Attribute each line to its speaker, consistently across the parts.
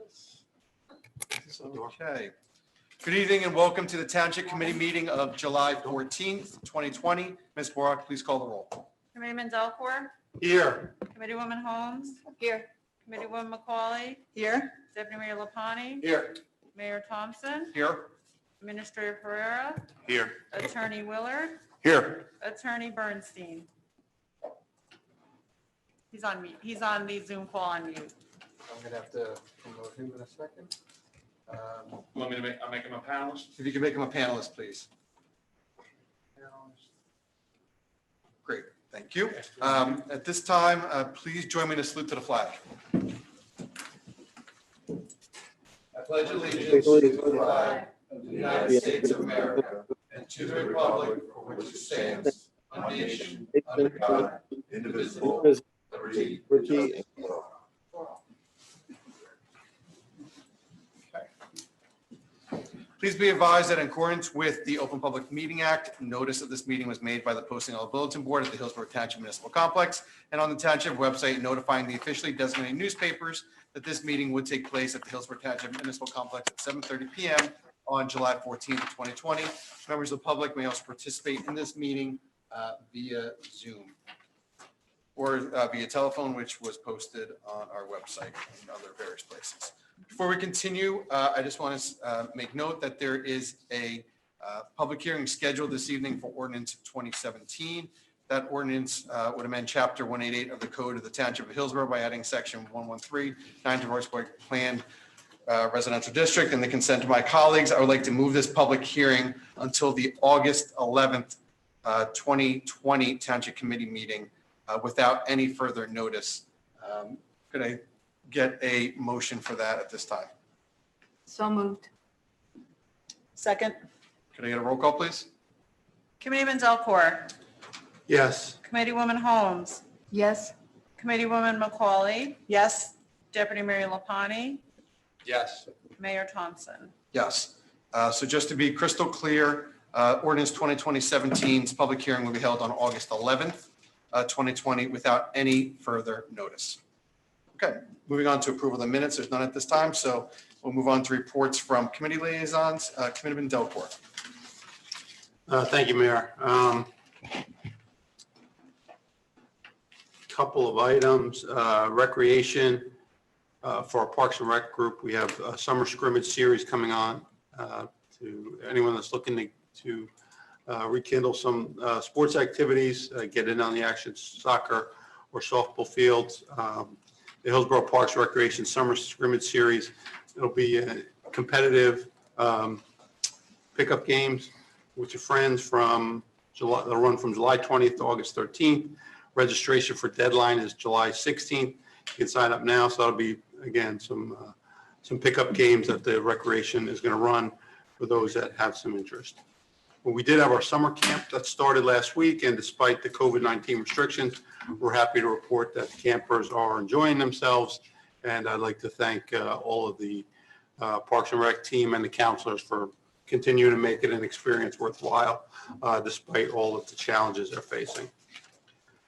Speaker 1: Okay. Good evening and welcome to the Township Committee meeting of July 14th, 2020. Ms. Borak, please call the roll.
Speaker 2: Committeeman Delcourt,
Speaker 1: Here.
Speaker 2: Committeewoman Holmes,
Speaker 3: Here.
Speaker 2: Committeewoman McCauley,
Speaker 3: Here.
Speaker 2: Deputy Mayor Lapani,
Speaker 1: Here.
Speaker 2: Mayor Thompson,
Speaker 1: Here.
Speaker 2: Administrator Ferreira,
Speaker 1: Here.
Speaker 2: Attorney Willard,
Speaker 1: Here.
Speaker 2: Attorney Bernstein. He's on mute. He's on the Zoom call on mute.
Speaker 1: I'm going to have to promote him in a second.
Speaker 4: Want me to make him a panelist?
Speaker 1: If you can make him a panelist, please. Great, thank you. At this time, please join me in a salute to the flag. I pledge allegiance to the flag of the United States of America and to the republic for which it stands, one nation, under God, indivisible, liberty, and justice for all. Please be advised that in accordance with the Open Public Meeting Act, notice of this meeting was made by the posting on the bulletin board at the Hillsborough Township Municipal Complex and on the Township website notifying the officially designated newspapers that this meeting would take place at the Hillsborough Township Municipal Complex at 7:30 p.m. on July 14th, 2020. Members of the public may also participate in this meeting via Zoom or via telephone, which was posted on our website and other various places. Before we continue, I just want to make note that there is a public hearing scheduled this evening for ordinance 2017. That ordinance would amend chapter 188 of the code of the Township of Hillsborough by adding section 113, 9 divorce planned residential district. And the consent of my colleagues, I would like to move this public hearing until the August 11th, 2020 Township Committee meeting without any further notice. Could I get a motion for that at this time?
Speaker 3: So moved. Second.
Speaker 1: Could I get a roll call, please?
Speaker 2: Committeeman Delcourt,
Speaker 1: Yes.
Speaker 2: Committeewoman Holmes,
Speaker 3: Yes.
Speaker 2: Committeewoman McCauley,
Speaker 3: Yes.
Speaker 2: Deputy Mayor Lapani,
Speaker 4: Yes.
Speaker 2: Mayor Thompson.
Speaker 1: Yes. So just to be crystal clear, ordinance 2020-17's public hearing will be held on August 11th, 2020 without any further notice. Okay, moving on to approval of the minutes. There's none at this time, so we'll move on to reports from committee liaisons. Committeeman Delcourt.
Speaker 5: Thank you, Mayor. Couple of items, recreation for our Parks and Rec group. We have a summer scrimmage series coming on to anyone that's looking to rekindle some sports activities, get in on the action, soccer or softball fields. The Hillsborough Parks Recreation Summer Scrimmage Series. It'll be a competitive pickup games with your friends from July. They'll run from July 20th to August 13th. Registration for deadline is July 16th. You can sign up now. So that'll be, again, some pickup games that the recreation is going to run for those that have some interest. Well, we did have our summer camp that started last week, and despite the COVID-19 restrictions, we're happy to report that campers are enjoying themselves. And I'd like to thank all of the Parks and Rec team and the counselors for continuing to make it an experience worthwhile, despite all of the challenges they're facing.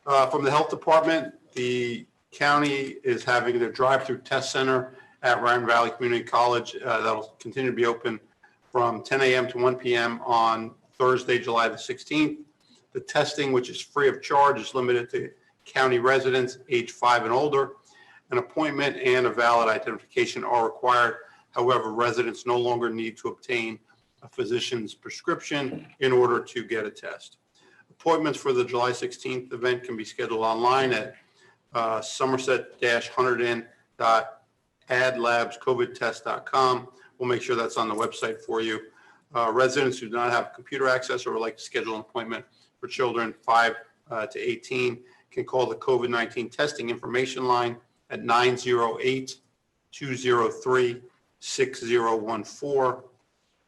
Speaker 5: From the health department, the county is having their drive-through test center at Ryan Valley Community College. That'll continue to be open from 10 a.m. to 1 p.m. on Thursday, July the 16th. The testing, which is free of charge, is limited to county residents age 5 and older. An appointment and a valid identification are required. However, residents no longer need to obtain a physician's prescription in order to get a test. Appointments for the July 16th event can be scheduled online at somerset-100n.adlabscovidtest.com. We'll make sure that's on the website for you. Residents who do not have computer access or would like to schedule an appointment for children 5 to 18 can call the COVID-19 testing information line at 908-203-6014.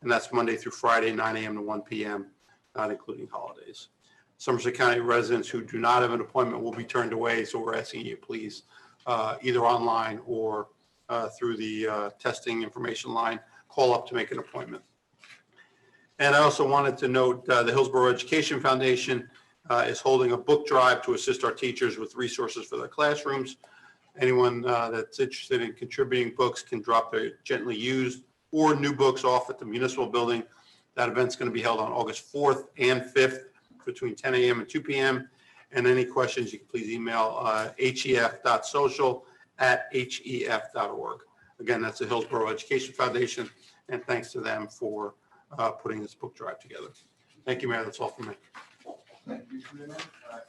Speaker 5: And that's Monday through Friday, 9 a.m. to 1 p.m., not including holidays. Somerset County residents who do not have an appointment will be turned away. So we're asking you, please, either online or through the testing information line, call up to make an appointment. And I also wanted to note the Hillsborough Education Foundation is holding a book drive to assist our teachers with resources for their classrooms. Anyone that's interested in contributing books can drop their gently used or new books off at the municipal building. That event's going to be held on August 4th and 5th between 10 a.m. and 2 p.m. And any questions, you can please email hef.social@hef.org. Again, that's the Hillsborough Education Foundation, and thanks to them for putting this book drive together. Thank you, Mayor. That's all from me.
Speaker 1: Thank you, Commissioner.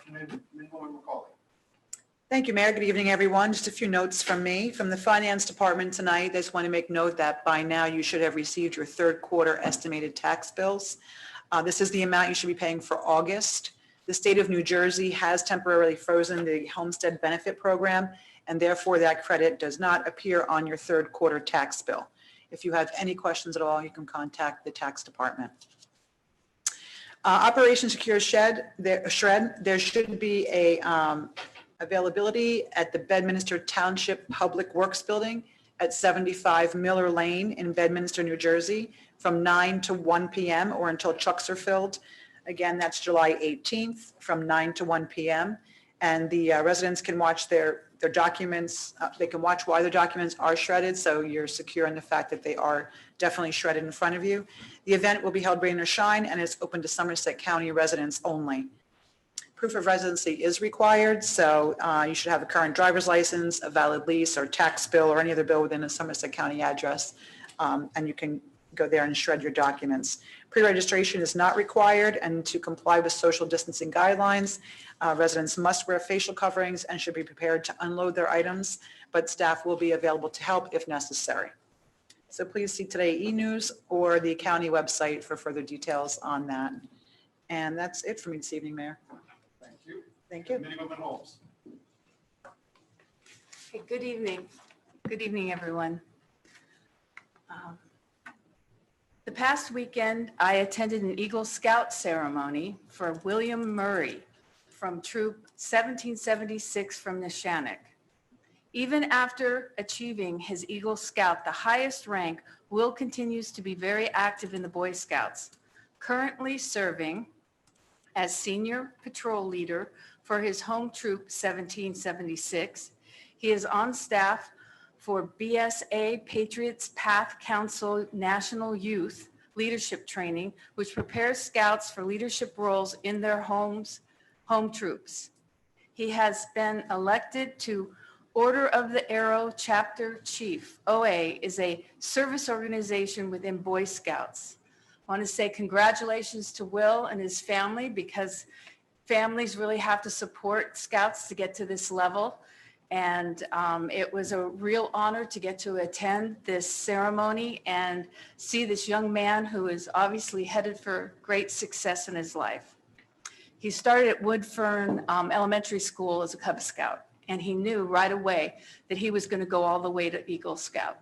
Speaker 1: Committeewoman McCauley.
Speaker 3: Thank you, Mayor. Good evening, everyone. Just a few notes from me. From the Finance Department tonight, I just want to make note that by now you should have received your third quarter estimated tax bills. This is the amount you should be paying for August. The state of New Jersey has temporarily frozen the Homestead Benefit Program, and therefore that credit does not appear on your third quarter tax bill. If you have any questions at all, you can contact the tax department. Operation Secure Shred, there should be a availability at the Bedminster Township Public Works Building at 75 Miller Lane in Bedminster, New Jersey, from 9 to 1 p.m. or until trucks are filled. Again, that's July 18th from 9 to 1 p.m. And the residents can watch their documents. They can watch why their documents are shredded, so you're secure in the fact that they are definitely shredded in front of you. The event will be held rain or shine, and it's open to Somerset County residents only. Proof of residency is required, so you should have a current driver's license, a valid lease or tax bill or any other bill within a Somerset County address, and you can go there and shred your documents. Pre-registration is not required, and to comply with social distancing guidelines, residents must wear facial coverings and should be prepared to unload their items, but staff will be available to help if necessary. So please see Today e-News or the county website for further details on that. And that's it for me this evening, Mayor.
Speaker 1: Thank you.
Speaker 3: Thank you.
Speaker 1: Committeewoman Holmes.
Speaker 6: Okay, good evening. Good evening, everyone. The past weekend, I attended an Eagle Scout ceremony for William Murray from Troop 1776 from NESHANIC. Even after achieving his Eagle Scout, the highest rank, Will continues to be very active in the Boy Scouts, currently serving as senior patrol leader for his home troop 1776. He is on staff for BSA Patriots Path Council National Youth Leadership Training, which prepares scouts for leadership roles in their home troops. He has been elected to Order of the Arrow Chapter Chief. OA is a service organization within Boy Scouts. I want to say congratulations to Will and his family, because families really have to support scouts to get to this level. And it was a real honor to get to attend this ceremony and see this young man who is obviously headed for great success in his life. He started at Woodfern Elementary School as a Cub Scout, and he knew right away that he was going to go all the way to Eagle Scout.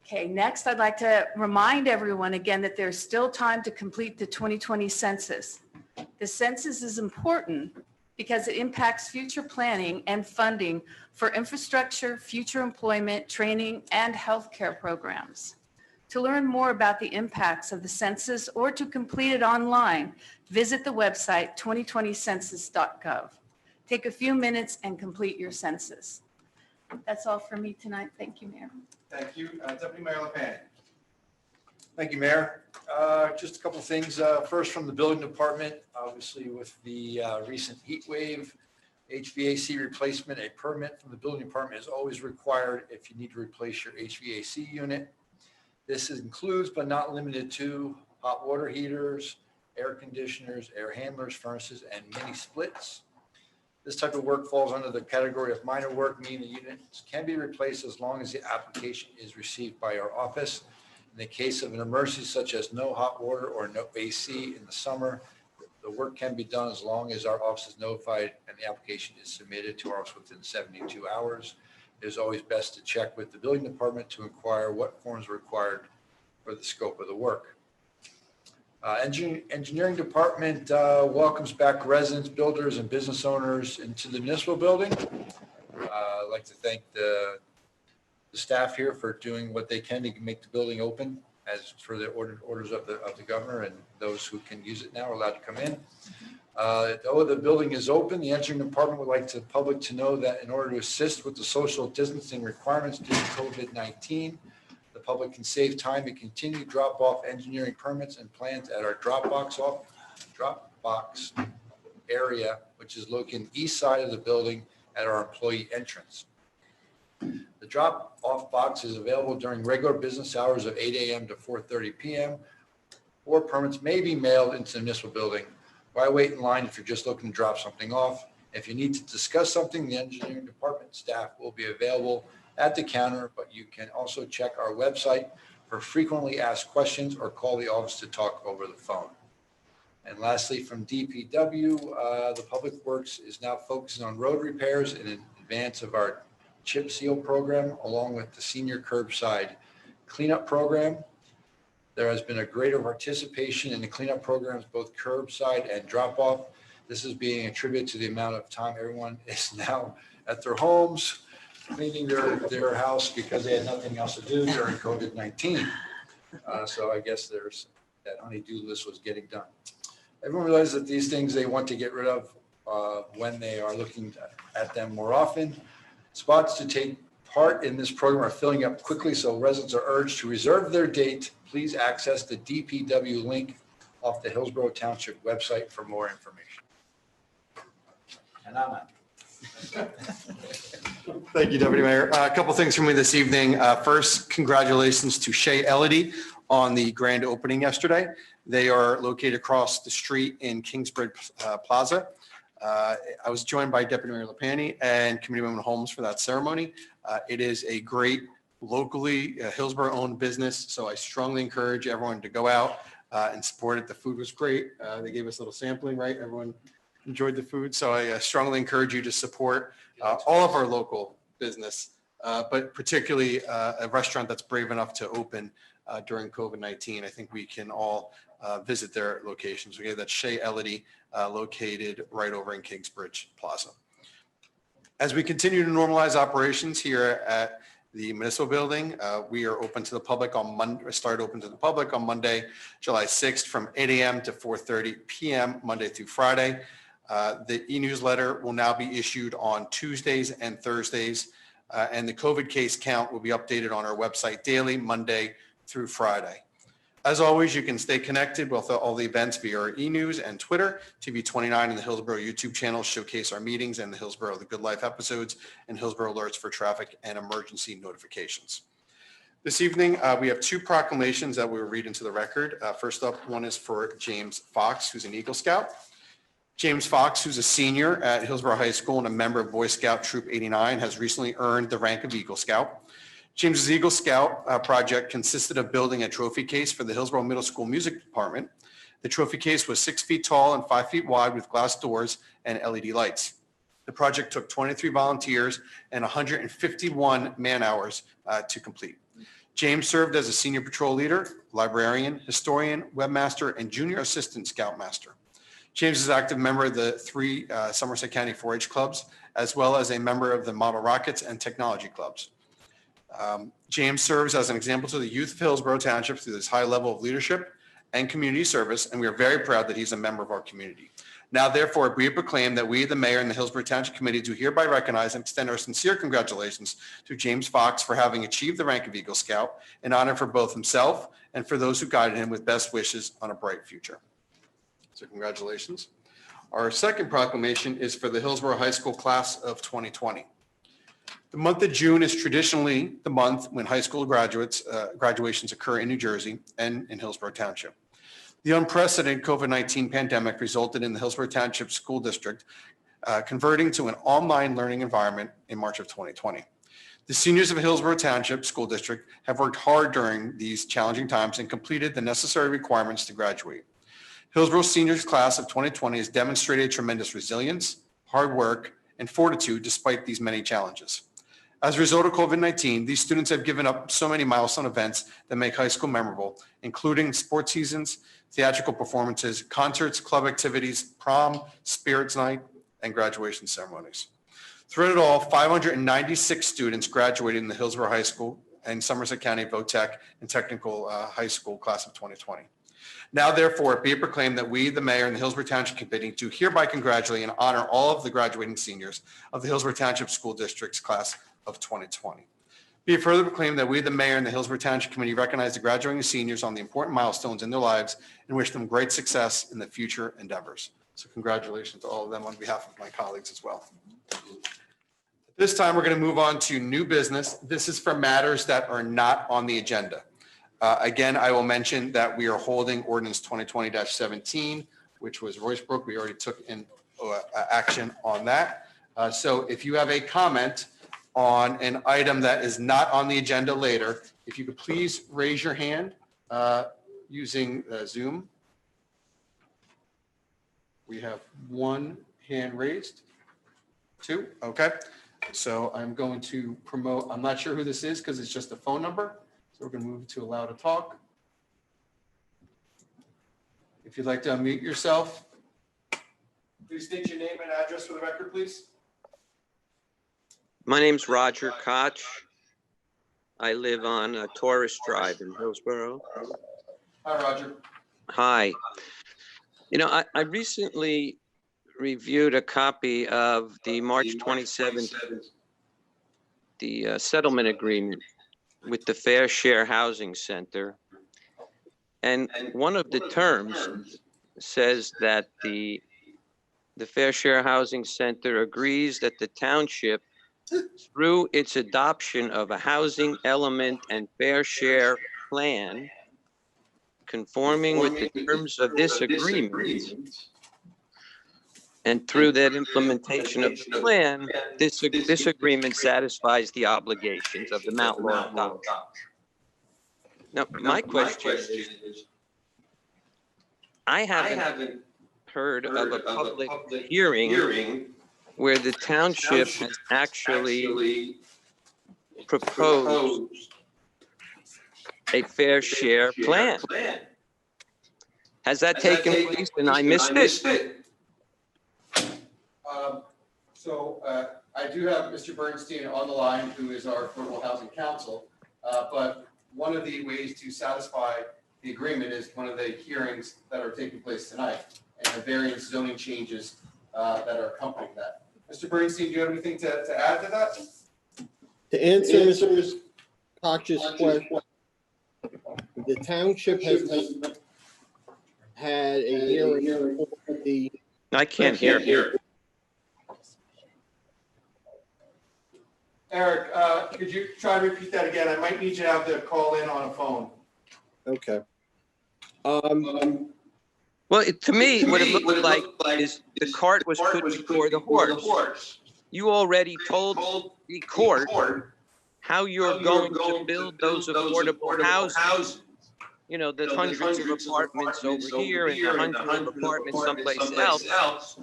Speaker 6: Okay, next I'd like to remind everyone again that there's still time to complete the 2020 census. The census is important because it impacts future planning and funding for infrastructure, future employment, training, and healthcare programs. To learn more about the impacts of the census or to complete it online, visit the website 2020census.gov. Take a few minutes and complete your census. That's all for me tonight. Thank you, Mayor.
Speaker 1: Thank you. Deputy Mayor LaPaglia.
Speaker 7: Thank you, Mayor. Just a couple of things. First, from the building department, obviously with the recent heat wave, HVAC replacement, a permit from the building department is always required if you need to replace your HVAC unit. This includes, but not limited to, hot water heaters, air conditioners, air handlers, furnaces, and mini splits. This type of work falls under the category of minor work, meaning the units can be replaced as long as the application is received by our office. In the case of an emergency such as no hot water or no AC in the summer, the work can be done as long as our office is notified and the application is submitted to our office within 72 hours. It is always best to check with the building department to inquire what forms are required for the scope of the work. Engineering department welcomes back residents, builders, and business owners into the municipal building. I'd like to thank the staff here for doing what they can to make the building open as for the orders of the governor, and those who can use it now are allowed to come in. Though the building is open, the engineering department would like the public to know that in order to assist with the social distancing requirements due to COVID-19, the public can save time and continue to drop off engineering permits and plans at our Dropbox area, which is located on the east side of the building at our employee entrance. The drop-off box is available during regular business hours of 8 a.m. to 4:30 p.m. or permits may be mailed into the municipal building. Why wait in line if you're just looking to drop something off? If you need to discuss something, the engineering department staff will be available at the counter, but you can also check our website for frequently asked questions or call the office to talk over the phone. And lastly, from DPW, the Public Works is now focusing on road repairs in advance of our chip seal program, along with the senior curbside cleanup program. There has been a greater participation in the cleanup programs, both curbside and drop-off. This is being attributed to the amount of time everyone is now at their homes, cleaning their house because they had nothing else to do during COVID-19. So I guess there's that honey-do list was getting done. Everyone realizes that these things they want to get rid of when they are looking at them more often. Spots to take part in this program are filling up quickly, so residents are urged to reserve their date. Please access the DPW link off the Hillsborough Township website for more information. And I'm out.
Speaker 1: Thank you, Deputy Mayor. A couple things from me this evening. First, congratulations to Shea Elodie on the grand opening yesterday. They are located across the street in Kingsbridge Plaza. I was joined by Deputy Mayor Lapani and Committeewoman Holmes for that ceremony. It is a great locally Hillsborough-owned business, so I strongly encourage everyone to go out and support it. The food was great. They gave us a little sampling, right? Everyone enjoyed the food, so I strongly encourage you to support all of our local business, but particularly a restaurant that's brave enough to open during COVID-19. I think we can all visit their locations. Okay, that's Shea Elodie, located right over in Kingsbridge Plaza. As we continue to normalize operations here at the municipal building, we are open to the public on Monday, started open to the public on Monday, July 6th from 8 a.m. to 4:30 p.m. Monday through Friday. The e-newsletter will now be issued on Tuesdays and Thursdays, and the COVID case count will be updated on our website daily, Monday through Friday. As always, you can stay connected with all the events via our e-news and Twitter. TV29 and the Hillsborough YouTube channel showcase our meetings and the Hillsborough The Good Life episodes and Hillsborough alerts for traffic and emergency notifications. This evening, we have two proclamations that we will read into the record. First up, one is for James Fox, who's an Eagle Scout. James Fox, who's a senior at Hillsborough High School and a member of Boy Scout Troop 89, has recently earned the rank of Eagle Scout. James's Eagle Scout project consisted of building a trophy case for the Hillsborough Middle School Music Department. The trophy case was 6 feet tall and 5 feet wide with glass doors and LED lights. The project took 23 volunteers and 151 man hours to complete. James served as a senior patrol leader, librarian, historian, webmaster, and junior assistant scoutmaster. James is an active member of the 3 Somerset County 4-H clubs, as well as a member of the Model Rockets and Technology clubs. James serves as an example to the youth of Hillsborough Township through this high level of leadership and community service, and we are very proud that he's a member of our community. Now, therefore, we proclaim that we, the mayor and the Hillsborough Township Committee, do hereby recognize and extend our sincere congratulations to James Fox for having achieved the rank of Eagle Scout, an honor for both himself and for those who guided him with best wishes on a bright future. So congratulations. Our second proclamation is for the Hillsborough High School class of 2020. The month of June is traditionally the month when high school graduations occur in New Jersey and in Hillsborough Township. The unprecedented COVID-19 pandemic resulted in the Hillsborough Township School District converting to an online learning environment in March of 2020. The seniors of Hillsborough Township School District have worked hard during these challenging times and completed the necessary requirements to graduate. Hillsborough seniors class of 2020 has demonstrated tremendous resilience, hard work, and fortitude despite these many challenges. As a result of COVID-19, these students have given up so many milestone events that make high school memorable, including sports seasons, theatrical performances, concerts, club activities, prom, spirits night, and graduation ceremonies. Throughout it all, 596 students graduated in the Hillsborough High School and Somerset County VOTEC and Technical High School class of 2020. Now therefore be it proclaimed that we, the mayor and the Hillsborough Township Committee, do hereby congratulate and honor all of the graduating seniors of the Hillsborough Township School District's class of 2020. Be it further proclaimed that we, the mayor and the Hillsborough Township Committee, recognize the graduating seniors on the important milestones in their lives and wish them great success in the future endeavors. So congratulations to all of them on behalf of my colleagues as well. This time, we're going to move on to new business. This is for matters that are not on the agenda. Again, I will mention that we are holding ordinance 2020-17, which was Roycebrook. We already took in action on that. So if you have a comment on an item that is not on the agenda later, if you could please raise your hand using Zoom. We have one hand raised. Two, okay. So I'm going to promote, I'm not sure who this is because it's just a phone number. So we're going to move to allow to talk. If you'd like to unmute yourself, please state your name and address for the record, please.
Speaker 8: My name's Roger Koch. I live on Tourist Drive in Hillsborough.
Speaker 1: Hi, Roger.
Speaker 8: Hi. You know, I recently reviewed a copy of the March 27th, the settlement agreement with the Fair Share Housing Center. And one of the terms says that the Fair Share Housing Center agrees that the township, through its adoption of a housing element and fair share plan, conforming with the terms of this agreement, and through that implementation of the plan, this agreement satisfies the obligations of the Mount Laurel Township. Now, my question is, I haven't heard of a public hearing where the township has actually proposed a fair share plan. Has that taken place and I missed it?
Speaker 1: So I do have Mr. Bernstein on the line, who is our Affordable Housing Counsel. But one of the ways to satisfy the agreement is one of the hearings that are taking place tonight and the various zoning changes that are accompanying that. Mr. Bernstein, do you have anything to add to that?
Speaker 9: To answer Mr. Koch's question, the township has had a hearing for the.
Speaker 8: I can't hear.
Speaker 1: Eric, could you try to repeat that again? I might need you to have to call in on a phone.
Speaker 9: Okay.
Speaker 8: Well, to me, what it looked like is the cart was put before the horse. You already told the court how you're going to build those affordable houses. You know, the hundreds of apartments over here and the hundreds of apartments someplace else,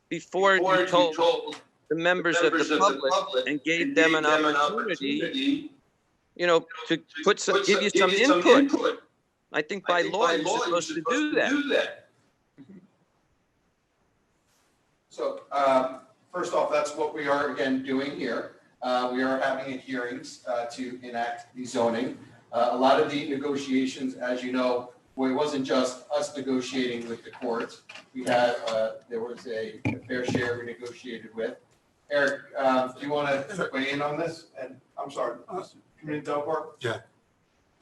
Speaker 8: before you told the members of the public and gave them an opportunity, you know, to give you some input. I think by law you're supposed to do that.
Speaker 1: So first off, that's what we are again doing here. We are having hearings to enact the zoning. A lot of the negotiations, as you know, well, it wasn't just us negotiating with the courts. We had there was a fair share we negotiated with. Eric, do you want to weigh in on this? And I'm sorry, Community Delport?
Speaker 5: Yeah.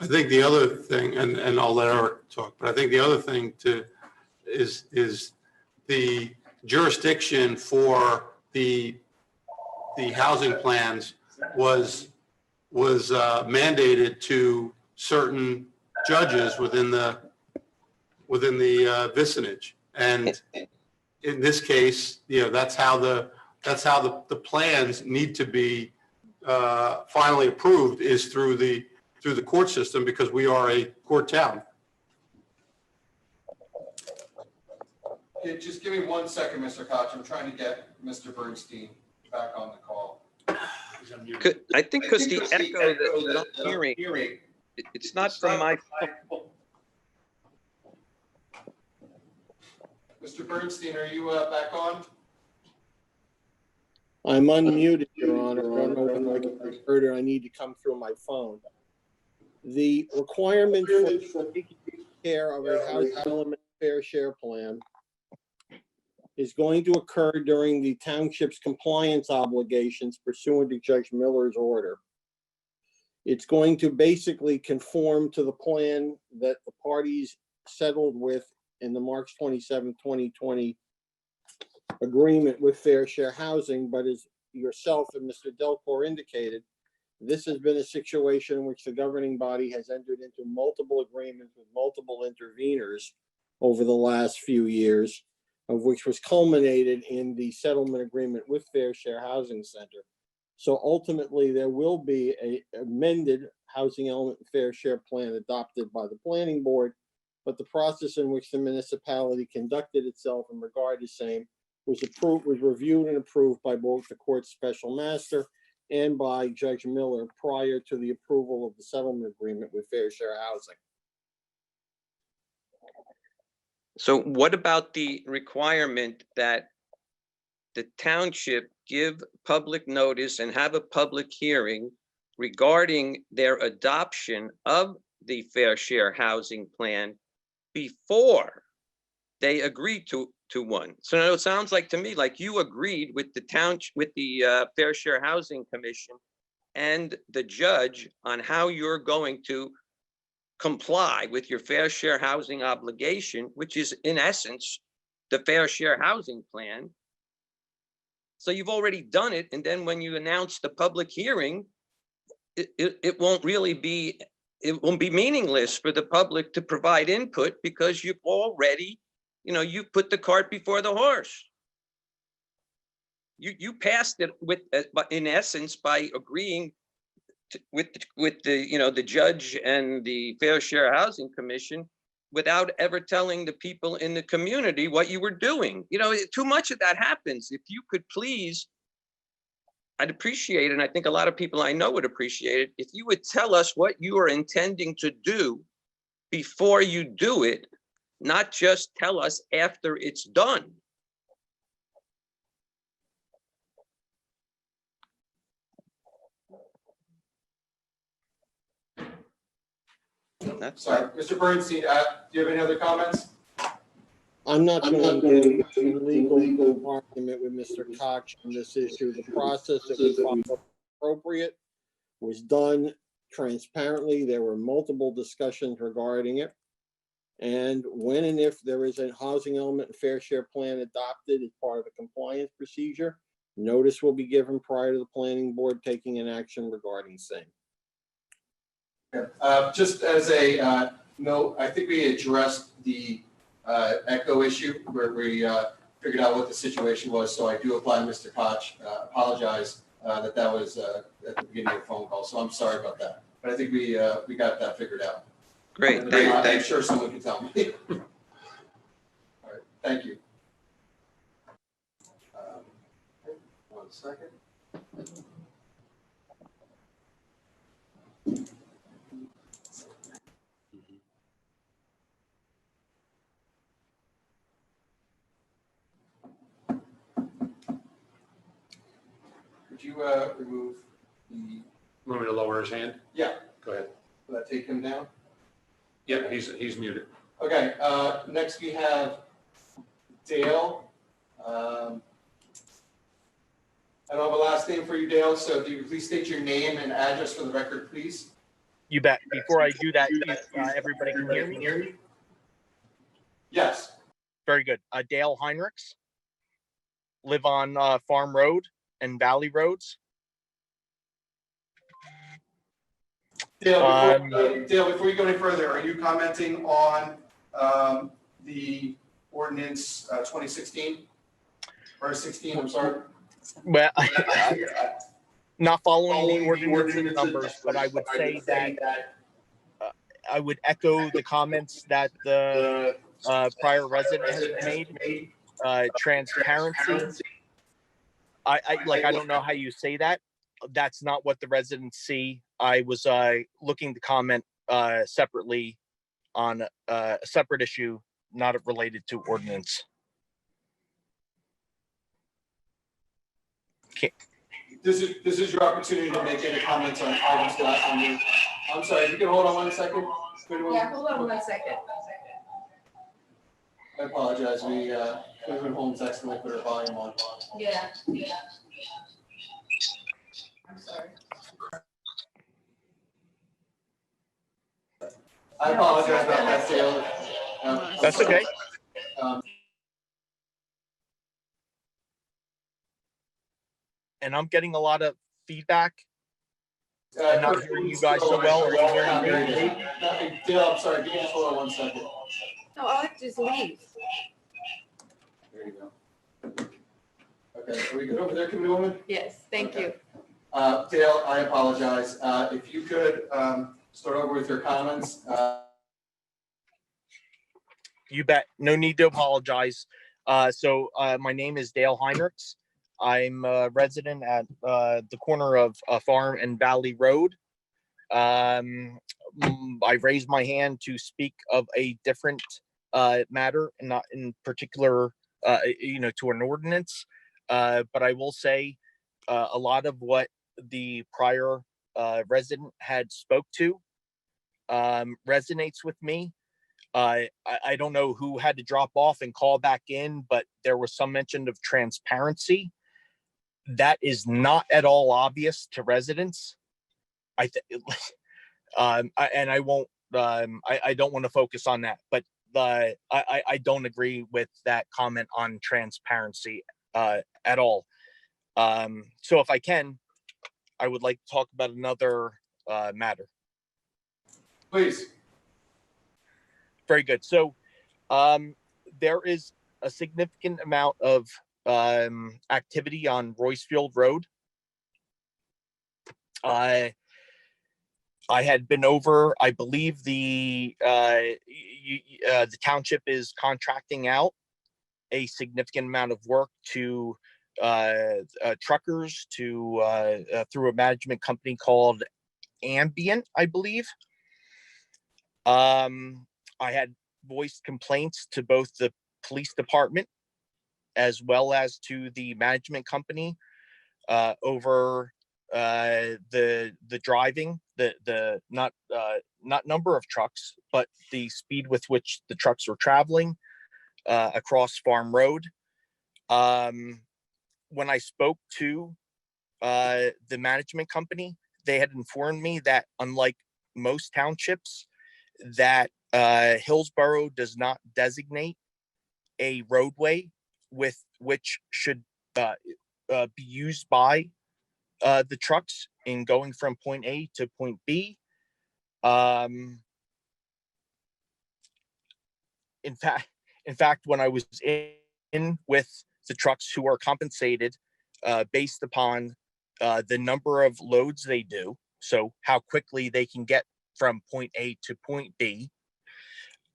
Speaker 5: I think the other thing, and I'll let Eric talk, but I think the other thing is the jurisdiction for the housing plans was mandated to certain judges within the vicinage. And in this case, you know, that's how the plans need to be finally approved, is through the court system, because we are a court town.
Speaker 1: Okay, just give me 1 second, Mr. Koch. I'm trying to get Mr. Bernstein back on the call.
Speaker 8: I think because the echo that I'm hearing, it's not from my phone.
Speaker 1: Mr. Bernstein, are you back on?
Speaker 9: I'm unmuted, Your Honor. I don't know when I get heard or I need to come through my phone. The requirement for care of a housing element fair share plan is going to occur during the township's compliance obligations pursuant to Judge Miller's order. It's going to basically conform to the plan that the parties settled with in the March 27, 2020 agreement with Fair Share Housing, but as yourself and Mr. Delcor indicated, this has been a situation in which the governing body has entered into multiple agreements with multiple interveners over the last few years, of which was culminated in the settlement agreement with Fair Share Housing Center. So ultimately, there will be an amended housing element fair share plan adopted by the planning board, but the process in which the municipality conducted itself in regard to same was reviewed and approved by both the court's special master and by Judge Miller prior to the approval of the settlement agreement with Fair Share Housing.
Speaker 8: So what about the requirement that the township give public notice and have a public hearing regarding their adoption of the Fair Share Housing Plan before they agree to one? So now it sounds like to me like you agreed with the Fair Share Housing Commission and the judge on how you're going to comply with your fair share housing obligation, which is in essence the Fair Share Housing Plan. So you've already done it, and then when you announce the public hearing, it won't really be, it won't be meaningless for the public to provide input because you've already, you put the cart before the horse. You passed it with, in essence, by agreeing with the judge and the Fair Share Housing Commission without ever telling the people in the community what you were doing. Too much of that happens. If you could please, I'd appreciate it, and I think a lot of people I know would appreciate it, if you would tell us what you are intending to do before you do it, not just tell us after it's done.
Speaker 1: Sorry, Mr. Bernstein, do you have any other comments?
Speaker 9: I'm not going to engage in legal argument with Mr. Koch on this issue. The process that we followed appropriate was done transparently. There were multiple discussions regarding it. And when and if there is a housing element and fair share plan adopted as part of the compliance procedure, notice will be given prior to the planning board taking an action regarding same.
Speaker 1: Just as a note, I think we addressed the echo issue where we figured out what the situation was. So I do apply, Mr. Koch, apologize that was at the beginning of the phone call. So I'm sorry about that. But I think we got that figured out.
Speaker 8: Great,
Speaker 1: I'm sure someone can tell me. All right, thank you. 1 second. Could you remove the?
Speaker 4: Want me to lower his hand?
Speaker 1: Yeah.
Speaker 4: Go ahead.
Speaker 1: Will that take him down?
Speaker 4: Yeah, he's muted.
Speaker 1: Okay, next we have Dale. I don't have a last name for you, Dale, so if you could please state your name and address for the record, please.
Speaker 10: You bet. Before I do that, everybody can hear me?
Speaker 1: Yes.
Speaker 10: Very good. Dale Heinrichs. Live on Farm Road and Valley Roads.
Speaker 1: Dale, before you go any further, are you commenting on the ordinance 2016 or 16? I'm sorry.
Speaker 10: Well, not following the ordinance and numbers, but I would say that I would echo the comments that the prior resident has made. Transparency. I don't know how you say that. That's not what the residents see. I was looking to comment separately on a separate issue, not related to ordinance. Okay.
Speaker 1: This is your opportunity to make any comments on items last on you. I'm sorry, if you can hold on 1 second.
Speaker 6: Yeah, hold on 1 second.
Speaker 1: I apologize. We, Councilman Holmes accidentally put our volume on.
Speaker 6: Yeah. I'm sorry.
Speaker 1: I apologize about that, Dale.
Speaker 10: That's okay.
Speaker 1: Um,
Speaker 10: And I'm getting a lot of feedback. I'm not hearing you guys so well. Are you hearing me?
Speaker 1: Dale, I'm sorry. Can you just hold on 1 second?
Speaker 6: No, I'll have to just leave.
Speaker 1: There you go. Okay, are we good over there, Committee Woman?
Speaker 6: Yes, thank you.
Speaker 1: Dale, I apologize. If you could start over with your comments.
Speaker 10: You bet. No need to apologize. My name is Dale Heinrichs. I'm a resident at the corner of Farm and Valley Road. I raised my hand to speak of a different matter, and not in particular, to an ordinance. But I will say a lot of what the prior resident had spoke to resonates with me. I don't know who had to drop off and call back in, but there was some mention of transparency. That is not at all obvious to residents. I won't. I don't want to focus on that, but I don't agree with that comment on transparency at all. So if I can, I would like to talk about another matter.
Speaker 1: Please.
Speaker 10: Very good. So there is a significant amount of activity on Roycefield Road. I had been over, I believe the township is contracting out a significant amount of work to truckers through a management company called Ambient, I believe. I had voiced complaints to both the police department as well as to the management company over the driving, the not number of trucks, but the speed with which the trucks were traveling across Farm Road. When I spoke to the management company, they had informed me that unlike most townships, that Hillsborough does not designate a roadway with which should be used by the trucks in going from point A to point B. In fact, when I was in with the trucks who are compensated based upon the number of loads they do, so how quickly they can get from point A to point B.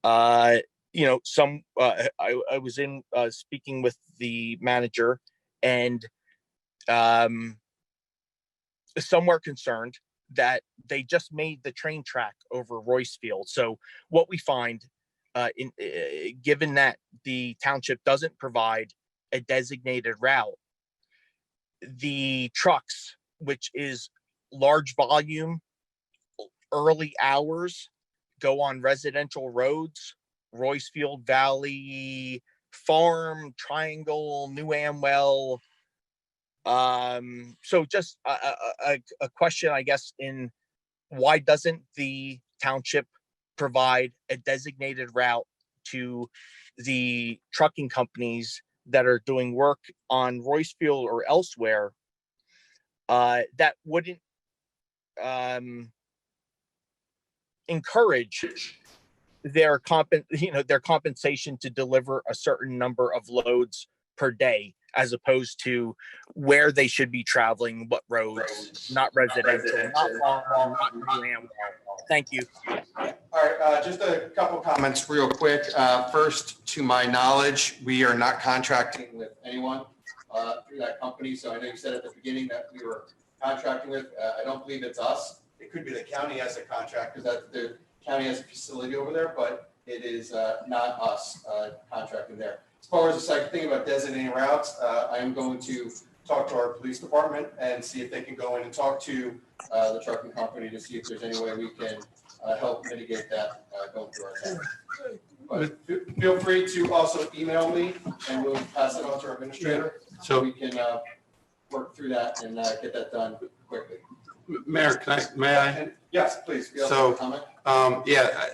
Speaker 10: I was in speaking with the manager, and some were concerned that they just made the train track over Roycefield. So what we find, given that the township doesn't provide a designated route, the trucks, which is large volume, early hours, go on residential roads, Roycefield Valley, Farm, Triangle, New Amwell. So just a question, I guess, in why doesn't the township provide a designated route to the trucking companies that are doing work on Roycefield or elsewhere that wouldn't encourage their compensation to deliver a certain number of loads per day, as opposed to where they should be traveling, what roads, not residential, not farm, not New Amwell. Thank you.
Speaker 1: All right, just a couple comments real quick. First, to my knowledge, we are not contracting with anyone through that company. So I know you said at the beginning that we were contracting with. I don't believe it's us. It could be the county has a contract, because the county has a facility over there, but it is not us contracting there. As far as the second thing about designating routes, I am going to talk to our police department and see if they can go in and talk to the trucking company to see if there's any way we can help mitigate that going through our town. But Feel free to also email me and we'll pass it on to our administrator. So we can work through that and get that done quickly.
Speaker 5: Mayor, may I?
Speaker 1: And yes, please. You also
Speaker 5: So,
Speaker 1: have a comment?
Speaker 5: Yeah,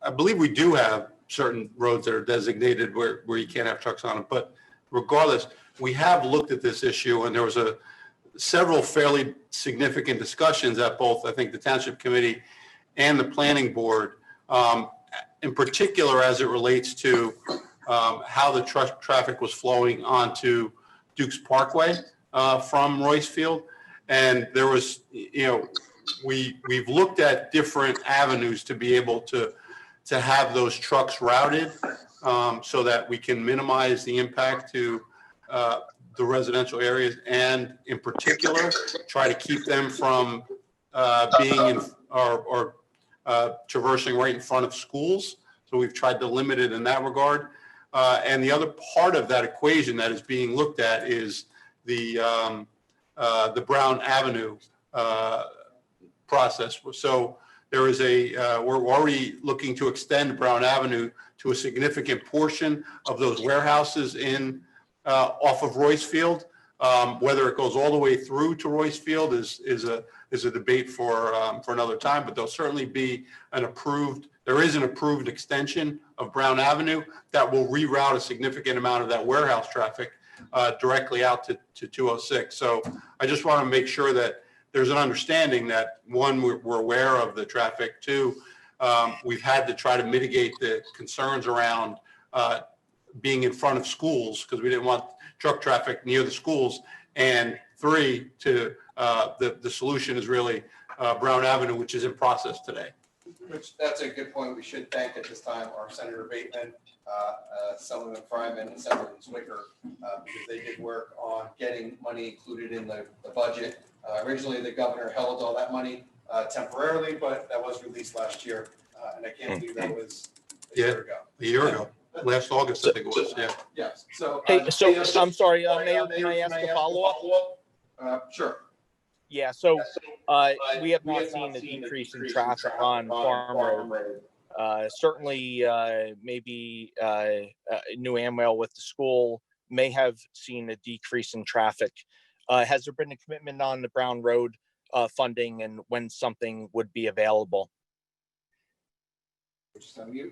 Speaker 5: I believe we do have certain roads that are designated where you can't have trucks on them, but regardless, we have looked at this issue and there was several fairly significant discussions at both, I think, the Township Committee and the Planning Board, in particular as it relates to how the traffic was flowing onto Duke's Parkway from Royce Field. And there was, we've looked at different avenues to be able to have those trucks routed so that we can minimize the impact to the residential areas, and in particular, try to keep them from being in or traversing right in front of schools. So we've tried to limit it in that regard. And the other part of that equation that is being looked at is the Brown Avenue process. So there is we're already looking to extend Brown Avenue to a significant portion of those warehouses off of Royce Field. Whether it goes all the way through to Royce Field is a debate for another time, but there'll certainly be there is an approved extension of Brown Avenue that will reroute a significant amount of that warehouse traffic directly out to 206. So I just want to make sure that there's an understanding that, one, we're aware of the traffic. Two, we've had to try to mitigate the concerns around being in front of schools because we didn't want truck traffic near the schools. And three, the solution is really Brown Avenue, which is in process today.
Speaker 1: That's a good point. We should thank at this time our Senator Bateman, Senator Fryman, and Senator Zwicker, because they did work on getting money included in the budget. Originally, the governor held all that money temporarily, but that was released last year. And I can't believe that was a year ago.
Speaker 5: A year ago. Last August, I think it was, yeah.
Speaker 1: Yes, so.
Speaker 10: Hey, so I'm sorry, Mayor, can I ask a follow-up?
Speaker 1: Sure.
Speaker 10: Yeah, so we have not seen a decrease in traffic on Farm Road. Certainly, maybe New Amwell with the school may have seen a decrease in traffic. Has there been a commitment on the Brown Road funding and when something would be available?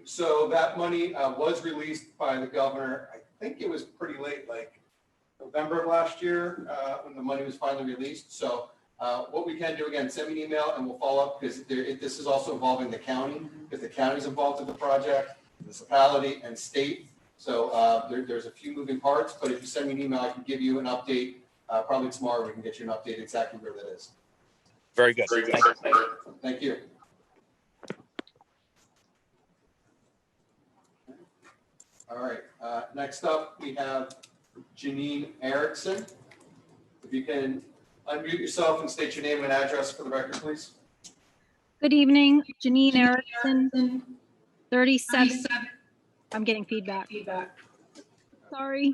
Speaker 1: So that money was released by the governor. I think it was pretty late, like November of last year, when the money was finally released. So what we can do, again, send me an email and we'll follow up, because this is also involving the county, because the county's involved in the project, municipality and state. So there's a few moving parts, but if you send me an email, I can give you an update. Probably tomorrow we can get you an update exactly where that is.
Speaker 10: Very good.
Speaker 1: Thank you. All right, next up, we have Janine Erickson. If you can unmute yourself and state your name and address for the record, please.
Speaker 11: Good evening, Janine Erickson, 37. I'm getting feedback. Sorry.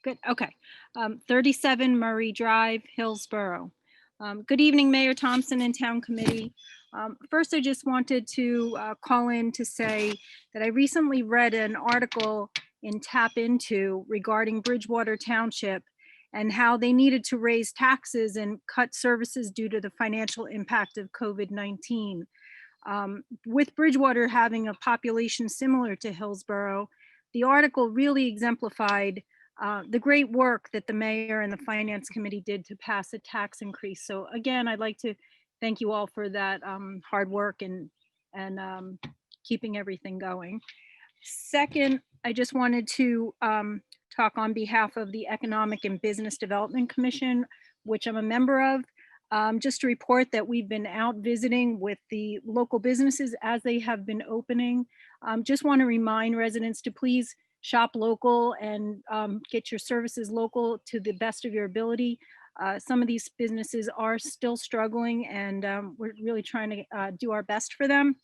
Speaker 11: Good, okay. 37 Murray Drive, Hillsborough. Good evening, Mayor Thompson and Town Committee. First, I just wanted to call in to say that I recently read an article in Tap Into regarding Bridgewater Township and how they needed to raise taxes and cut services due to the financial impact of COVID-19. With Bridgewater having a population similar to Hillsborough, the article really exemplified the great work that the mayor and the finance committee did to pass a tax increase. So again, I'd like to thank you all for that hard work and keeping everything going. Second, I just wanted to talk on behalf of the Economic and Business Development Commission, which I'm a member of, just to report that we've been out visiting with the local businesses as they have been opening. Just want to remind residents to please shop local and get your services local to the best of your ability. Some of these businesses are still struggling, and we're really trying to do our best for them.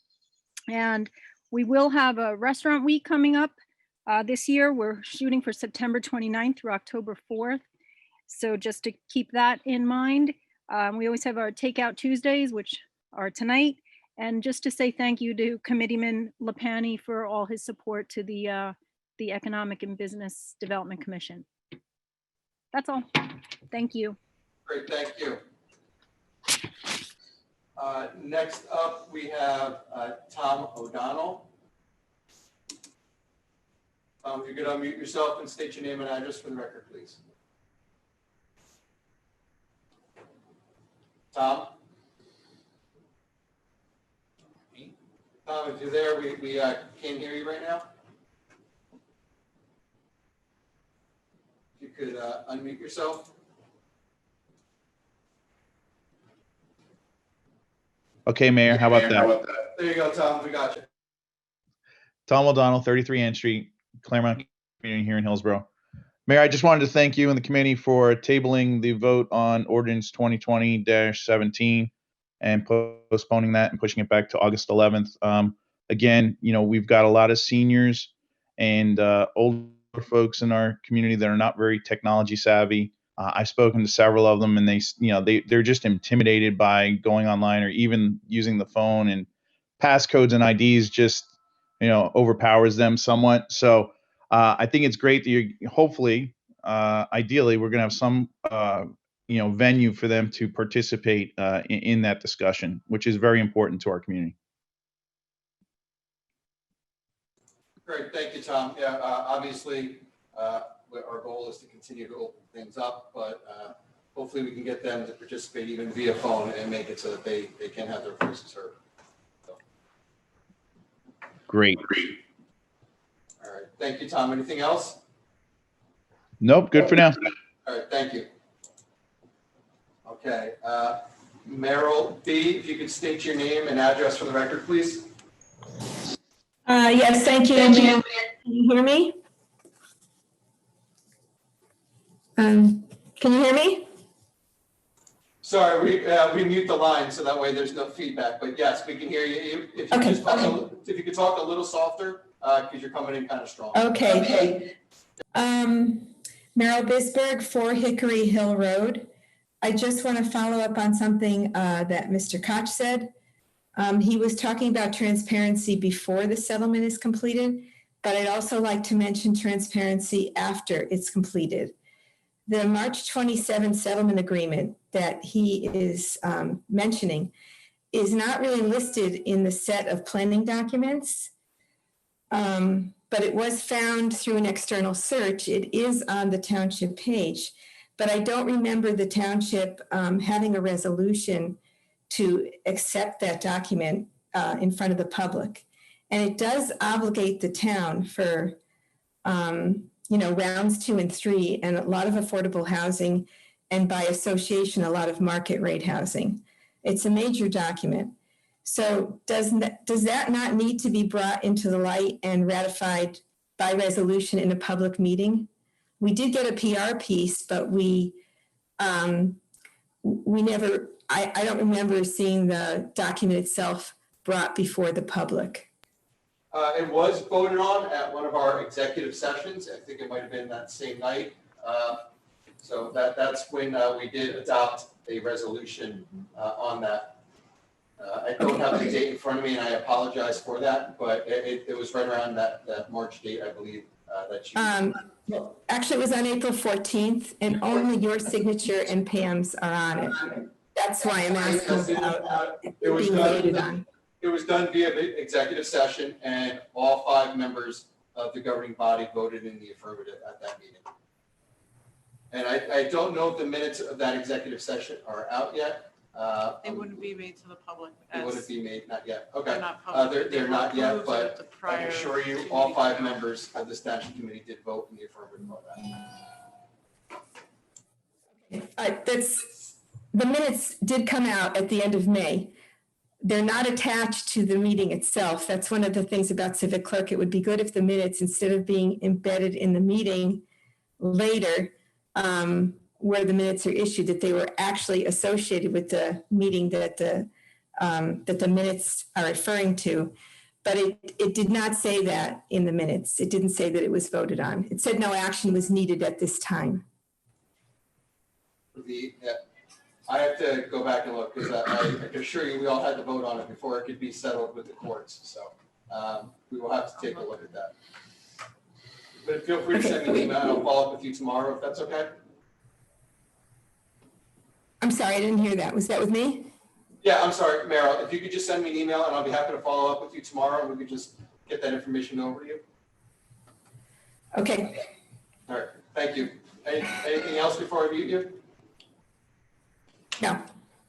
Speaker 11: And we will have a restaurant week coming up this year. We're shooting for September 29th through October 4th. So just to keep that in mind, we always have our Takeout Tuesdays, which are tonight. And just to say thank you to Committeeman Lapani for all his support to the Economic and Business Development Commission. That's all. Thank you.
Speaker 1: Great, thank you. Next up, we have Tom O'Donnell. If you could unmute yourself and state your name and address for the record, please. Tom? Tom, if you're there, we can't hear you right now. If you could unmute yourself.
Speaker 12: Okay, Mayor, how about that?
Speaker 1: There you go, Tom, we got you.
Speaker 12: Tom O'Donnell, 33 Ann Street, Claremont Community here in Hillsborough. Mayor, I just wanted to thank you and the committee for tabling the vote on ordinance 2020-17 and postponing that and pushing it back to August 11th. Again, you know, we've got a lot of seniors and older folks in our community that are not very technology savvy. I've spoken to several of them, and they're just intimidated by going online or even using the phone, and passcodes and IDs just, overpowers them somewhat. So I think it's great that you hopefully, ideally, we're going to have some, venue for them to participate in that discussion, which is very important to our community.
Speaker 1: Great, thank you, Tom. Yeah, obviously, our goal is to continue to open things up, but hopefully we can get them to participate even via phone and make it so that they can have their voices heard. So.
Speaker 12: Great.
Speaker 1: All right, thank you, Tom. Anything else?
Speaker 12: Nope, good for now.
Speaker 1: All right, thank you. Okay, Merrill B., if you could state your name and address for the record, please.
Speaker 13: Yes, thank you. Can you hear me? Can you hear me?
Speaker 1: Sorry, we mute the line so that way there's no feedback. But yes, we can hear you. If you, if you could talk a little softer, because you're coming in kind of strong.
Speaker 13: Okay. Merrill Bisberg, 4 Hickory Hill Road. I just want to follow up on something that Mr. Koch said. He was talking about transparency before the settlement is completed, but I'd also like to mention transparency after it's completed. The March 27 settlement agreement that he is mentioning is not really listed in the set of planning documents, but it was found through an external search. It is on the township page, but I don't remember the township having a resolution to accept that document in front of the public. And it does obligate the town for rounds 2 and 3, and a lot of affordable housing, and by association, a lot of market rate housing. It's a major document. So does that not need to be brought into the light and ratified by resolution in a public meeting? We did get a PR piece, but we never, I don't remember seeing the document itself brought before the public.
Speaker 1: It was voted on at one of our executive sessions. I think it might have been that same night. So that's when we did adopt a resolution on that. I don't have the date in front of me, and I apologize for that, but it was right around that March date, I believe, that you.
Speaker 13: Well, actually, it was on April 14th, and only your signature and Pam's are on it. That's why I'm asking about it being voted on.
Speaker 1: It was done via the executive session, and all 5 members of the governing body voted in the affirmative at that meeting. And I don't know if the minutes of that executive session are out yet.
Speaker 2: They wouldn't be made to the public.
Speaker 1: It wouldn't be made, not yet. Okay.
Speaker 2: They're not public.
Speaker 1: They're not yet, but I
Speaker 2: prior
Speaker 1: can assure you,
Speaker 2: to
Speaker 1: all
Speaker 2: the
Speaker 1: 5
Speaker 2: meeting.
Speaker 1: members of the statute committee did vote in the affirmative on that.
Speaker 13: The minutes did come out at the end of May. They're not attached to the meeting itself. That's one of the things about Civic Clerk. It would be good if the minutes, instead of being embedded in the meeting later, where the minutes are issued, that they were actually associated with the meeting that the minutes are referring to. But it did not say that in the minutes. It didn't say that it was voted on. It said no action was needed at this time.
Speaker 1: I have to go back and look, because I can assure you, we all had to vote on it before it could be settled with the courts, so we will have to take a look at that. But feel free to send me an email, and I'll follow up with you tomorrow, if that's okay?
Speaker 13: I'm sorry, I didn't hear that. Was that with me?
Speaker 1: Yeah, I'm sorry, Meryl, if you could just send me an email, and I'll be happy to follow up with you tomorrow, and we could just get that information over to you.
Speaker 13: Okay.
Speaker 1: All right, thank you. Anything else before I mute you?
Speaker 13: No.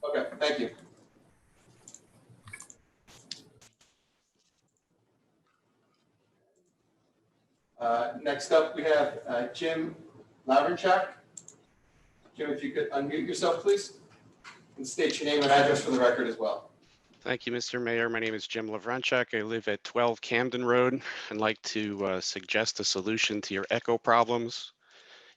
Speaker 1: Okay, thank you. Next up, we have Jim Lavrenchak. Jim, if you could unmute yourself, please, and state your name and address for the record as well.
Speaker 14: Thank you, Mr. Mayor. My name is Jim Lavrenchak. I live at 12 Camden Road. I'd like to suggest a solution to your echo problems.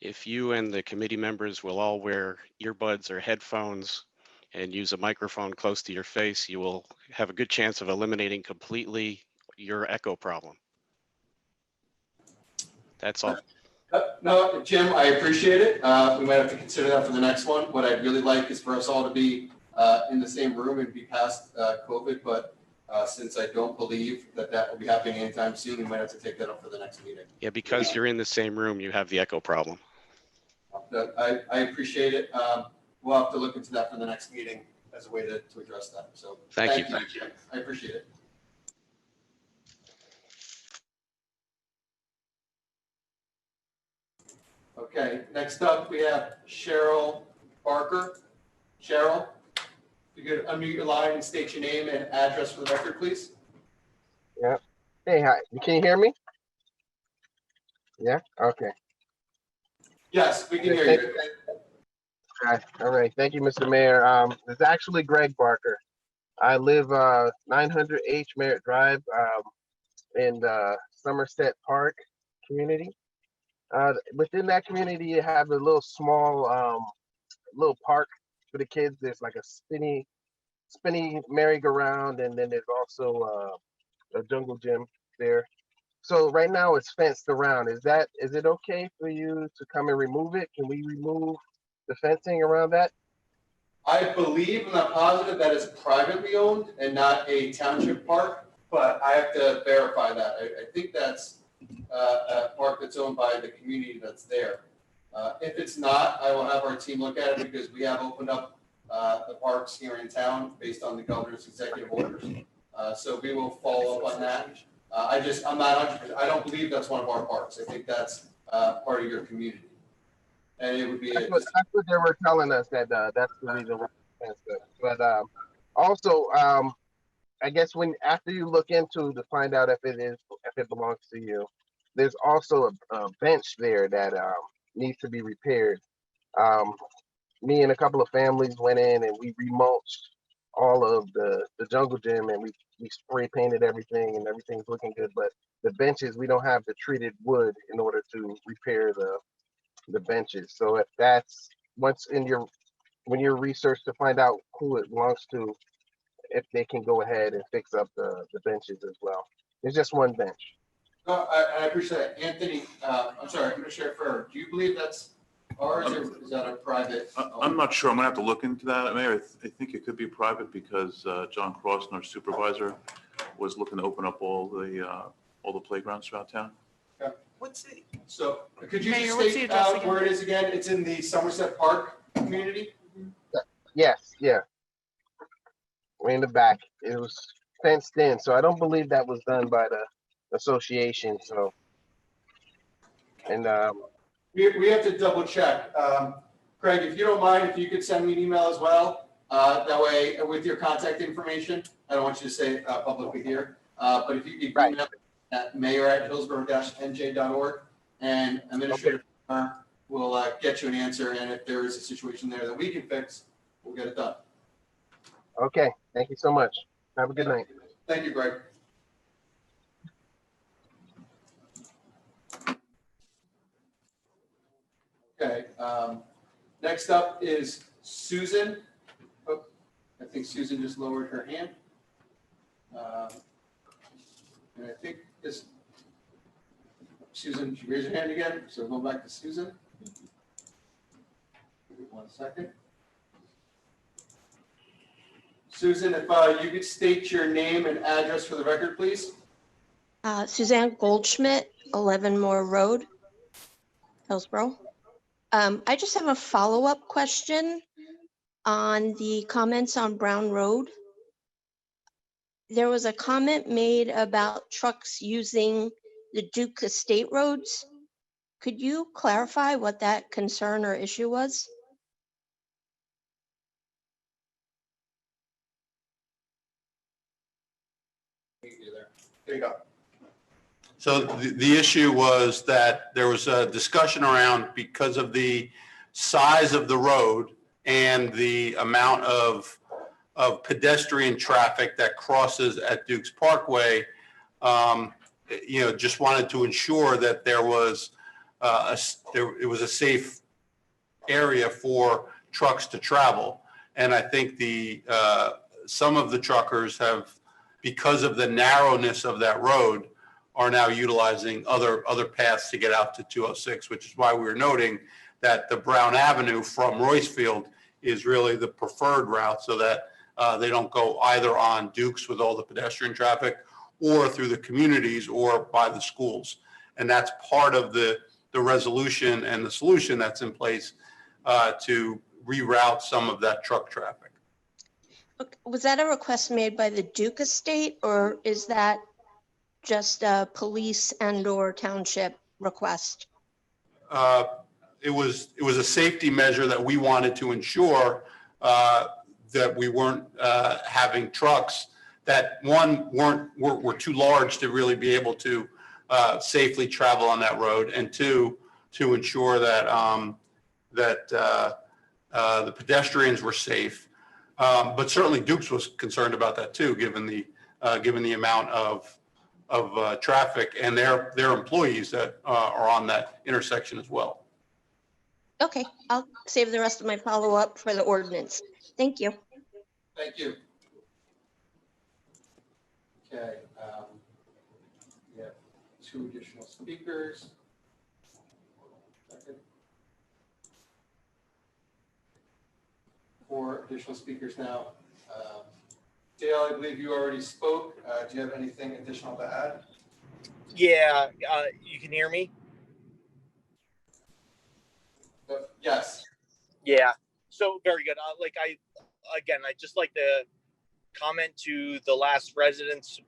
Speaker 14: If you and the committee members will all wear earbuds or headphones and use a microphone close to your face, you will have a good chance of eliminating completely your echo problem. That's all.
Speaker 1: No, Jim, I appreciate it. We might have to consider that for the next one. What I'd really like is for us all to be in the same room and be past COVID, but since I don't believe that that will be happening anytime soon, we might have to take that up for the next meeting.
Speaker 14: Yeah, because you're in the same room, you have the echo problem.
Speaker 1: I appreciate it. We'll have to look into that for the next meeting as a way to address that. So
Speaker 14: Thank you.
Speaker 1: Jim. I appreciate it. Okay, next up we have Cheryl Barker. Cheryl, if you could unmute your line and state your name and address for the record, please.
Speaker 15: Yeah. Hey, hi. Can you hear me? Yeah. Okay.
Speaker 1: Yes, we can hear you.
Speaker 15: All right. Thank you, Mr. Mayor. It's actually Greg Barker. I live 900 H Merritt Drive in the Somerset Park community. Within that community, you have a little small little park for the kids. There's like a spinny merry-go-round, and then there's also a jungle gym there. So right now it's fenced around. Is it okay for you to come and remove it? Can we remove the fencing around that?
Speaker 1: I believe, I'm not positive, that is privately owned and not a township park, but I have to verify that. I think that's a park that's owned by the community that's there. If it's not, I will have our team look at it, because we have opened up the parks here in town based on the governor's executive orders. So we will follow up on that. I'm not 100%. I don't believe that's one of our parks. I think that's part of your community. And it would be.
Speaker 15: That's what they were telling us, that that's the reason why. But also, I guess after you look into to find out if it belongs to you, there's also a bench there that needs to be repaired. Me and a couple of families went in and we remulched all of the jungle gym, and we spray painted everything, and everything's looking good. But the benches, we don't have the treated wood in order to repair the benches. So if that's when you research to find out who it belongs to, if they can go ahead and fix up the benches as well. There's just one bench.
Speaker 1: No, I appreciate that. Anthony, I'm sorry, Commissioner Ferrer, do you believe that's ours, or is that a private?
Speaker 16: I'm not sure. I'm gonna have to look into that, Mayor. I think it could be private, because John Cross, our supervisor, was looking to open up all the playgrounds throughout town.
Speaker 1: Okay.
Speaker 2: What's the,
Speaker 1: So could you
Speaker 2: Mayor,
Speaker 1: just
Speaker 2: what's the
Speaker 1: state
Speaker 2: address again?
Speaker 1: where it is again? It's in the Somerset Park community?
Speaker 15: Yes, yeah. Way in the back. It was fenced in, so I don't believe that was done by the association. So, and
Speaker 1: We have to double check. Craig, if you don't mind, if you could send me an email as well, that way with your contact information. I don't want you to say it publicly here, but if you could email at mayor@hillsborough-nj.org, and Administrator will get you an answer. And if there is a situation there that we can fix, we'll get it done.
Speaker 15: okay, thank you so much. Have a good night.
Speaker 1: Thank you, Greg. Okay, next up is Susan. Oh, I think Susan just lowered her hand. And I think Susan, she raised her hand again, so we'll go back to Susan. Give me 1 second. Susan, if you could state your name and address for the record, please.
Speaker 17: Suzanne Goldschmidt, 11 Moore Road, Hillsborough. I just have a follow-up question on the comments on Brown Road. There was a comment made about trucks using the Duke Estate roads. Could you clarify what that concern or issue was?
Speaker 1: There you go.
Speaker 5: So the issue was that there was a discussion around, because of the size of the road and the amount of pedestrian traffic that crosses at Duke's Parkway, just wanted to ensure that there was it was a safe area for trucks to travel. And I think some of the truckers have, because of the narrowness of that road, are now utilizing other paths to get out to 206, which is why we were noting that the Brown Avenue from Roycefield is really the preferred route, so that they don't go either on Dukes with all the pedestrian traffic, or through the communities, or by the schools. And that's part of the resolution and the solution that's in place to reroute some of that truck traffic.
Speaker 17: Was that a request made by the Duke Estate, or is that just a police and or township request?
Speaker 5: It was a safety measure that we wanted to ensure that we weren't having trucks that were too large to really be able to safely travel on that road, and two, to ensure that the pedestrians were safe. But certainly Dukes was concerned about that too, given the amount of traffic and their employees that are on that intersection as well.
Speaker 17: Okay, I'll save the rest of my follow-up for the ordinance. Thank you.
Speaker 1: Thank you. Okay. We have 2 additional speakers. 4 additional speakers now. Dale, I believe you already spoke. Do you have anything additional to add?
Speaker 10: Yeah, you can hear me?
Speaker 1: Yes.
Speaker 10: Yeah, so very good. I'd just like to comment to the last resident's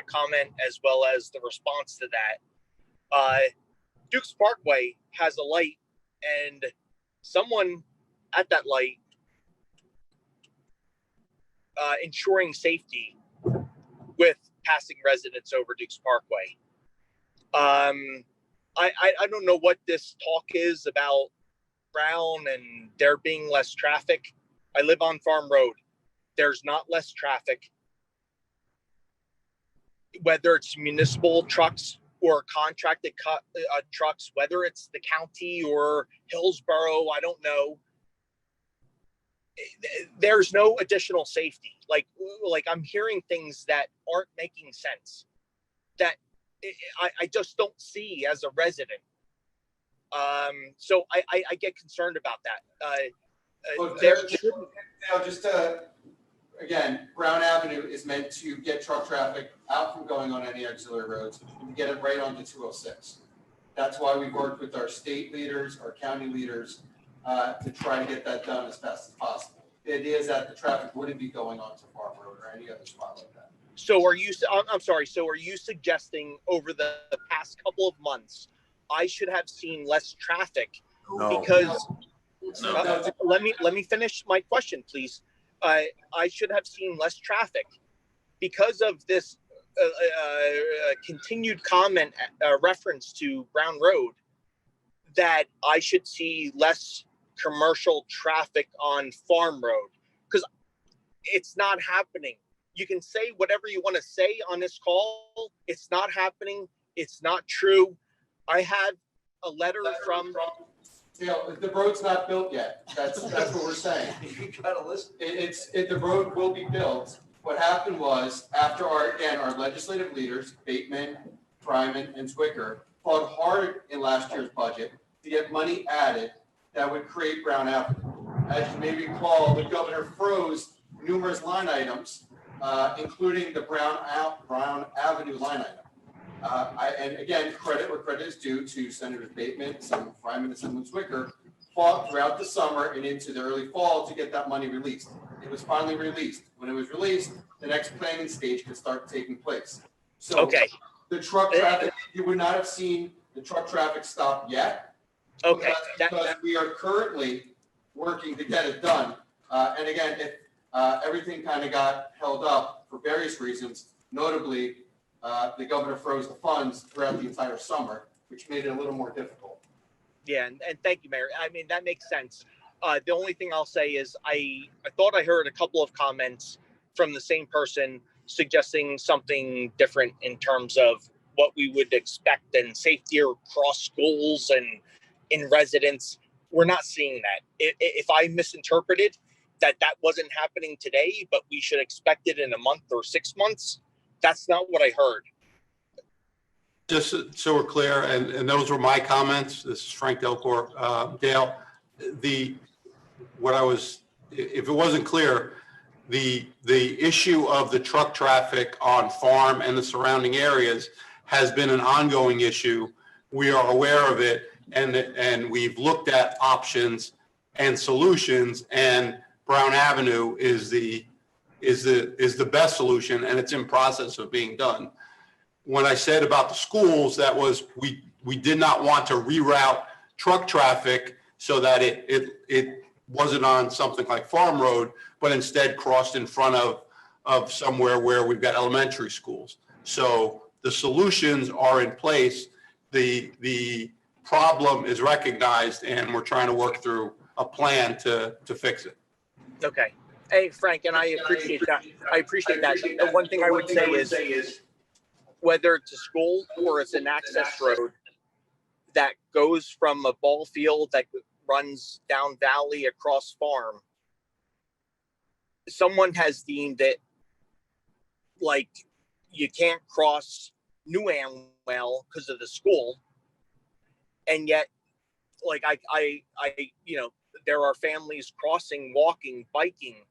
Speaker 10: comment, as well as the response to that. Duke's Parkway has a light, and someone at that light ensuring safety with passing residents over Duke's Parkway. I don't know what this talk is about Brown and there being less traffic. I live on Farm Road. There's not less traffic. Whether it's municipal trucks or contracted trucks, whether it's the county or Hillsborough, I don't know. There's no additional safety. Like I'm hearing things that aren't making sense, that I just don't see as a resident. So I get concerned about that.
Speaker 1: Again, Brown Avenue is meant to get truck traffic out from going on any auxiliary roads and to get it right onto 206. That's why we've worked with our state leaders, our county leaders, to try to get that done as fast as possible. The idea is that the traffic wouldn't be going onto Farm Road or any other spot like that.
Speaker 10: So I'm sorry, so are you suggesting over the past couple of months, I should have seen less traffic?
Speaker 16: No.
Speaker 10: Because
Speaker 16: No.
Speaker 10: let me finish my question, please. I should have seen less traffic because of this continued comment reference to Brown Road, that I should see less commercial traffic on Farm Road, because it's not happening. You can say whatever you want to say on this call. It's not happening. It's not true. I had a letter from.
Speaker 1: The road's not built yet. That's what we're saying.
Speaker 7: You gotta listen.
Speaker 1: The road will be built. What happened was, after our legislative leaders, Bateman, Fryman, and Zwicker, fought hard in last year's budget to get money added that would create Brown Avenue. As you may recall, the governor froze numerous line items, including the Brown Avenue line item. And again, credit where credit is due to Senator Bateman, Senator Fryman, and Senator Zwicker, fought throughout the summer and into the early fall to get that money released. It was finally released. When it was released, the next planning stage could start taking place. So
Speaker 10: Okay.
Speaker 1: the truck traffic, you would not have seen the truck traffic stop yet.
Speaker 10: Okay.
Speaker 1: Because we are currently working to get it done. And again, if everything kind of got held up for various reasons, notably, the governor froze the funds throughout the entire summer, which made it a little more difficult.
Speaker 10: Yeah, and thank you, Mayor. I mean, that makes sense. The only thing I'll say is I thought I heard a couple of comments from the same person suggesting something different in terms of what we would expect and safety across schools and in residents. We're not seeing that. If I misinterpreted that wasn't happening today, but we should expect it in a month or 6 months, that's not what I heard.
Speaker 5: Just so we're clear, and those were my comments. This is Frank Delcourt. Dale, if it wasn't clear, the issue of the truck traffic on Farm and the surrounding areas has been an ongoing issue. We are aware of it, and we've looked at options and solutions, and Brown Avenue is the best solution, and it's in process of being done. When I said about the schools, that was we did not want to reroute truck traffic so that it wasn't on something like Farm Road, but instead crossed in front of somewhere where we've got elementary schools. So the solutions are in place. The problem is recognized, and we're trying to work through a plan to fix it.
Speaker 10: Okay. Hey, Frank, and I appreciate that. I appreciate that. The one thing I would say is whether it's a school or it's an access road that goes from a ball field that runs down valley across Farm, someone has deemed it like you can't cross New Amwell because of the school. And yet, like I there are families crossing, walking, biking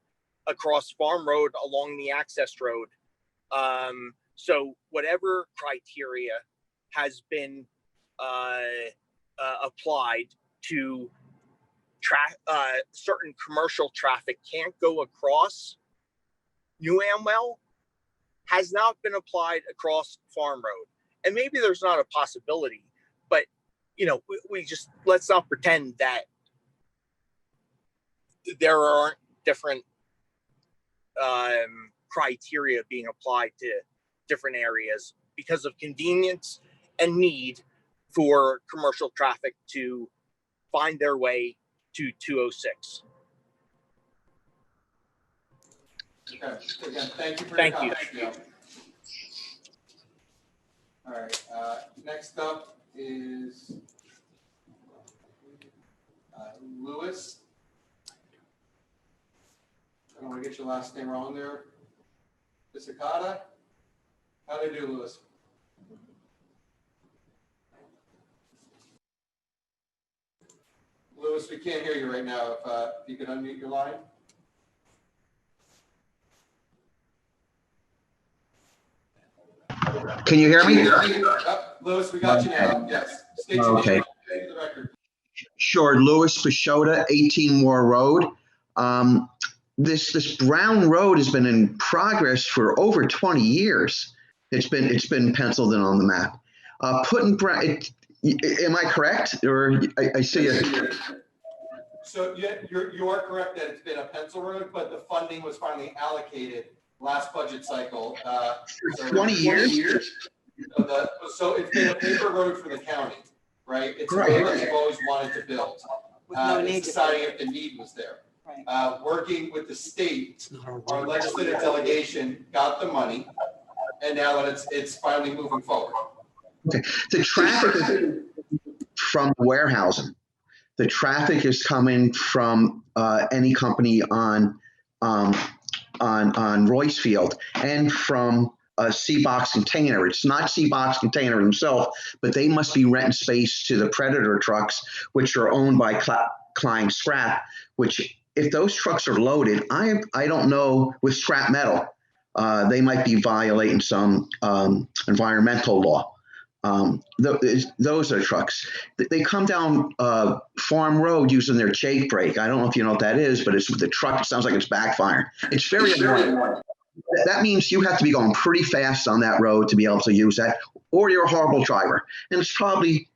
Speaker 10: across Farm Road along the access road. So whatever criteria has been applied to certain commercial traffic can't go across New Amwell has not been applied across Farm Road. And maybe there's not a possibility, but we just, let's not pretend that there aren't different criteria being applied to different areas because of convenience and need for commercial traffic to find their way to 206.
Speaker 1: Okay, again, thank you for your
Speaker 10: Thank you.
Speaker 1: comments, Dale. All right, next up is Lewis. I don't want to get your last name wrong there. Piscicata? How do you do, Lewis? Lewis, we can't hear you right now. If you could unmute your line.
Speaker 18: Can you hear me?
Speaker 1: Lewis, we got you now. Yes. State your name
Speaker 18: Okay.
Speaker 1: for the record.
Speaker 18: Sure. Louis Pashota, 18 Moore Road. This Brown Road has been in progress for over 20 years. It's been penciled in on the map. Putting Brown, am I correct? Or I see it.
Speaker 1: So yeah, you are correct that it's been a pencil road, but the funding was finally allocated last budget cycle.
Speaker 18: 20 years?
Speaker 1: So it's been a paper road for the county, right? It's a
Speaker 18: Right.
Speaker 1: road that we've always wanted to build.
Speaker 3: With no need
Speaker 1: It's
Speaker 3: to
Speaker 1: deciding if the need was there.
Speaker 3: Right.
Speaker 1: Working with the state, our legislative delegation got the money, and now it's finally moving forward.
Speaker 18: Okay. The traffic from warehousing. The traffic is coming from any company on Royce Field and from a C-Box Container. It's not C-Box Container themselves, but they must be renting space to the Predator trucks, which are owned by Klein Scrap, which if those trucks are loaded, I don't know, with scrap metal, they might be violating some environmental law. Those are trucks. They come down Farm Road using their chafe brake. I don't know if you know what that is, but it's with the truck. It sounds like it's backfiring. It's very annoying. That means you have to be going pretty fast on that road to be able to use that, or you're a horrible driver. And it's probably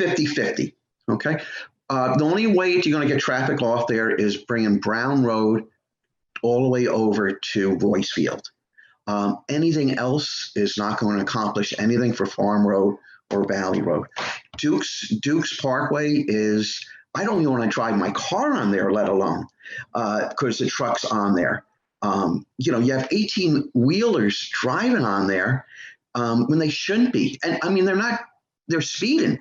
Speaker 18: 50-50, okay? The only way you're going to get traffic off there is bringing Brown Road all the way over to Royce Field. Anything else is not going to accomplish anything for Farm Road or Valley Road. Duke's Parkway is, I don't even want to drive my car on there, let alone because the truck's on there. You know, you have 18-wheelers driving on there when they shouldn't be. And I mean, they're speeding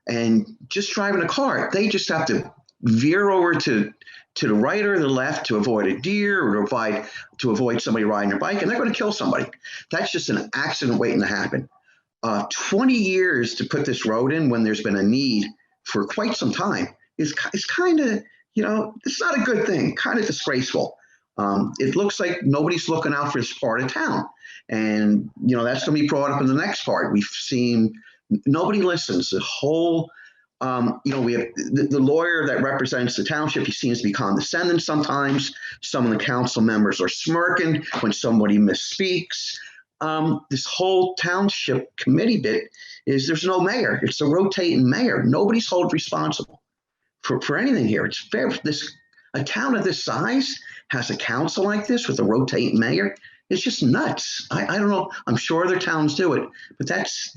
Speaker 18: and just driving a car. They just have to veer over to the right or the left to avoid a deer or to avoid somebody riding a bike, and they're going to kill somebody. That's just an accident waiting to happen. 20 years to put this road in when there's been a need for quite some time is kind of, you know, it's not a good thing, kind of disgraceful. It looks like nobody's looking out for this part of town. And, you know, that's going to be brought up in the next part. We've seen nobody listens. The whole, you know, we have the lawyer that represents the township. He seems to be condescending sometimes. Some of the council members are smirking when somebody misspeaks. This whole township committee bit is there's no mayor. It's a rotating mayor. Nobody's held responsible for anything here. It's fair. A town of this size has a council like this with a rotating mayor. It's just nuts. I don't know. I'm sure other towns do it, but that's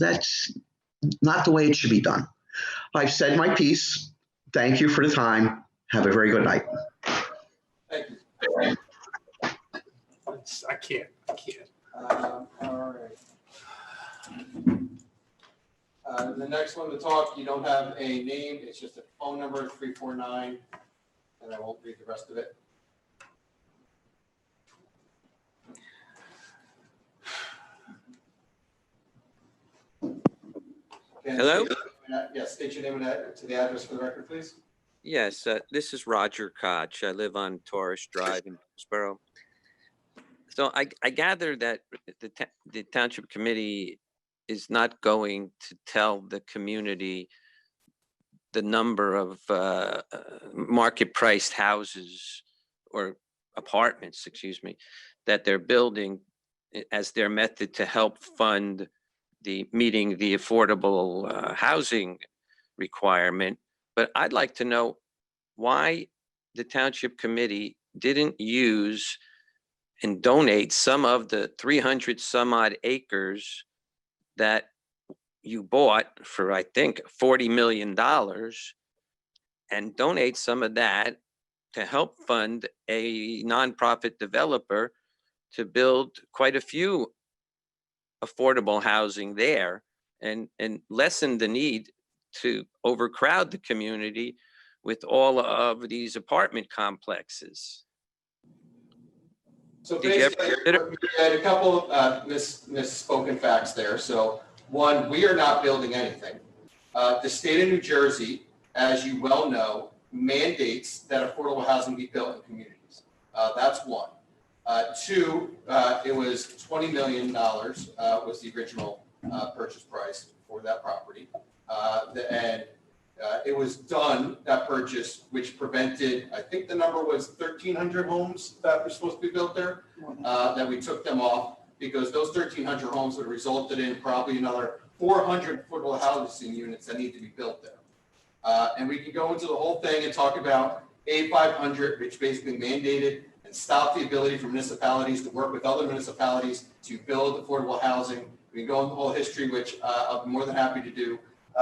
Speaker 18: not the way it should be done. I've said my piece. Thank you for the time. Have a very good night.
Speaker 1: Thank you.
Speaker 4: I can't.
Speaker 1: All right. The next one to talk, you don't have a name. It's just a phone number, 349, and I won't read the rest of it.
Speaker 8: Hello?
Speaker 1: Yes, state your name and to the address for the record, please.
Speaker 8: Yes, this is Roger Koch. I live on Torres Drive in Hillsborough. So I gather that the Township Committee is not going to tell the community the number of market-priced houses or apartments, excuse me, that they're building as their method to help fund meeting the affordable housing requirement. But I'd like to know why the Township Committee didn't use and donate some of the 300 some odd acres that you bought for, I think, $40 million, and donate some of that to help fund a nonprofit developer to build quite a few affordable housing there and lessen the need to overcrowd the community with all of these apartment complexes.
Speaker 1: So
Speaker 8: Did you ever
Speaker 1: basically,
Speaker 8: consider-
Speaker 1: we had a couple of misspoken facts there. So one, we are not building anything. The state of New Jersey, as you well know, mandates that affordable housing be built in communities. That's one. Two, it was $20 million was the original purchase price for that property. And it was done, that purchase, which prevented, I think the number was 1,300 homes that were supposed to be built there, that we took them off because those 1,300 homes would have resulted in probably another 400 affordable housing units that need to be built there. And we can go into the whole thing and talk about A500, which basically mandated and stopped the ability for municipalities to work with other municipalities to build affordable housing. We can go into the whole history, which I'll be more than happy to do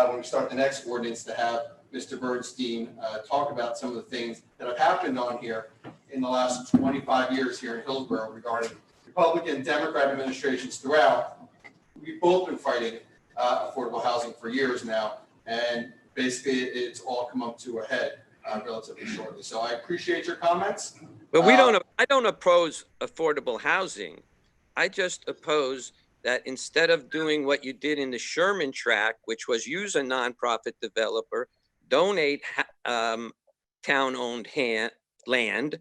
Speaker 1: when we start the next ordinance, to have Mr. Bernstein talk about some of the things that have happened on here in the last 25 years here in Hillsborough regarding Republican and Democrat administrations throughout. We've both been fighting affordable housing for years now, and basically it's all come up to a head relatively shortly. So I appreciate your comments.
Speaker 8: But I don't oppose affordable housing. I just oppose that instead of doing what you did in the Sherman tract, which was use a nonprofit developer, donate town-owned land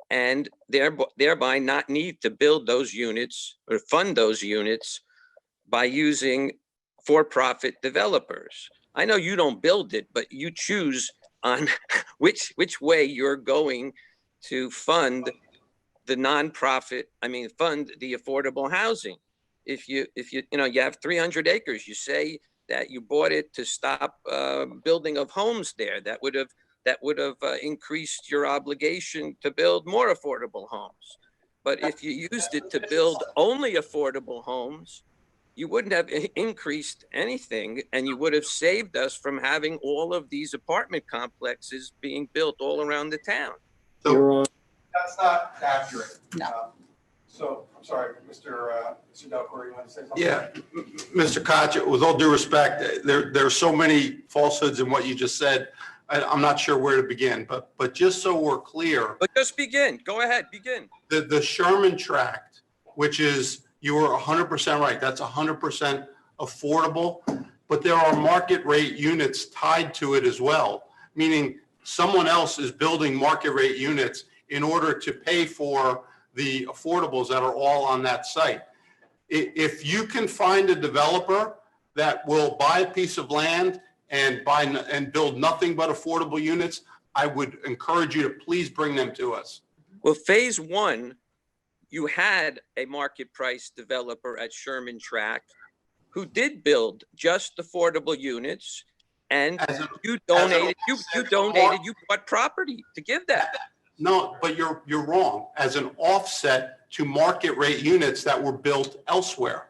Speaker 8: and thereby not need to build those units or fund those units by using for-profit developers. I know you don't build it, but you choose on which way you're going to fund the nonprofit, fund the affordable housing. If you have 300 acres, you say that you bought it to stop building of homes there. That would have increased your obligation to build more affordable homes. But if you used it to build only affordable homes, you wouldn't have increased anything, and you would have saved us from having all of these apartment complexes being built all around the town.
Speaker 1: That's not accurate.
Speaker 3: No.
Speaker 1: So, I'm sorry, Mr. Delcor, you want to say something?
Speaker 5: Yeah, Mr. Koch, with all due respect, there are so many falsehoods in what you just said. I'm not sure where to begin, but just so we're clear.
Speaker 8: But just begin. Go ahead, begin.
Speaker 5: The Sherman tract, which is, you were 100% right. That's 100% affordable, but there are market rate units tied to it as well, meaning someone else is building market rate units in order to pay for the affordables that are all on that site. If you can find a developer that will buy a piece of land and build nothing but affordable units, I would encourage you to please bring them to us.
Speaker 8: Well, phase one, you had a market price developer at Sherman Tract who did build just affordable you donated, you bought property to give that.
Speaker 5: No, but you're wrong. As an offset to market rate units that were built elsewhere.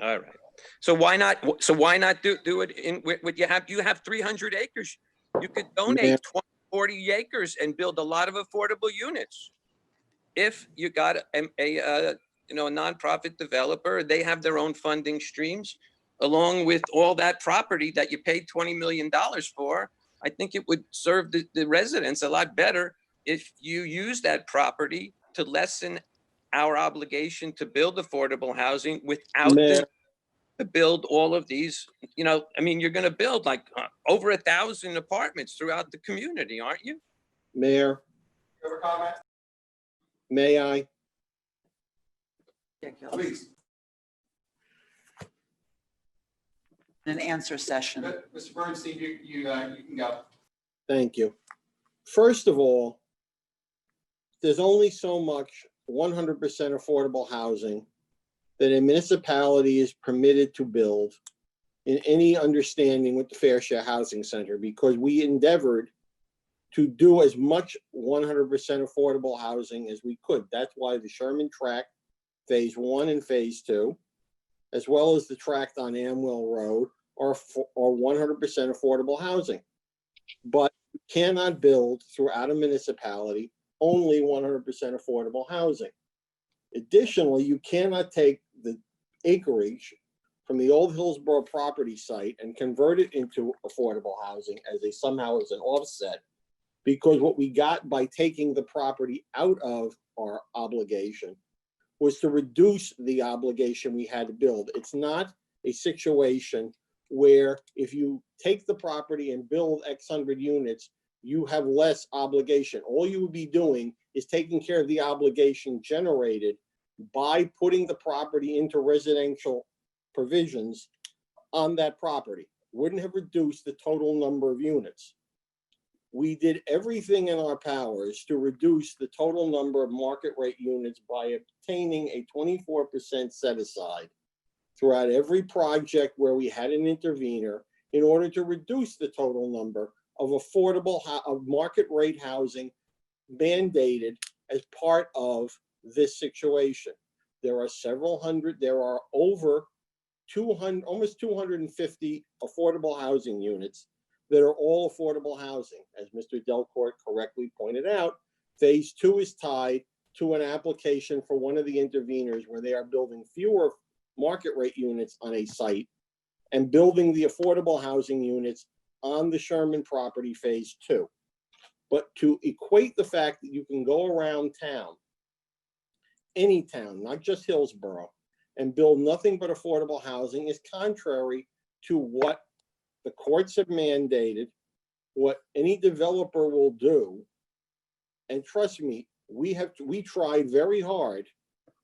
Speaker 8: All right. So why not do it in what you have 300 acres. You could donate 20, 40 acres and build a lot of affordable units. If you got a nonprofit developer, they have their own funding streams along with all that property that you paid $20 million for. I think it would serve the residents a lot better if you use that property to lessen our obligation to build affordable housing without to build all of these, you're going to build like over 1,000 apartments throughout the community, aren't you?
Speaker 9: Mayor,
Speaker 1: You have a comment?
Speaker 9: may I?
Speaker 1: Please.
Speaker 3: An answer session.
Speaker 1: Mr. Bernstein, you can go.
Speaker 9: Thank you. First of all, there's only so much 100% affordable housing that a municipality is permitted to build in any understanding with the Fair Share Housing Center, because we endeavored to do as much 100% affordable housing as we could. That's why the Sherman Tract, Phase 1 and Phase 2, as well as the tract on Amwell Road, are 100% affordable housing. But you cannot build throughout a municipality only 100% affordable housing. Additionally, you cannot take the acreage from the old Hillsborough property site and convert it into affordable housing somehow as an offset, because what we got by taking the property out of our obligation was to reduce the obligation we had to build. It's not a situation where if you take the property and build X hundred units, you have less obligation. All you would be doing is taking care of the obligation generated by putting the property into residential provisions on that property. Wouldn't have reduced the total number of units. We did everything in our powers to reduce the total number of market rate units by obtaining a 24% set aside throughout every project where we had an intervener in order to reduce the total number of of market rate housing mandated as part of this situation. There are over 200, almost 250 affordable housing units that are all affordable housing. As Mr. Delcourt correctly pointed out, Phase 2 is tied to an application for one of the interveners where they are building fewer market rate units on a site and building the affordable housing units on the Sherman property, Phase 2. But to equate the fact that you can go around town, any town, not just Hillsborough, and build nothing but affordable housing is contrary to what the courts have mandated what any developer will do, and trust me, we tried very hard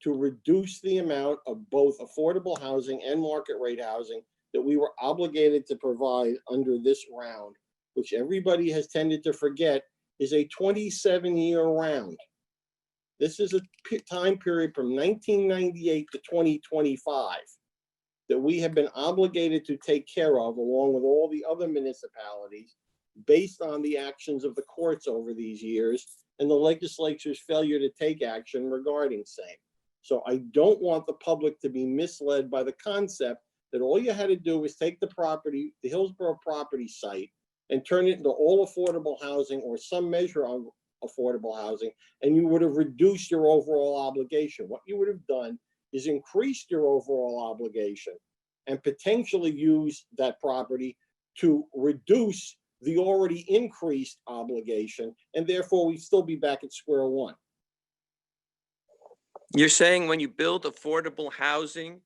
Speaker 9: to reduce the amount of both affordable housing and market rate housing that we were obligated to provide under this round, which everybody has tended to forget is a 27-year round. This is a time period from 1998 to 2025 that we have been obligated to take care of, along with all the other municipalities, based on the actions of the courts over these years and the legislature's failure to take action regarding same. So I don't want the public to be misled by the concept that all you had to do was take the property, the Hillsborough property site, and turn it into all affordable housing or some measure of affordable housing, and you would have reduced your overall obligation. What you would have done is increased your overall obligation and potentially use that property to reduce the already increased obligation, and therefore we'd still be back at square one.
Speaker 8: You're saying when you build affordable housing,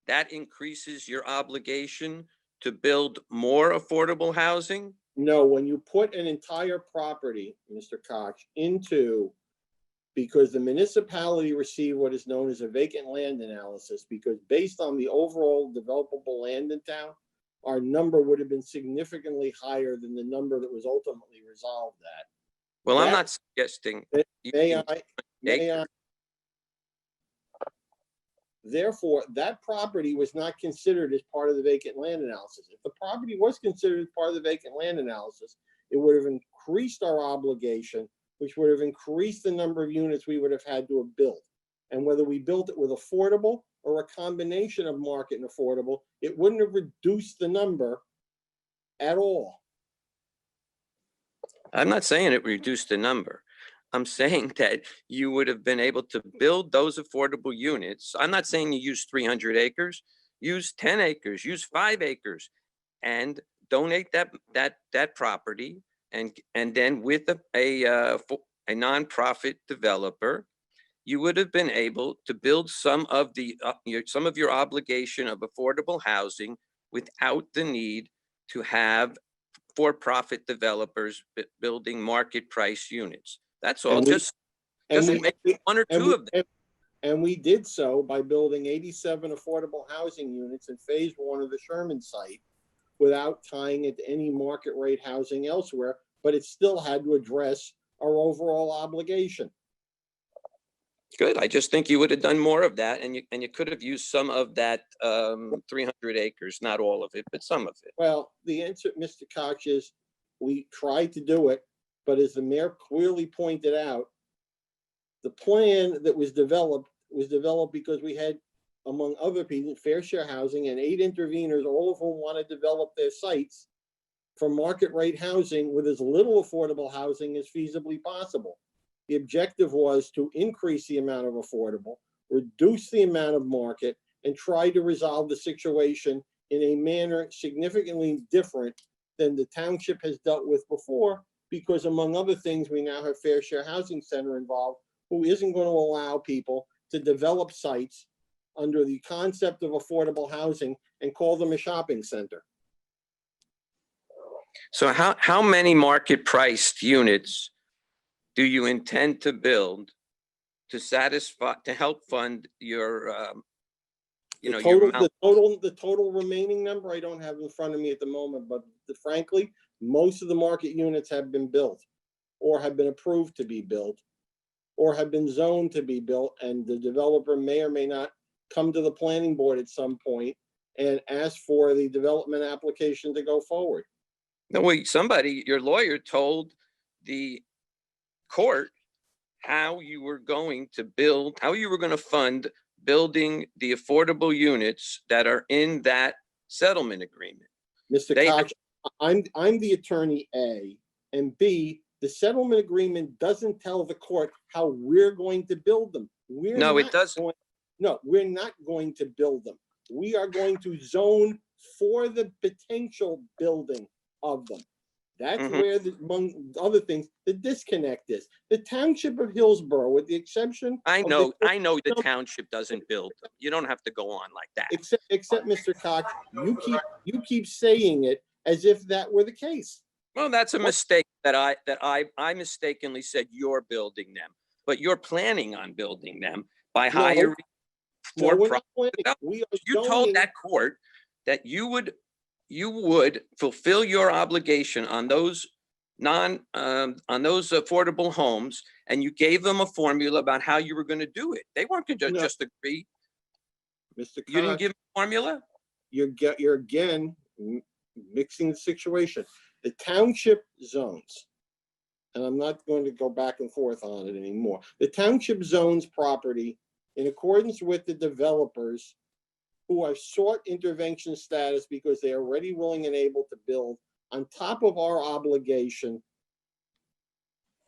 Speaker 8: that increases your obligation to build more affordable housing?
Speaker 9: No, when you put an entire property, Mr. Cox, into, because the municipality received what is known as a vacant land analysis, because based on the overall developable land in town, our number would have been significantly higher than the number that was ultimately resolved at.
Speaker 8: Well, I'm not suggesting.
Speaker 9: May I? Therefore, that property was not considered as part of the vacant land analysis. If the property was considered as part of the vacant land analysis, it would have increased our obligation, which would have increased the number of units we would have had to have built. And whether we built it with affordable or a combination of market and affordable, it wouldn't have reduced the number at all.
Speaker 8: I'm not saying it reduced the number. I'm saying that you would have been able to build those affordable units. I'm not saying you use 300 acres, use 10 acres, use 5 acres, and donate that property, and then with a nonprofit developer, you would have been able to build some of your obligation of affordable housing without the need to have for-profit developers building market price units. That's all. Just make one or two of them.
Speaker 9: And we did so by building 87 affordable housing units in phase 1 of the Sherman site without tying it to any market rate housing elsewhere, but it still had to address our overall obligation.
Speaker 8: Good. I just think you would have done more of that, and you could have used some of that 300 acres, not all of it, but some of it.
Speaker 9: Well, the answer, Mr. Cox, is we tried to do it, but as the mayor clearly pointed out, the plan that was developed because we had, among other people, fair share housing and 8 interveners, all of whom want to develop their sites for market rate housing with as little affordable housing as feasibly possible. The objective was to increase the amount of affordable, reduce the amount of market, and try to resolve the situation in a manner significantly different than the township has dealt with before, because among other things, we now have Fair Share Housing Center involved, who isn't going to allow people to develop sites under the concept of affordable housing and call them a shopping center.
Speaker 8: So how many market priced units do you intend to build to help fund your,
Speaker 9: the total remaining number I don't have in front of me at the moment, but frankly, most of the market units have been built or have been approved to be built or have been zoned to be built, and the developer may or may not come to the planning board at some point and ask for the development application to go forward.
Speaker 8: No, your lawyer told the court how you were going to fund building the affordable units that are in that settlement agreement.
Speaker 9: Mr. Cox, I'm the attorney, A, and B, the settlement agreement doesn't tell the court how we're going to build them.
Speaker 8: No, it doesn't.
Speaker 9: No, we're not going to build them. We are going to zone for the potential building of them. That's where, among other things, the disconnect is. The township of Hillsborough, with the exception.
Speaker 8: I know the township doesn't build them. You don't have to go on like that.
Speaker 9: Except Mr. Cox, you keep saying it as if that were the case.
Speaker 8: Well, that's a mistake that I mistakenly said you're building them, but you're planning on building them by
Speaker 9: No,
Speaker 8: hiring
Speaker 9: no,
Speaker 8: for
Speaker 9: we're
Speaker 8: profit.
Speaker 9: not planning. We are
Speaker 8: You told
Speaker 9: zoning.
Speaker 8: that court that you would fulfill your obligation on those on those affordable homes, and you gave them a formula about how you were going to do it. They weren't going to
Speaker 9: No.
Speaker 8: just agree.
Speaker 9: Mr.
Speaker 8: You didn't
Speaker 9: Koch,
Speaker 8: give a formula?
Speaker 9: you're again mixing the situation. The township zones, and I'm not going to go back and forth on it anymore. The township zones property in accordance with the developers who have sought intervention status because they are ready, willing, and able to build on top of our obligation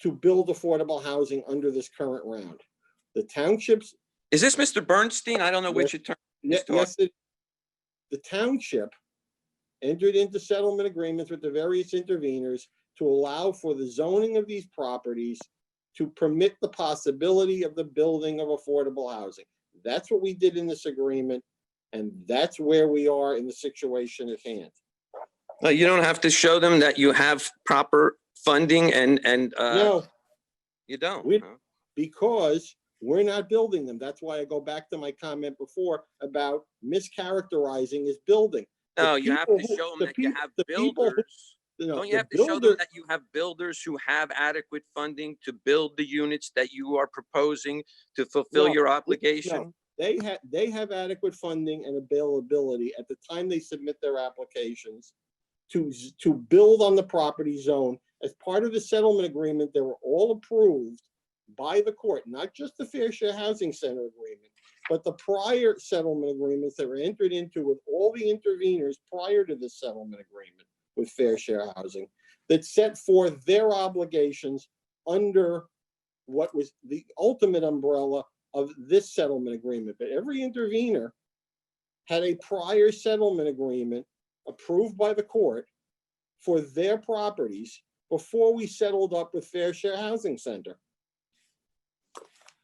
Speaker 9: to build affordable housing under this current round. The townships.
Speaker 8: Is this Mr. Bernstein? I don't know which attorney.
Speaker 9: Yes, the township entered into settlement agreements with the various interveners to allow for the zoning of these properties to permit the possibility of the building of affordable housing. That's what we did in this agreement, and that's where we are in the situation at hand.
Speaker 8: Well, you don't have to show them that you have proper funding and
Speaker 9: No,
Speaker 8: you don't.
Speaker 9: because we're not building them. That's why I go back to my comment before about mischaracterizing as building.
Speaker 8: No, you have to show them that you have builders. Don't you have to show them that you have builders who have adequate funding to build the units that you are proposing to fulfill your obligation?
Speaker 9: No, they have adequate funding and availability at the time they submit their applications to build on the property zone. As part of the settlement agreement, they were all approved by the court, not just the Fair Share Housing Center agreement, but the prior settlement agreements that were entered into with all the interveners prior to this settlement agreement with Fair Share Housing that set forth their obligations under what was the ultimate umbrella of this settlement agreement. But every intervener had a prior settlement agreement approved by the court for their properties before we settled up with Fair Share Housing Center.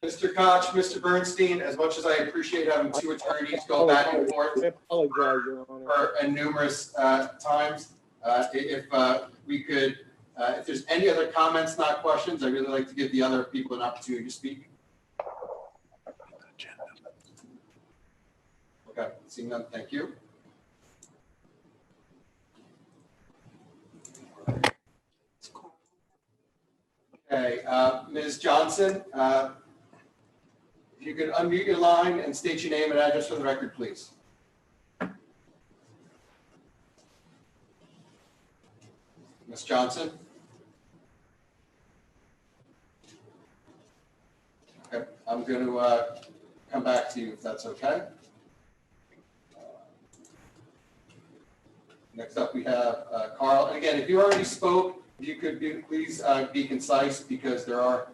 Speaker 1: Mr. Koch, Mr. Bernstein, as much as I appreciate having two attorneys go back and forth
Speaker 9: I apologize, Your Honor.
Speaker 1: for numerous times, if we could, if there's any other comments, not questions, I'd really like to give the other people an opportunity to speak. Okay, seeing none, thank you. Okay, Ms. Johnson, if you could unmute your line and state your name and address for the record, please. Ms. Johnson? Okay, I'm going to come back to you if that's okay. Next up, we have Carl. And again, if you already spoke, if you could please be concise, because there are,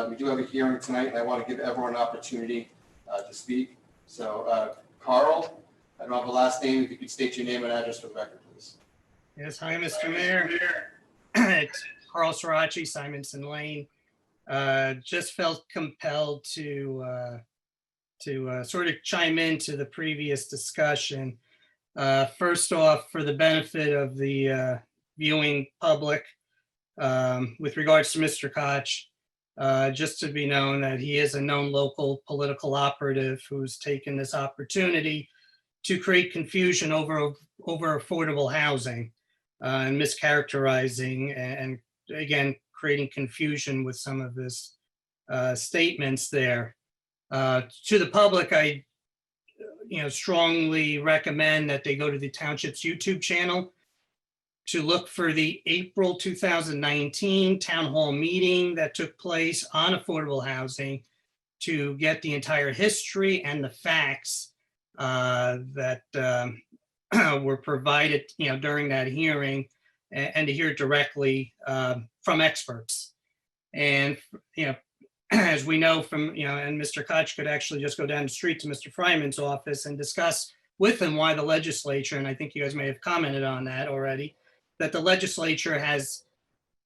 Speaker 1: we do have a hearing tonight, and I want to give everyone an opportunity to speak. So, Carl, I don't have a last name. If you could state your name and address for the record, please.
Speaker 4: Yes, hi, Mr. Mayor. It's Carl Srirachi, Simonson Lane. Just felt compelled to sort of chime into the previous discussion. First off, for the benefit of the viewing public, with regards to Mr. Koch, just to be known that he is a known local political operative who's taken this opportunity to create confusion over affordable housing and mischaracterizing and again, creating confusion with some of his statements there. To the public, I strongly recommend that they go to the Townships YouTube channel to look for the April 2019 town hall meeting that took place on affordable housing to get the entire history and the facts that were provided, during that hearing, and to hear directly from experts. And, as we know from, and Mr. Koch could actually just go down the street to Mr. Fryman's office and discuss with him why the legislature, and I think you guys may have commented on that already, that the legislature has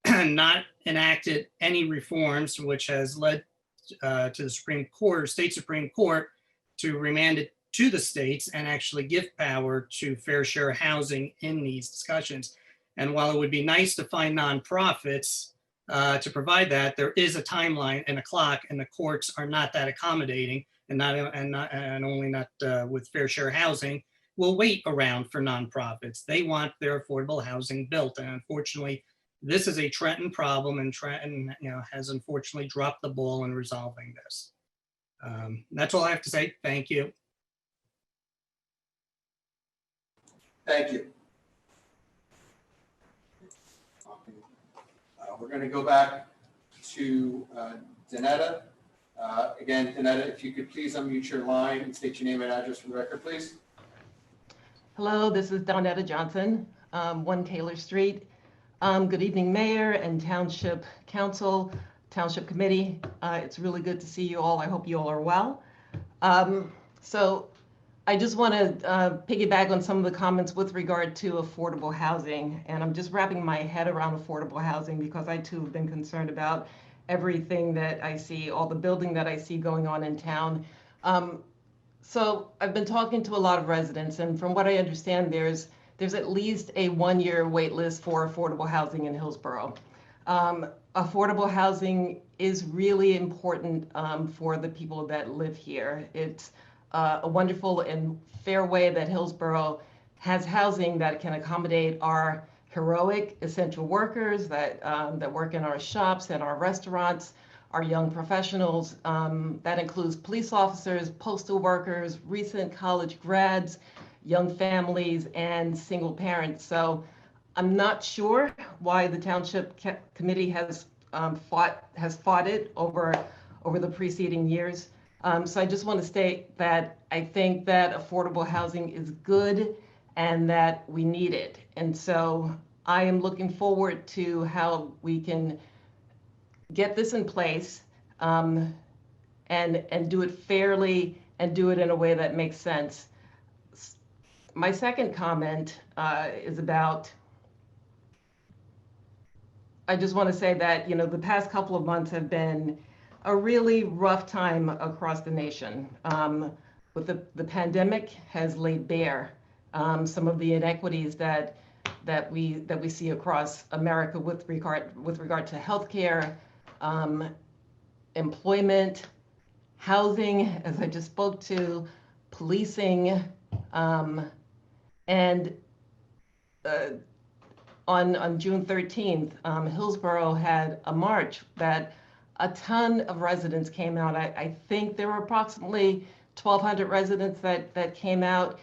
Speaker 4: not enacted any reforms, which has led to the Supreme Court, or state Supreme Court, to remand it to the states and actually give power to fair share housing in these discussions. And while it would be nice to find nonprofits to provide that, there is a timeline and a clock, and the courts are not that accommodating, and only not with fair share housing will wait around for nonprofits. They want their affordable housing built, and unfortunately, this is a Trenton problem, and Trenton, has unfortunately dropped the ball in resolving this. That's all I have to say. Thank you.
Speaker 1: Thank you. We're going to go back to Danetta. Again, Danetta, if you could please unmute your line and state your name and address for the record, please.
Speaker 19: Hello, this is Donetta Johnson, 1 Taylor Street. Good evening, Mayor and Township Council, Township Committee. It's really good to see you all. I hope you all are well. So I just want to piggyback on some of the comments with regard to affordable housing. And I'm just wrapping my head around affordable housing because I too have been concerned about everything that I see, all the building that I see going on in town. So I've been talking to a lot of residents, and from what I understand, there's at least a 1-year wait list for affordable housing in Hillsborough. Affordable housing is really important for the people that live here. It's a wonderful and fair way that Hillsborough has housing that can accommodate our heroic essential workers that work in our shops and our restaurants, our young professionals. That includes police officers, postal workers, recent college grads, young families, and single parents. So I'm not sure why the Township Committee has fought it over the preceding years. So I just want to state that I think that affordable housing is good and that we need it. And so I am looking forward to how we can get this in place and do it fairly and do it in a way that makes sense. My second comment is about, I just want to say that, the past couple of months have been a really rough time across the nation. With the pandemic has laid bare some of the inequities that we see across America with regard to healthcare, employment, housing, as I just spoke to, policing, and on June 13th, Hillsborough had a march that a ton of residents came out. I think there were approximately 1,200 residents that came out.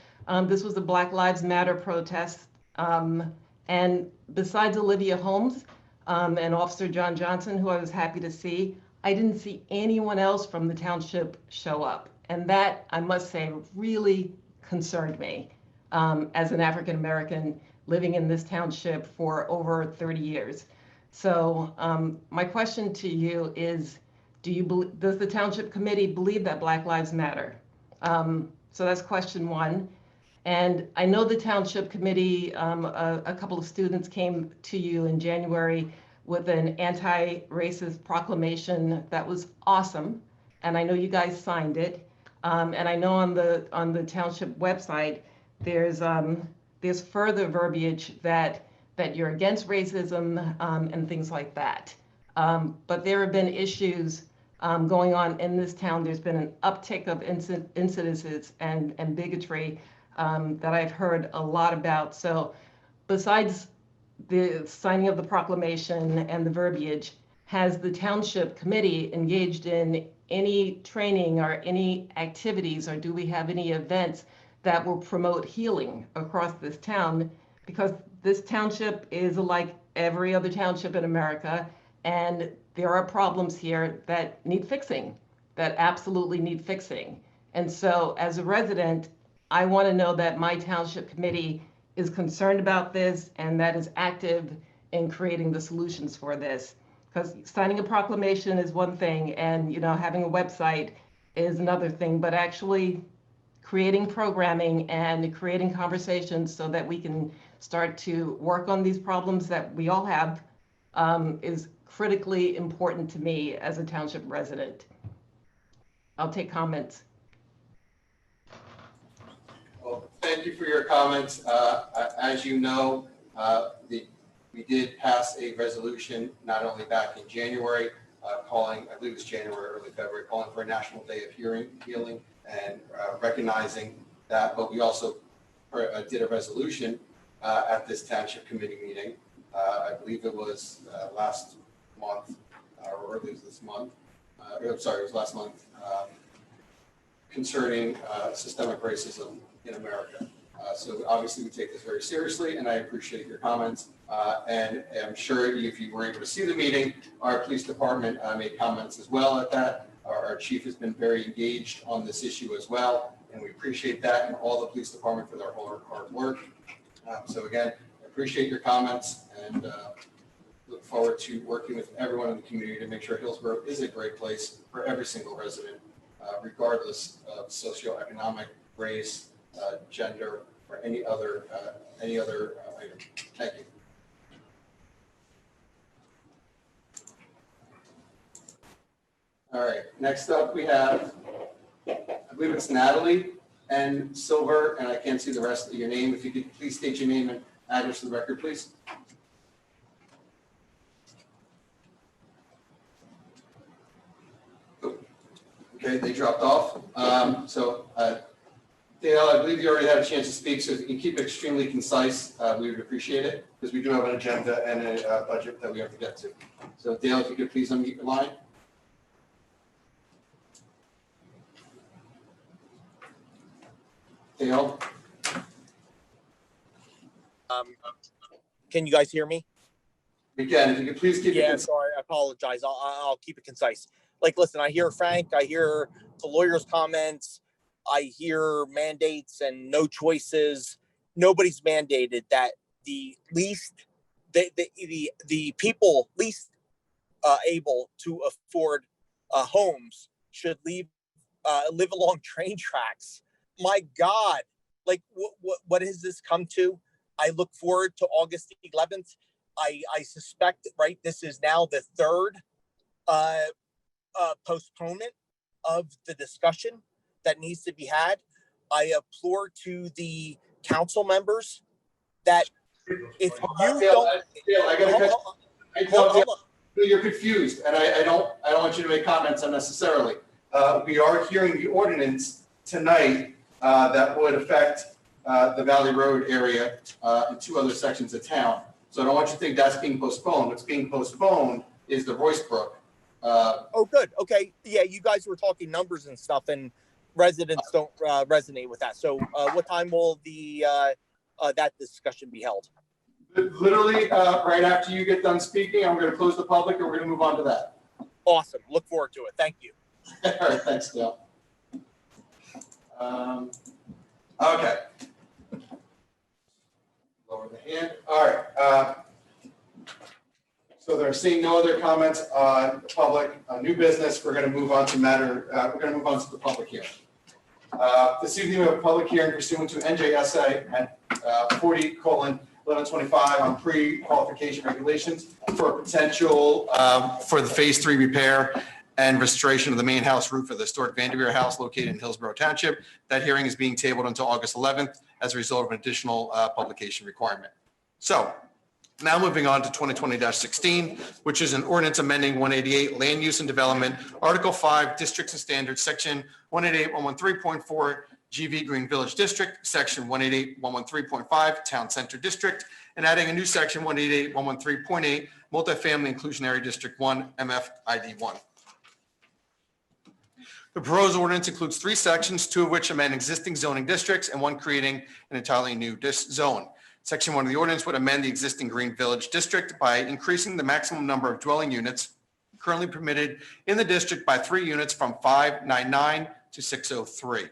Speaker 19: This was a Black Lives Matter protest. And besides Olivia Holmes and Officer John Johnson, who I was happy to see, I didn't see anyone else from the township show up. And that, I must say, really concerned me as an African American living in this township for over 30 years. So my question to you is, does the Township Committee believe that Black Lives Matter? So that's question one. And I know the Township Committee, a couple of students came to you in January with an anti-racist proclamation that was awesome. And I know you guys signed it. And I know on the Township website, there's further verbiage that you're against racism and things like that. But there have been issues going on in this town. There's been an uptick of incidences and bigotry that I've heard a lot about. So besides the signing of the proclamation and the verbiage, has the Township Committee engaged in any training or any activities, or do we have any events that will promote healing across this town? Because this township is like every other township in America, and there are problems here that need fixing, that absolutely need fixing. And so as a resident, I want to know that my Township Committee is concerned about this and that is active in creating the solutions for this. Because signing a proclamation is one thing, and having a website is another thing, but actually creating programming and creating conversations so that we can start to work on these problems that we all have is critically important to me as a township resident. I'll take comments.
Speaker 1: Well, thank you for your comments. As you know, the We did pass a resolution not only back in January, calling, I believe it was January, early February, calling for a National Day of Healing and recognizing that, but we also did a resolution at this Township Committee meeting. I believe it was last month, or early this month. I'm sorry, it was last month, concerning systemic racism in America. So obviously we take this very seriously, and I appreciate your comments. And I'm sure if you were able to see the meeting, our police department made comments as well at that. Our chief has been very engaged on this issue as well, and we appreciate that, and all the police department for their hard work. So again, I appreciate your comments, and look forward to working with everyone in the community to make sure Hillsborough is a great place for every single resident, regardless of socioeconomic, race, gender, or any other item. Thank you. All right, next up we have, I believe it's Natalie and Silver, and I can't see the rest of your name. If you could please state your name and address for the record, please. Okay, they dropped off. Dale, I believe you already had a chance to speak, so if you can keep it extremely concise, we would appreciate it, because we do have an agenda and a budget that we have to get to. So Dale, if you could please unmute your line. Dale?
Speaker 10: Can you guys hear me?
Speaker 1: We can. If you could please keep it concise.
Speaker 10: Sorry, I apologize. I'll keep it concise. Like, listen, I hear Frank, I hear the lawyer's comments, I hear mandates and no choices. Nobody's mandated that the people least able to afford homes should live along train tracks. My God, like what has this come to? I look forward to August 11th. I suspect, right, this is now the third postponement of the discussion that needs to be had. I implore to the council members that if you don't,
Speaker 1: you're confused, and I don't want you to make comments unnecessarily. We are hearing the ordinance tonight that would affect the Valley Road area and two other sections of town. So I don't want you to think that's being postponed. What's being postponed is the Royce Brook.
Speaker 10: Oh, good. Okay. Yeah, you guys were talking numbers and stuff, and residents don't resonate with that. So what time will the that discussion be held?
Speaker 1: Literally right after you get done speaking, I'm going to close the public and we're going to move on to that.
Speaker 10: Awesome. Look forward to it. Thank you.
Speaker 1: All right. Thanks, Dale. Okay. Lower the hand. All right. So they're seeing no other comments on the public, new business. We're going to move on to we're going to move on to the public hearing. This evening we have a public hearing pursuant to NJSA at 40:1125 on pre-qualification regulations for a potential for the phase 3 repair and restoration of the main house roof of the historic Vanderveer house located in Hillsborough Township. That hearing is being tabled until August 11th as a result of an additional publication requirement. So now moving on to 2020-16, which is an ordinance amending 188 Land Use and Development, Article 5, Districts and Standards, Section 188-113.4, GV Green Village District, Section 188-113.5, Town Center District, and adding a new Section 188-113.8, Multifamily Inclusionary District 1, MFID 1. The proposed ordinance includes 3 sections, 2 of which amend existing zoning districts and 1 creating an entirely new zone. Section 1 of the ordinance would amend the existing Green Village District by increasing the maximum number of dwelling units currently permitted in the district by 3 units from 599 to 603.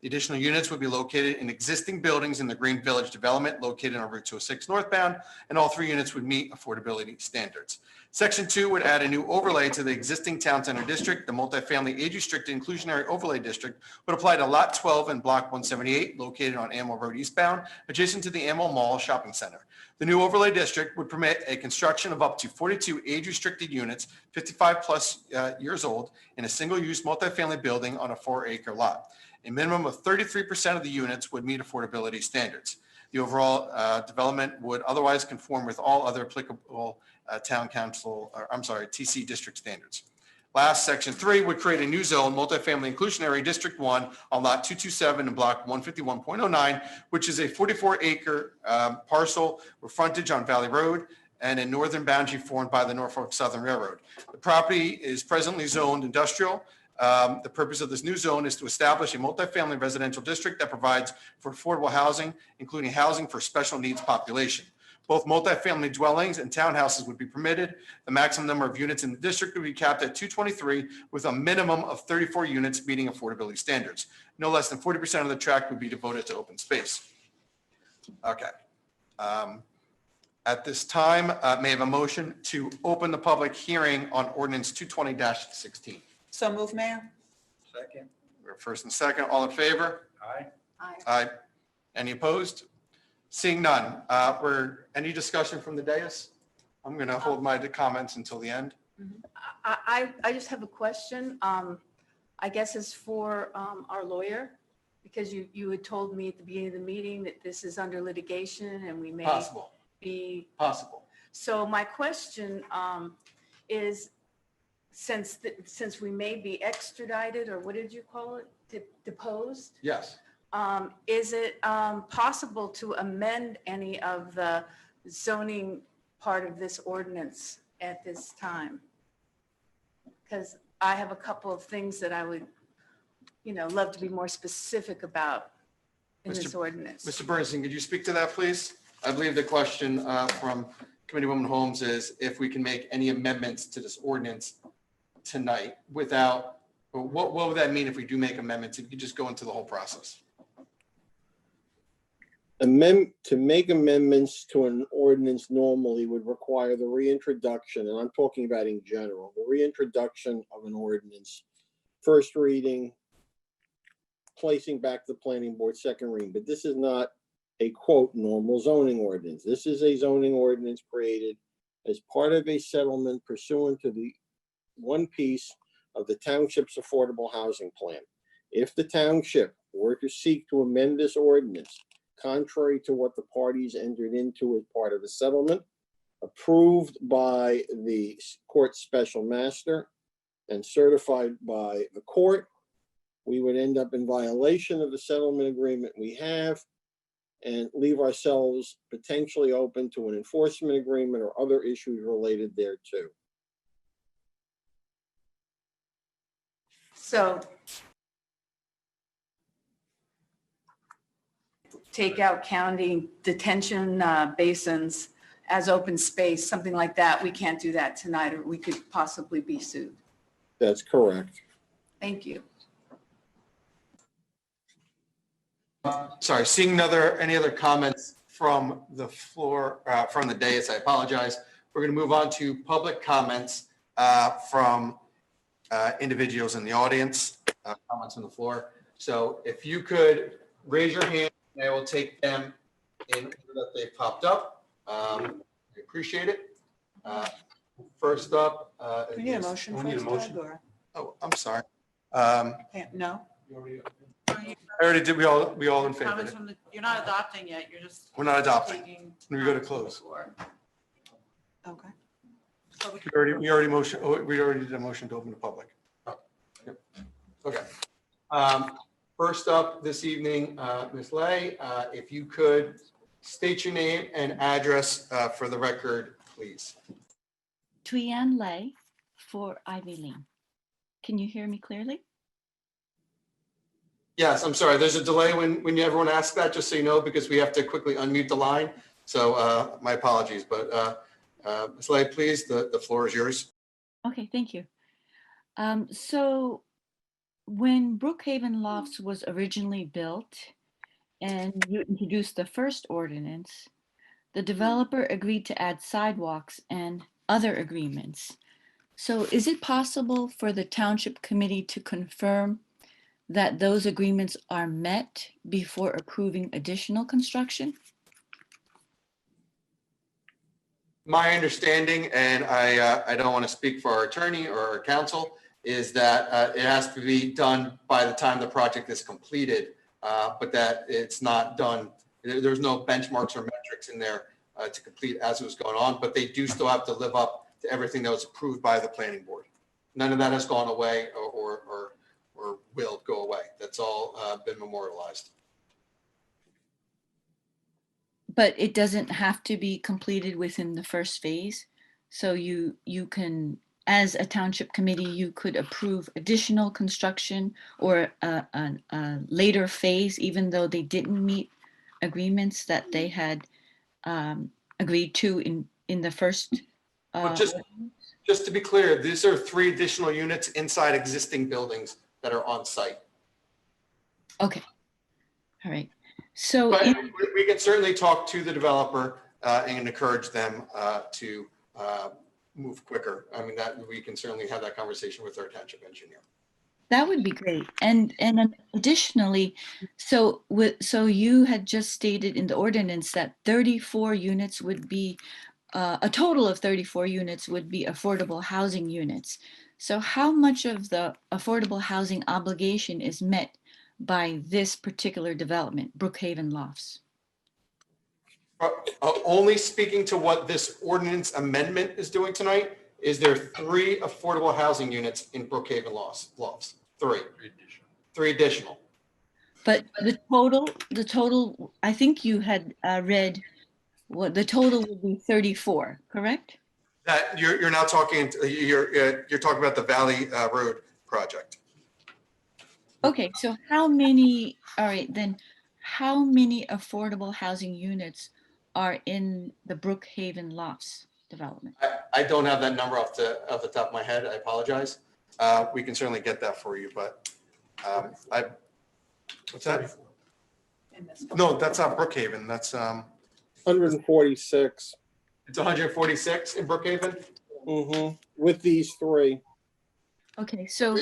Speaker 1: The additional units would be located in existing buildings in the Green Village development located on Route 206 northbound, and all 3 units would meet affordability standards. Section 2 would add a new overlay to the existing Town Center District. The multifamily age-restricted inclusionary overlay district would apply to Lot 12 and Block 178 located on Amwell Road eastbound, adjacent to the Amwell Mall Shopping Center. The new overlay district would permit a construction of up to 42 age-restricted units, 55 plus years old, in a single-use multifamily building on a 4-acre lot. A minimum of 33% of the units would meet affordability standards. The overall development would otherwise conform with all other applicable town council, or I'm sorry, TC district standards. Last, section 3 would create a new zone, multifamily inclusionary District 1 on lot 227 and block 151.09, which is a 44-acre parcel with frontage on Valley Road and a northern boundary formed by the Norfolk Southern Railroad. The property is presently zoned industrial. The purpose of this new zone is to establish a multifamily residential district that provides for affordable housing, including housing for special needs population. Both multifamily dwellings and townhouses would be permitted. The maximum number of units in the district would be capped at 223 with a minimum of 34 units meeting affordability standards. No less than 40% of the tract would be devoted to open space. Okay. At this time, may I have a motion to open the public hearing on ordinance 220-16?
Speaker 3: So move, Mayor.
Speaker 7: Second.
Speaker 1: We're first and second. All in favor?
Speaker 7: Aye.
Speaker 1: Aye. Any opposed? Seeing none. Any discussion from the dais? I'm going to hold my comments until the end.
Speaker 6: I just have a question. I guess it's for our lawyer, because you had told me at the beginning of the meeting that this is under litigation and we may
Speaker 1: Possible.
Speaker 6: be.
Speaker 1: Possible.
Speaker 6: So my question is, since we may be extradited, or what did you call it, deposed?
Speaker 1: Yes.
Speaker 6: Is it possible to amend any of the zoning part of this ordinance at this time? Because I have a couple of things that I would, love to be more specific about in this ordinance.
Speaker 1: Mr. Bernstein, could you speak to that, please? I believe the question from Committeewoman Holmes is if we can make any amendments to this ordinance tonight without, or what would that mean if we do make amendments? If you could just go into the whole process.
Speaker 9: To make amendments to an ordinance normally would require the reintroduction, and I'm talking about in general, the reintroduction of an ordinance, first reading, placing back the planning board, second reading. But this is not a quote normal zoning ordinance. This is a zoning ordinance created as part of a settlement pursuant to the one piece of the township's affordable housing plan. If the township were to seek to amend this ordinance, contrary to what the parties entered into as part of the settlement, approved by the court special master and certified by the court, we would end up in violation of the settlement agreement we have and leave ourselves potentially open to an enforcement agreement or other issues related thereto.
Speaker 6: So take out county detention basins as open space, something like that. We can't do that tonight, or we could possibly be sued.
Speaker 9: That's correct.
Speaker 6: Thank you.
Speaker 1: Sorry, seeing any other comments from the floor, from the dais, I apologize. We're going to move on to public comments from individuals in the audience, comments on the floor. So if you could raise your hand, I will take them in order that they popped up. I appreciate it. First up.
Speaker 3: We need a motion
Speaker 1: We need a
Speaker 3: first,
Speaker 1: motion.
Speaker 3: Doug, or?
Speaker 1: Oh, I'm sorry.
Speaker 3: No?
Speaker 1: I already did, we all in favor.
Speaker 2: Comments from the, you're not adopting yet, you're just.
Speaker 1: We're not adopting.
Speaker 2: taking
Speaker 1: We go to close.
Speaker 3: Okay.
Speaker 1: We already did a motion to open the public. Yep. Okay. First up this evening, Ms. Lay, if you could state your name and address for the record, please.
Speaker 20: Tuyan Lay for Ivy Lane. Can you hear me clearly?
Speaker 1: Yes, I'm sorry. There's a delay when everyone asks that, just so you know, because we have to quickly unmute the line. So my apologies, but Ms. Lay, please, the floor is yours.
Speaker 20: Okay, thank you. So when Brookhaven Lofts was originally built and you introduced the first ordinance, the developer agreed to add sidewalks and other agreements. So is it possible for the Township Committee to confirm that those agreements are met before approving additional construction?
Speaker 1: My understanding, and I don't want to speak for our attorney or our counsel, is that it has to be done by the time the project is completed, but that it's not done There's no benchmarks or metrics in there to complete as it was going on, but they do still have to live up to everything that was approved by the planning board. None of that has gone away or will go away. That's all been memorialized.
Speaker 20: But it doesn't have to be completed within the first phase. So you can, as a township committee, you could approve additional construction or a later phase, even though they didn't meet agreements that they had agreed to in the first.
Speaker 1: But just to be clear, these are 3 additional units inside existing buildings that are on site.
Speaker 20: Okay. All right. So
Speaker 1: But we can certainly talk to the developer and encourage them to move quicker. I mean, that we can certainly have that conversation with our township engineer.
Speaker 20: that would be great. And additionally, so you had just stated in the ordinance that 34 units would be a total of 34 units would be affordable housing units. So how much of the affordable housing obligation is met by this particular development, Brookhaven Lofts?
Speaker 1: Only speaking to what this ordinance amendment is doing tonight, is there 3 affordable housing units in Brookhaven Lofts? 3. 3 additional.
Speaker 20: But the total, I think you had read what the total would be 34, correct?
Speaker 1: That you're now talking, you're talking about the Valley Road project.
Speaker 20: Okay, so how many, all right, then how many affordable housing units are in the Brookhaven Lofts development?
Speaker 1: I don't have that number off the top of my head. I apologize. We can certainly get that for you, but what's that? No, that's not Brookhaven. That's
Speaker 9: 146.
Speaker 1: It's 146 in Brookhaven?
Speaker 9: Mm-hmm. With these 3.
Speaker 20: Okay, so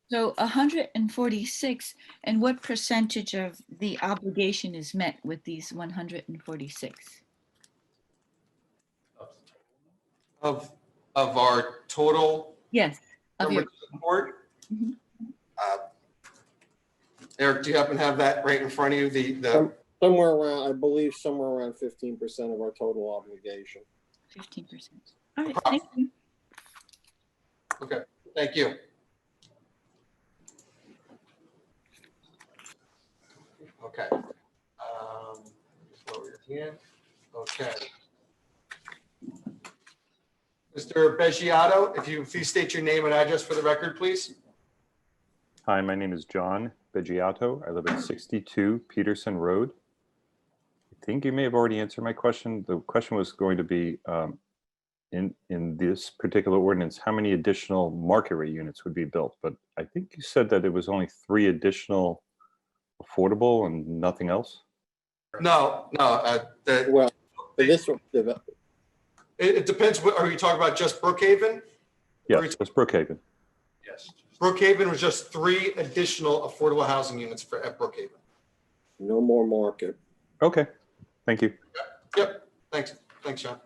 Speaker 20: 146, and what percentage of the obligation is met with these 146?
Speaker 1: Of our total?
Speaker 20: Yes, of your
Speaker 1: support? Eric, do you happen to have that right in front of you? The
Speaker 9: Somewhere around, I believe somewhere around 15% of our total obligation.
Speaker 20: 15%. All right, thank you.
Speaker 1: Okay, thank you. Okay. Just lower your hand. Okay. Mr. Beggiato, if you please state your name and address for the record, please.
Speaker 21: Hi, my name is John Beggiato. I live at 62 Peterson Road. I think you may have already answered my question. The question was going to be, in this particular ordinance, how many additional market rate units would be built? But I think you said that it was only 3 additional affordable and nothing else?
Speaker 1: No.
Speaker 9: Well, for this one,
Speaker 1: it depends. Are you talking about just Brookhaven?
Speaker 21: Yes, that's Brookhaven.
Speaker 1: Yes. Brookhaven was just 3 additional affordable housing units at Brookhaven.
Speaker 9: no more market.
Speaker 21: Okay, thank you.
Speaker 1: Yep. Thanks, John.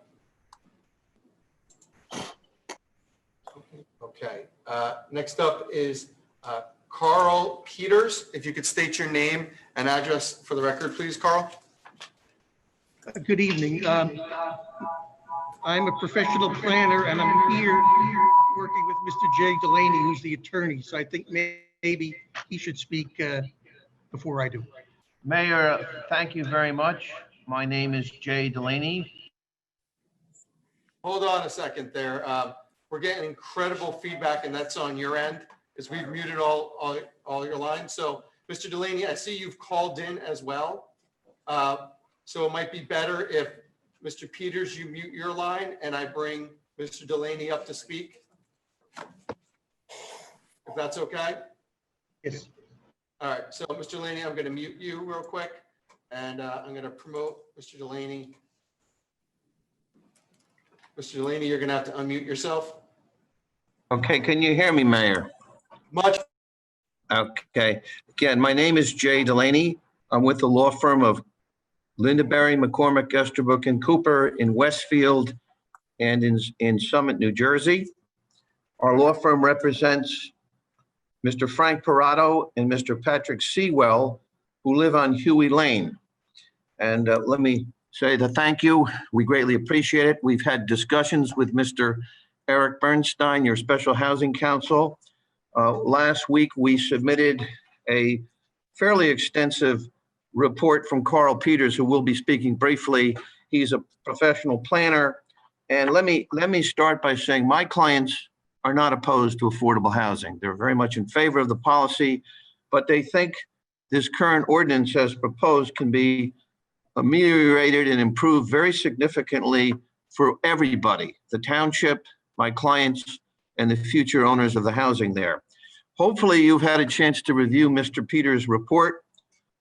Speaker 1: Okay. Next up is Carl Peters. If you could state your name and address for the record, please, Carl.
Speaker 22: Good evening. I'm a professional planner and I'm here working with Mr. Jay Delaney, who's the attorney. So I think maybe he should speak before I do.
Speaker 23: Mayor, thank you very much. My name is Jay Delaney.
Speaker 1: Hold on a second there. We're getting incredible feedback, and that's on your end because we've muted all your lines. So, Mr. Delaney, I see you've called in as well. So it might be better if Mr. Peters, you mute your line and I bring Mr. Delaney up to speak. If that's okay?
Speaker 22: Yes.
Speaker 1: All right, so Mr. Delaney, I'm going to mute you real quick and I'm going to promote Mr. Delaney. Mr. Delaney, you're going to have to unmute yourself.
Speaker 23: Okay, can you hear me, Mayor?
Speaker 1: Much.
Speaker 23: Okay. Again, my name is Jay Delaney. I'm with the law firm of Lindaberry, McCormick, Estabrook, and Cooper in Westfield and in Summit, New Jersey. Our law firm represents Mr. Frank Parato and Mr. Patrick Sewell, who live on Huey Lane. And let me say the thank you. We greatly appreciate it. We've had discussions with Mr. Eric Bernstein, your special housing counsel. Last week, we submitted a fairly extensive report from Carl Peters, who will be speaking briefly. He's a professional planner. And let me start by saying my clients are not opposed to affordable housing. They're very much in favor of the policy, but they think this current ordinance as proposed can be ameliorated and improved very significantly for everybody, the township, my clients, and the future owners of the housing there. Hopefully you've had a chance to review Mr. Peters' report.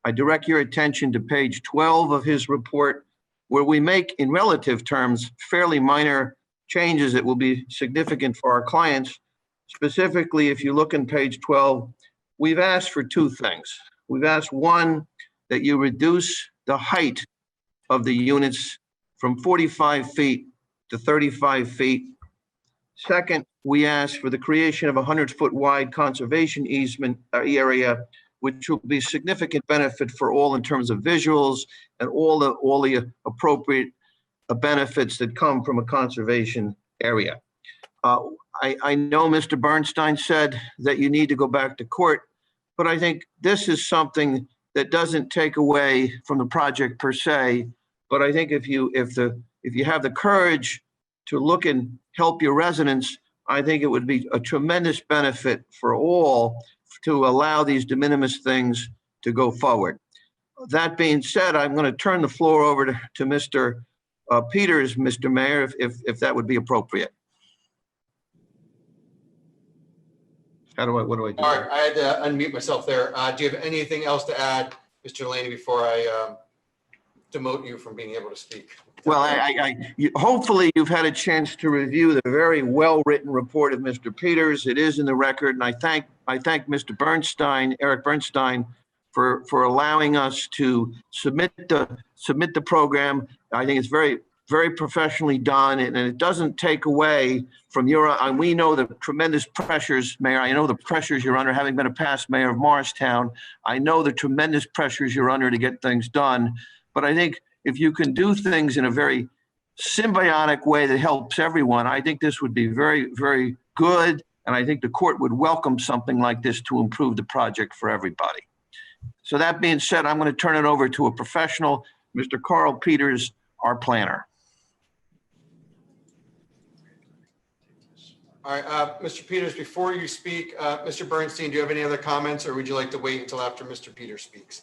Speaker 23: I direct your attention to page 12 of his report, where we make, in relative terms, fairly minor changes that will be significant for our clients. Specifically, if you look in page 12, we've asked for two things. We've asked, one, that you reduce the height of the units from 45 feet to 35 feet. Second, we ask for the creation of a 100-foot wide conservation easement area, which will be significant benefit for all in terms of visuals and all the appropriate benefits that come from a conservation area. I know Mr. Bernstein said that you need to go back to court, but I think this is something that doesn't take away from the project per se. But I think if you have the courage to look and help your residents, I think it would be a tremendous benefit for all to allow these de minimis things to go forward. That being said, I'm going to turn the floor over to Mr. Peters, Mr. Mayor, if that would be appropriate. What do I do?
Speaker 1: All right, I had to unmute myself there. Do you have anything else to add, Mr. Delaney, before I demote you from being able to speak?
Speaker 23: Well, hopefully you've had a chance to review the very well-written report of Mr. Peters. It is in the record, and I thank Mr. Bernstein, Eric Bernstein, for allowing us to submit the program. I think it's very, very professionally done, and it doesn't take away from your. We know the tremendous pressures, Mayor. I know the pressures you're under, having been a past mayor of Morristown. I know the tremendous pressures you're under to get things done. But I think if you can do things in a very symbiotic way that helps everyone, I think this would be very, very good. And I think the court would welcome something like this to improve the project for everybody. So that being said, I'm going to turn it over to a professional, Mr. Carl Peters, our planner.
Speaker 1: All right, Mr. Peters, before you speak, Mr. Bernstein, do you have any other comments, or would you like to wait until after Mr. Peters speaks?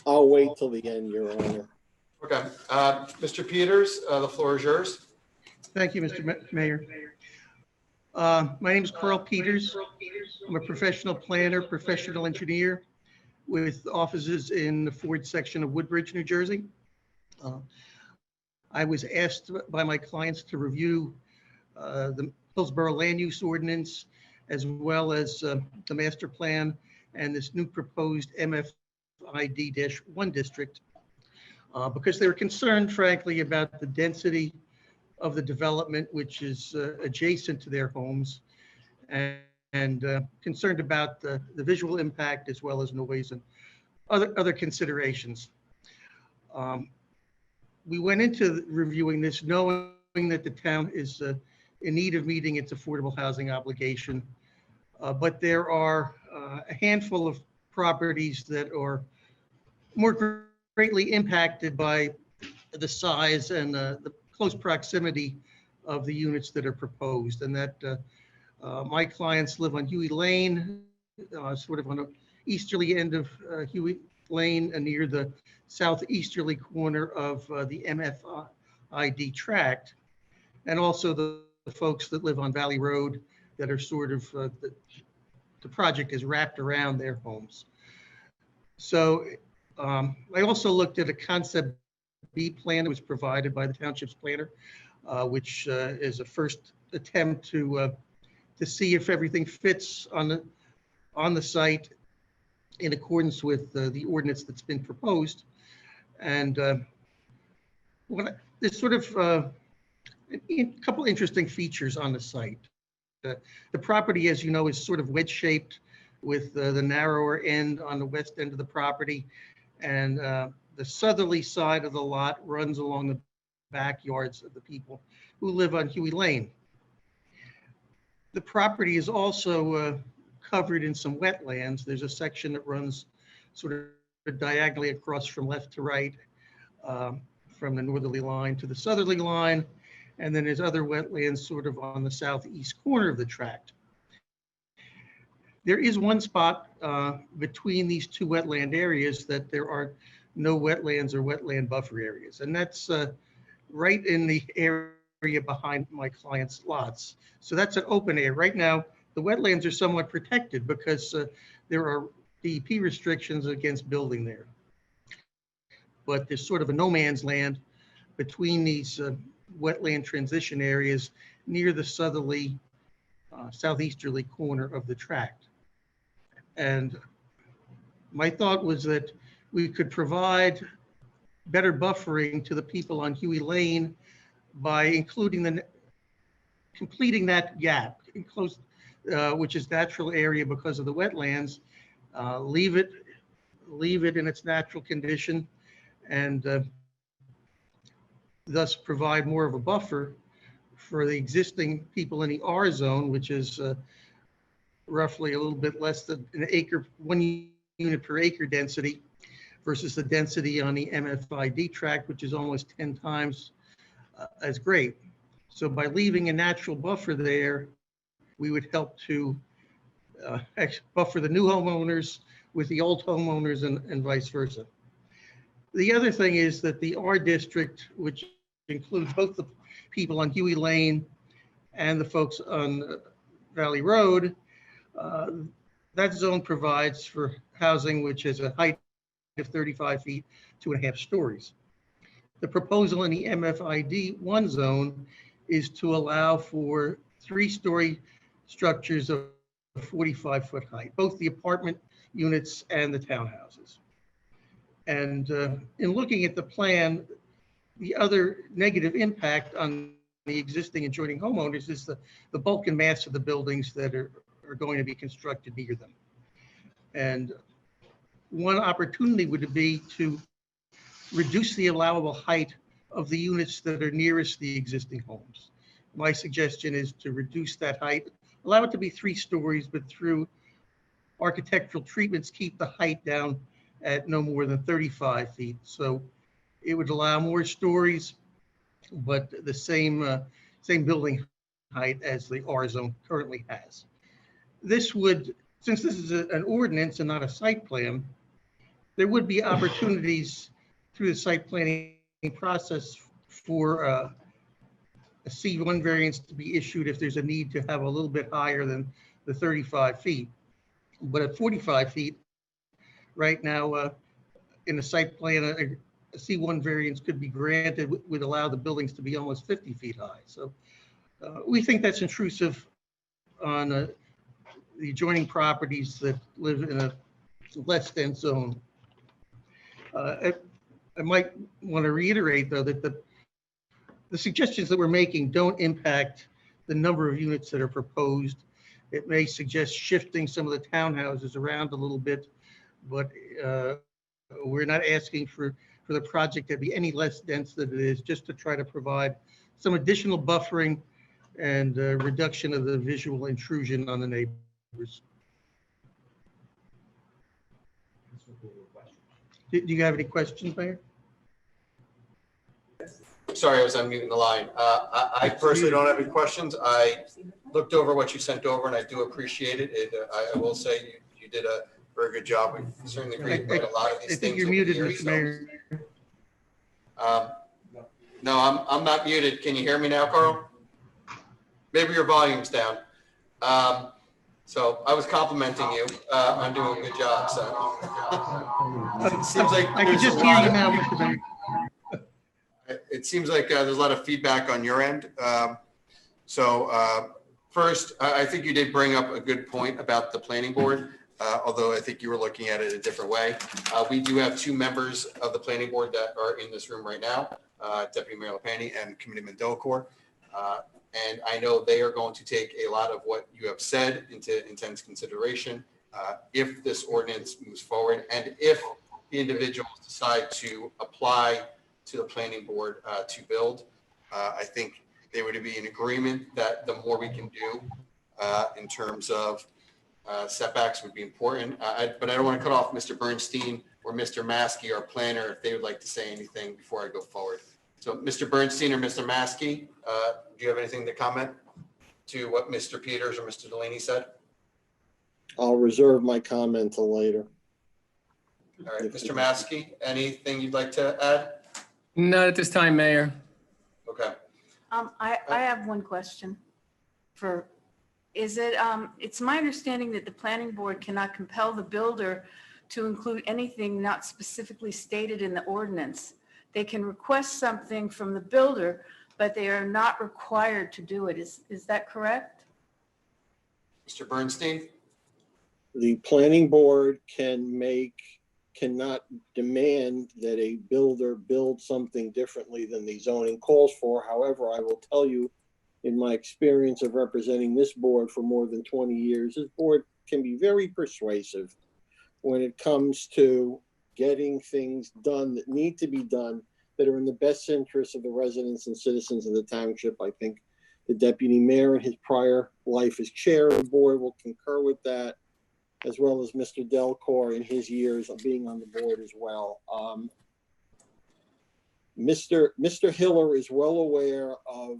Speaker 9: I'll wait till the end, Your Honor.
Speaker 1: Okay, Mr. Peters, the floor is yours.
Speaker 22: Thank you, Mr. Mayor. My name is Carl Peters. I'm a professional planner, professional engineer with offices in the Ford section of Woodbridge, New Jersey. I was asked by my clients to review the Hillsborough land use ordinance, as well as the master plan and this new proposed MFID-1 district, because they were concerned, frankly, about the density of the development, which is adjacent to their homes, and concerned about the visual impact as well as noise and other considerations. We went into reviewing this knowing that the town is in need of meeting its affordable housing obligation, but there are a handful of properties that are more greatly impacted by the size and the close proximity of the units that are proposed, and that my clients live on Huey Lane, sort of on the easterly end of Huey Lane and near the southeasterly corner of the MFID tract, and also the folks that live on Valley Road that are sort of, the project is wrapped around their homes. So I also looked at a concept B plan that was provided by the Townships planner, which is a first attempt to see if everything fits on the site in accordance with the ordinance that's been proposed. And there's sort of a couple interesting features on the site. The property, as you know, is sort of wedge shaped with the narrower end on the west end of the property, and the southerly side of the lot runs along the backyards of the people who live on Huey Lane. The property is also covered in some wetlands. There's a section that runs sort of diagonally across from left to right, from the northerly line to the southerly line. And then there's other wetlands sort of on the southeast corner of the tract. There is one spot between these two wetland areas that there are no wetlands or wetland buffer areas. And that's right in the area behind my client's lots. So that's an open area. Right now, the wetlands are somewhat protected because there are DEP restrictions against building there. But there's sort of a no man's land between these wetland transition areas near the southerly, southeasterly corner of the tract. And my thought was that we could provide better buffering to the people on Huey Lane by completing that gap, which is natural area because of the wetlands, leave it in its natural condition, and thus provide more of a buffer for the existing people in the R zone, which is roughly a little bit less than an acre, 1 unit per acre density, versus the density on the MFID tract, which is almost 10 times as great. So by leaving a natural buffer there, we would help to buffer the new homeowners with the old homeowners and vice versa. The other thing is that the R district, which includes both the people on Huey Lane and the folks on Valley Road, that zone provides for housing which has a height of 35 feet, 2.5 stories. The proposal in the MFID 1 zone is to allow for 3-story structures of 45-foot height, both the apartment units and the townhouses. And in looking at the plan, the other negative impact on the existing adjoining homeowners is the bulk and mass of the buildings that are going to be constructed near them. And one opportunity would be to reduce the allowable height of the units that are nearest the existing homes. My suggestion is to reduce that height, allow it to be 3 stories, but through architectural treatments, keep the height down at no more than 35 feet. So it would allow more stories, but the same building height as the R zone currently has. This would, since this is an ordinance and not a site plan, there would be opportunities through the site planning process for a C1 variance to be issued if there's a need to have a little bit higher than the 35 feet. But at 45 feet, right now, in the site plan, a C1 variance could be granted, would allow the buildings to be almost 50 feet high. So we think that's intrusive on the adjoining properties that live in a less dense zone. I might want to reiterate, though, that the suggestions that we're making don't impact the number of units that are proposed. It may suggest shifting some of the townhouses around a little bit, but we're not asking for the project to be any less dense than it is, just to try to provide some additional buffering and reduction of the visual intrusion on the neighbors. Do you have any questions, Mayor?
Speaker 1: Sorry, I was unmuting the line. I personally don't have any questions. I looked over what you sent over, and I do appreciate it. I will say you did a very good job. We certainly agree with a lot of these things.
Speaker 22: I think you're muted, Mr. Mayor.
Speaker 1: No, I'm not muted. Can you hear me now, Carl? Maybe your volume's down. So I was complimenting you on doing a good job. So it seems like
Speaker 22: I can just hear you now, Mr. Mayor.
Speaker 1: It seems like there's a lot of feedback on your end. First, I think you did bring up a good point about the planning board, although I think you were looking at it a different way. We do have 2 members of the planning board that are in this room right now, Deputy Mayor Lepani and Committeeman Delacour. And I know they are going to take a lot of what you have said into intense consideration if this ordinance moves forward, and if the individuals decide to apply to the planning board to build. I think they would be in agreement that the more we can do in terms of setbacks would be important. But I don't want to cut off Mr. Bernstein or Mr. Maskey, our planner, if they would like to say anything before I go forward. So Mr. Bernstein or Mr. Maskey, do you have anything to comment to what Mr. Peters or Mr. Delaney said?
Speaker 9: I'll reserve my comment till later.
Speaker 1: All right, Mr. Maskey, anything you'd like to add?
Speaker 11: Not at this time, Mayor.
Speaker 1: Okay.
Speaker 6: I have one question for, it's my understanding that the planning board cannot compel the builder to include anything not specifically stated in the ordinance. They can request something from the builder, but they are not required to do it. Is that correct?
Speaker 1: Mr. Bernstein?
Speaker 9: The planning board cannot demand that a builder build something differently than the zoning calls for. However, I will tell you, in my experience of representing this board for more than 20 years, this board can be very persuasive when it comes to getting things done that need to be done that are in the best interest of the residents and citizens of the township. I think the deputy mayor in his prior life as chair of the board will concur with that, as well as Mr. Delcor in his years of being on the board as well. Mr. Hiller is well aware of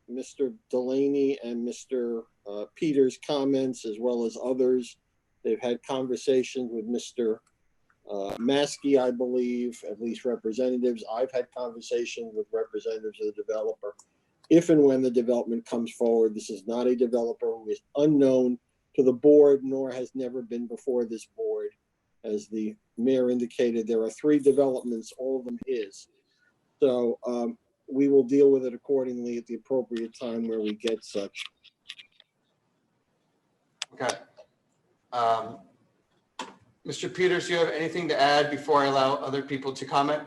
Speaker 9: Mr. Delaney and Mr. Peters' comments, as well as others. They've had conversations with Mr. Maskey, I believe, at least representatives. I've had conversations with representatives of the developer. If and when the development comes forward, this is not a developer who is unknown to the board, nor has never been before this board. As the mayor indicated, there are 3 developments, all of them his. So we will deal with it accordingly at the appropriate time where we get such.
Speaker 1: Okay. Mr. Peters, do you have anything to add before I allow other people to comment?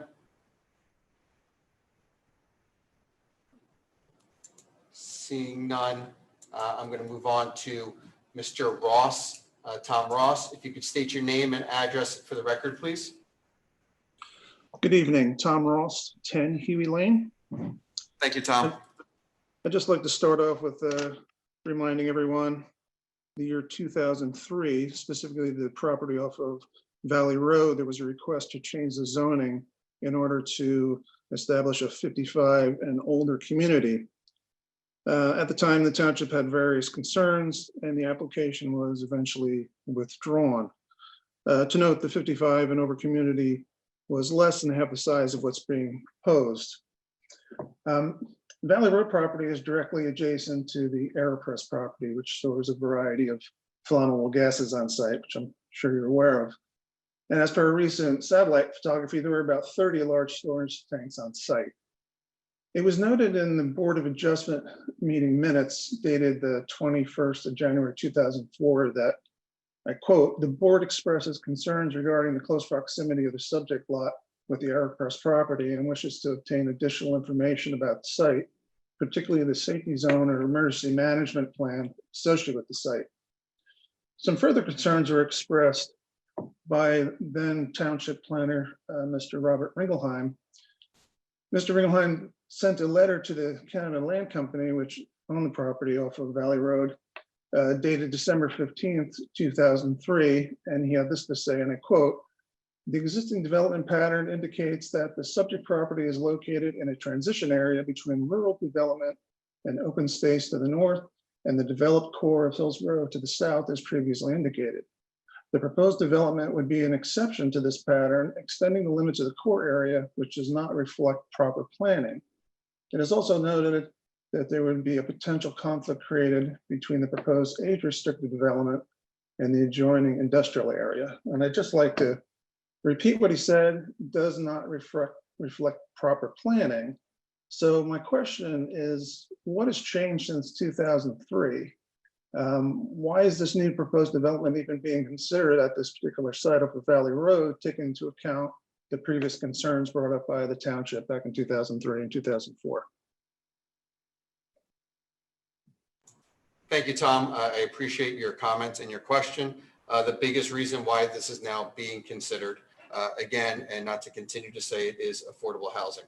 Speaker 1: Seeing none, I'm going to move on to Mr. Ross, Tom Ross. If you could state your name and address for the record, please.
Speaker 12: Good evening, Tom Ross, 10 Huey Lane.
Speaker 1: Thank you, Tom.
Speaker 12: I'd just like to start off with reminding everyone the year 2003, specifically the property off of Valley Road, there was a request to change the zoning in order to establish a 55 and older community. At the time, the township had various concerns and the application was eventually withdrawn. To note, the 55 and over community was less than half the size of what's being proposed. Valley Road property is directly adjacent to the AeroPress property, which stores a variety of flammable gases on site, which I'm sure you're aware of. And as per recent satellite photography, there were about 30 large storage tanks on site. It was noted in the Board of Adjustment meeting minutes dated the 21st of January 2004 that, I quote, "The board expresses concerns regarding the close proximity of the subject lot with the AeroPress property and wishes to obtain additional information about the site, particularly the safety zone or emergency management plan associated with the site." Some further concerns were expressed by then Township Planner, Mr. Robert Ringelheim. Mr. Ringelheim sent a letter to the Canada Land Company, which owned the property off of Valley Road, dated December 15th, 2003, and he had this to say, and I quote, "The existing development pattern indicates that the subject property is located in a transition area between rural development and open space to the north and the developed core of Hillsborough to the south as previously indicated. The proposed development would be an exception to this pattern, extending the limits of the core area, which does not reflect proper planning. It is also noted that there would be a potential conflict created between the proposed age-restricted development and the adjoining industrial area." And I'd just like to repeat what he said, does not reflect proper planning. So my question is, what has changed since 2003? Why is this new proposed development even being considered at this particular site of the Valley Road, taking into account the previous concerns brought up by the township back in 2003 and 2004?
Speaker 1: Thank you, Tom. I appreciate your comments and your question. The biggest reason why this is now being considered again, and not to continue to say it is affordable housing.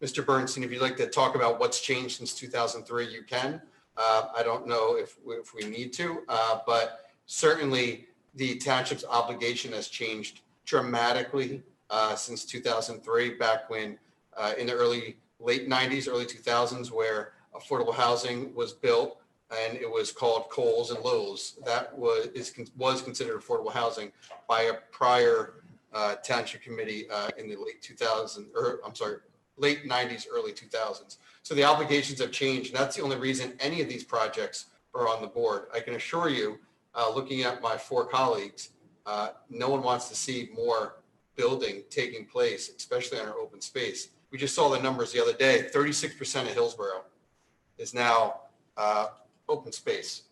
Speaker 1: Mr. Bernstein, if you'd like to talk about what's changed since 2003, you can. I don't know if we need to, but certainly the township's obligation has changed dramatically since 2003, back when in the late 90s, early 2000s, where affordable housing was built and it was called Coles and Lowe's. That was considered affordable housing by a prior township committee in the late 90s, early 2000s. So the obligations have changed. And that's the only reason any of these projects are on the board. I can assure you, looking at my 4 colleagues, no one wants to see more building taking place, especially on our open space. We just saw the numbers the other day. 36% of Hillsborough is now open space.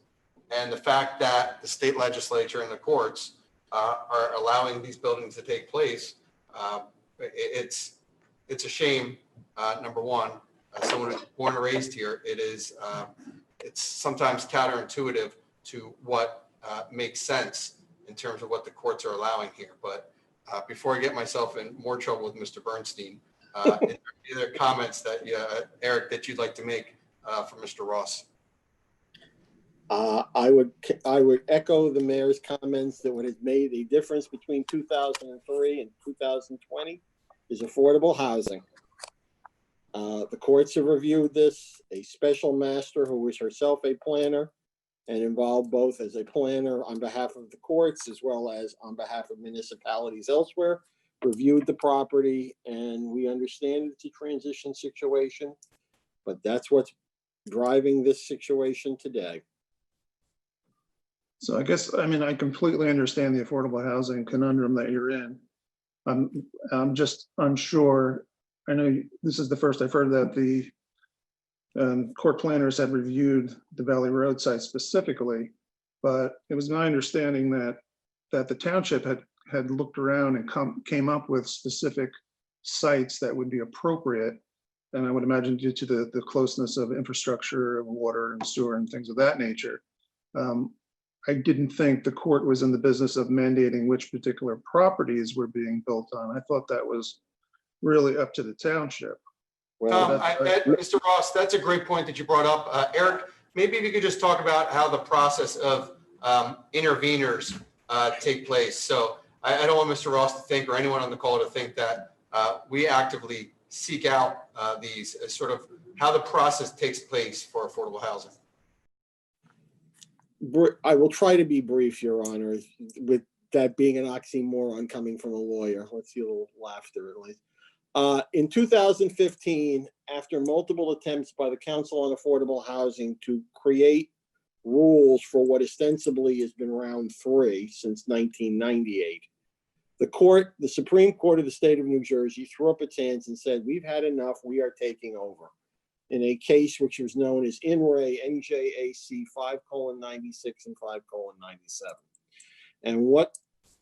Speaker 1: And the fact that the state legislature and the courts are allowing these buildings to take place, it's a shame. Number one, someone who's born and raised here, it's sometimes counterintuitive to what makes sense in terms of what the courts are allowing here. But before I get myself in more trouble with Mr. Bernstein, are there comments that Eric, that you'd like to make for Mr. Ross?
Speaker 9: I would echo the mayor's comments that what has made a difference between 2003 and 2020 is affordable housing. The courts have reviewed this. A special master who was herself a planner and involved both as a planner on behalf of the courts as well as on behalf of municipalities elsewhere, reviewed the property, and we understand it's a transition situation, but that's what's driving this situation today.
Speaker 12: So I guess, I completely understand the affordable housing conundrum that you're in. I'm just unsure. I know this is the first I've heard that the court planners had reviewed the Valley Road site specifically, but it was my understanding that the township had looked around and came up with specific sites that would be appropriate. And I would imagine due to the closeness of infrastructure of water and sewer and things of that nature. I didn't think the court was in the business of mandating which particular properties were being built on. I thought that was really up to the township.
Speaker 1: Mr. Ross, that's a great point that you brought up. Eric, maybe if you could just talk about how the process of interveners take place. So I don't want Mr. Ross to think, or anyone on the call to think, that we actively seek out these, sort of how the process takes place for affordable housing.
Speaker 9: I will try to be brief, Your Honor, with that being an oxymoron coming from a lawyer. Let's see a little laughter at least. In 2015, after multiple attempts by the Council on Affordable Housing to create rules for what ostensibly has been round 3 since 1998, the Supreme Court of the state of New Jersey threw up its hands and said, "We've had enough, we are taking over," in a case which was known as In Re NJAC 5:96 and 5:97. And what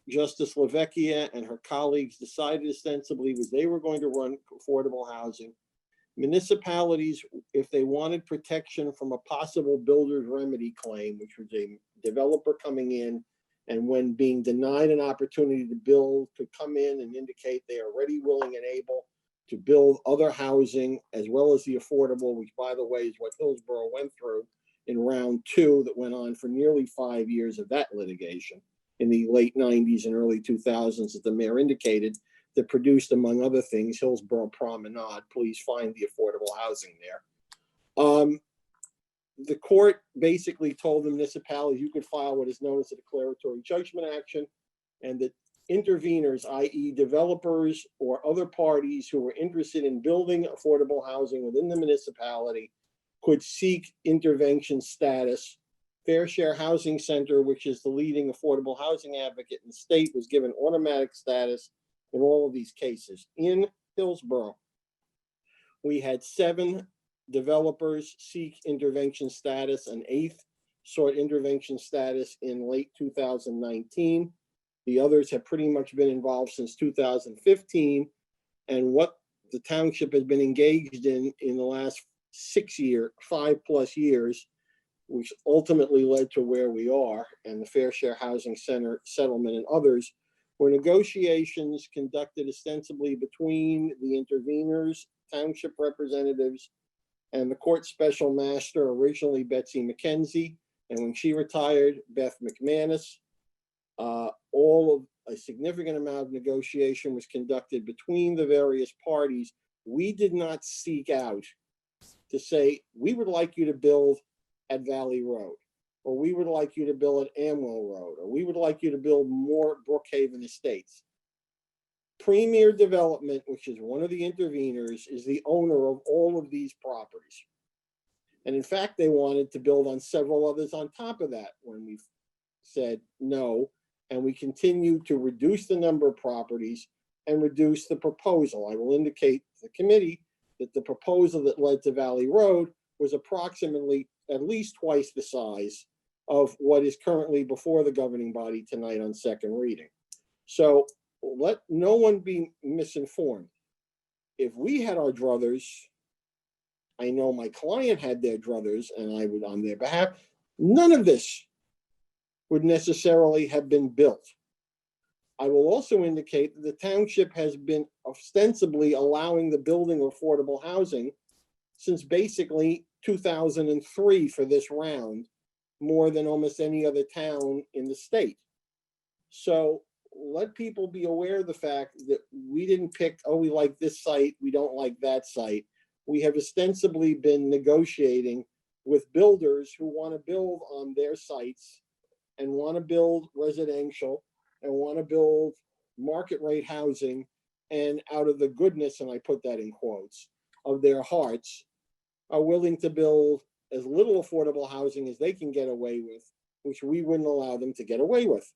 Speaker 9: Justice LaVecchia and her colleagues decided ostensibly was they were going to run affordable housing. Municipalities, if they wanted protection from a possible builder's remedy claim, which was a developer coming in and when being denied an opportunity to build, could come in and indicate they are ready, willing, and able to build other housing as well as the affordable, which, by the way, is what Hillsborough went through in round 2 that went on for nearly 5 years of that litigation in the late 90s and early 2000s, as the mayor indicated, that produced, among other things, Hillsborough Promenade. Please find the affordable housing there. The court basically told the municipalities you could file what is known as a declaratory judgment action, and that interveners, i.e. developers or other parties who were interested in building affordable housing within the municipality, could seek intervention status. Fair Share Housing Center, which is the leading affordable housing advocate in the state, was given automatic status in all of these cases. In Hillsborough, we had 7 developers seek intervention status. An 8th sought intervention status in late 2019. The others have pretty much been involved since 2015. And what the township has been engaged in the last 5+ years, which ultimately led to where we are, and the Fair Share Housing Center settlement and others, were negotiations conducted ostensibly between the interveners, township representatives, and the court special master, originally Betsy McKenzie, and when she retired, Beth McManus. A significant amount of negotiation was conducted between the various parties. We did not seek out to say, we would like you to build at Valley Road, or we would like you to build at Amwell Road, or we would like you to build more Brookhaven Estates. Premier Development, which is one of the interveners, is the owner of all of these properties. And in fact, they wanted to build on several others on top of that when we said no. And we continue to reduce the number of properties and reduce the proposal. I will indicate to the committee that the proposal that led to Valley Road was approximately at least twice the size of what is currently before the governing body tonight on second reading. So let no one be misinformed. If we had our druthers, I know my client had their druthers, and I would on their behalf, none of this would necessarily have been built. I will also indicate that the township has been ostensibly allowing the building of affordable housing since basically 2003 for this round, more than almost any other town in the state. So let people be aware of the fact that we didn't pick, oh, we like this site, we don't like that site. We have ostensibly been negotiating with builders who want to build on their sites and want to build residential and want to build market rate housing, and out of the goodness, and I put that in quotes, of their hearts, are willing to build as little affordable housing as they can get away with, which we wouldn't allow them to get away with.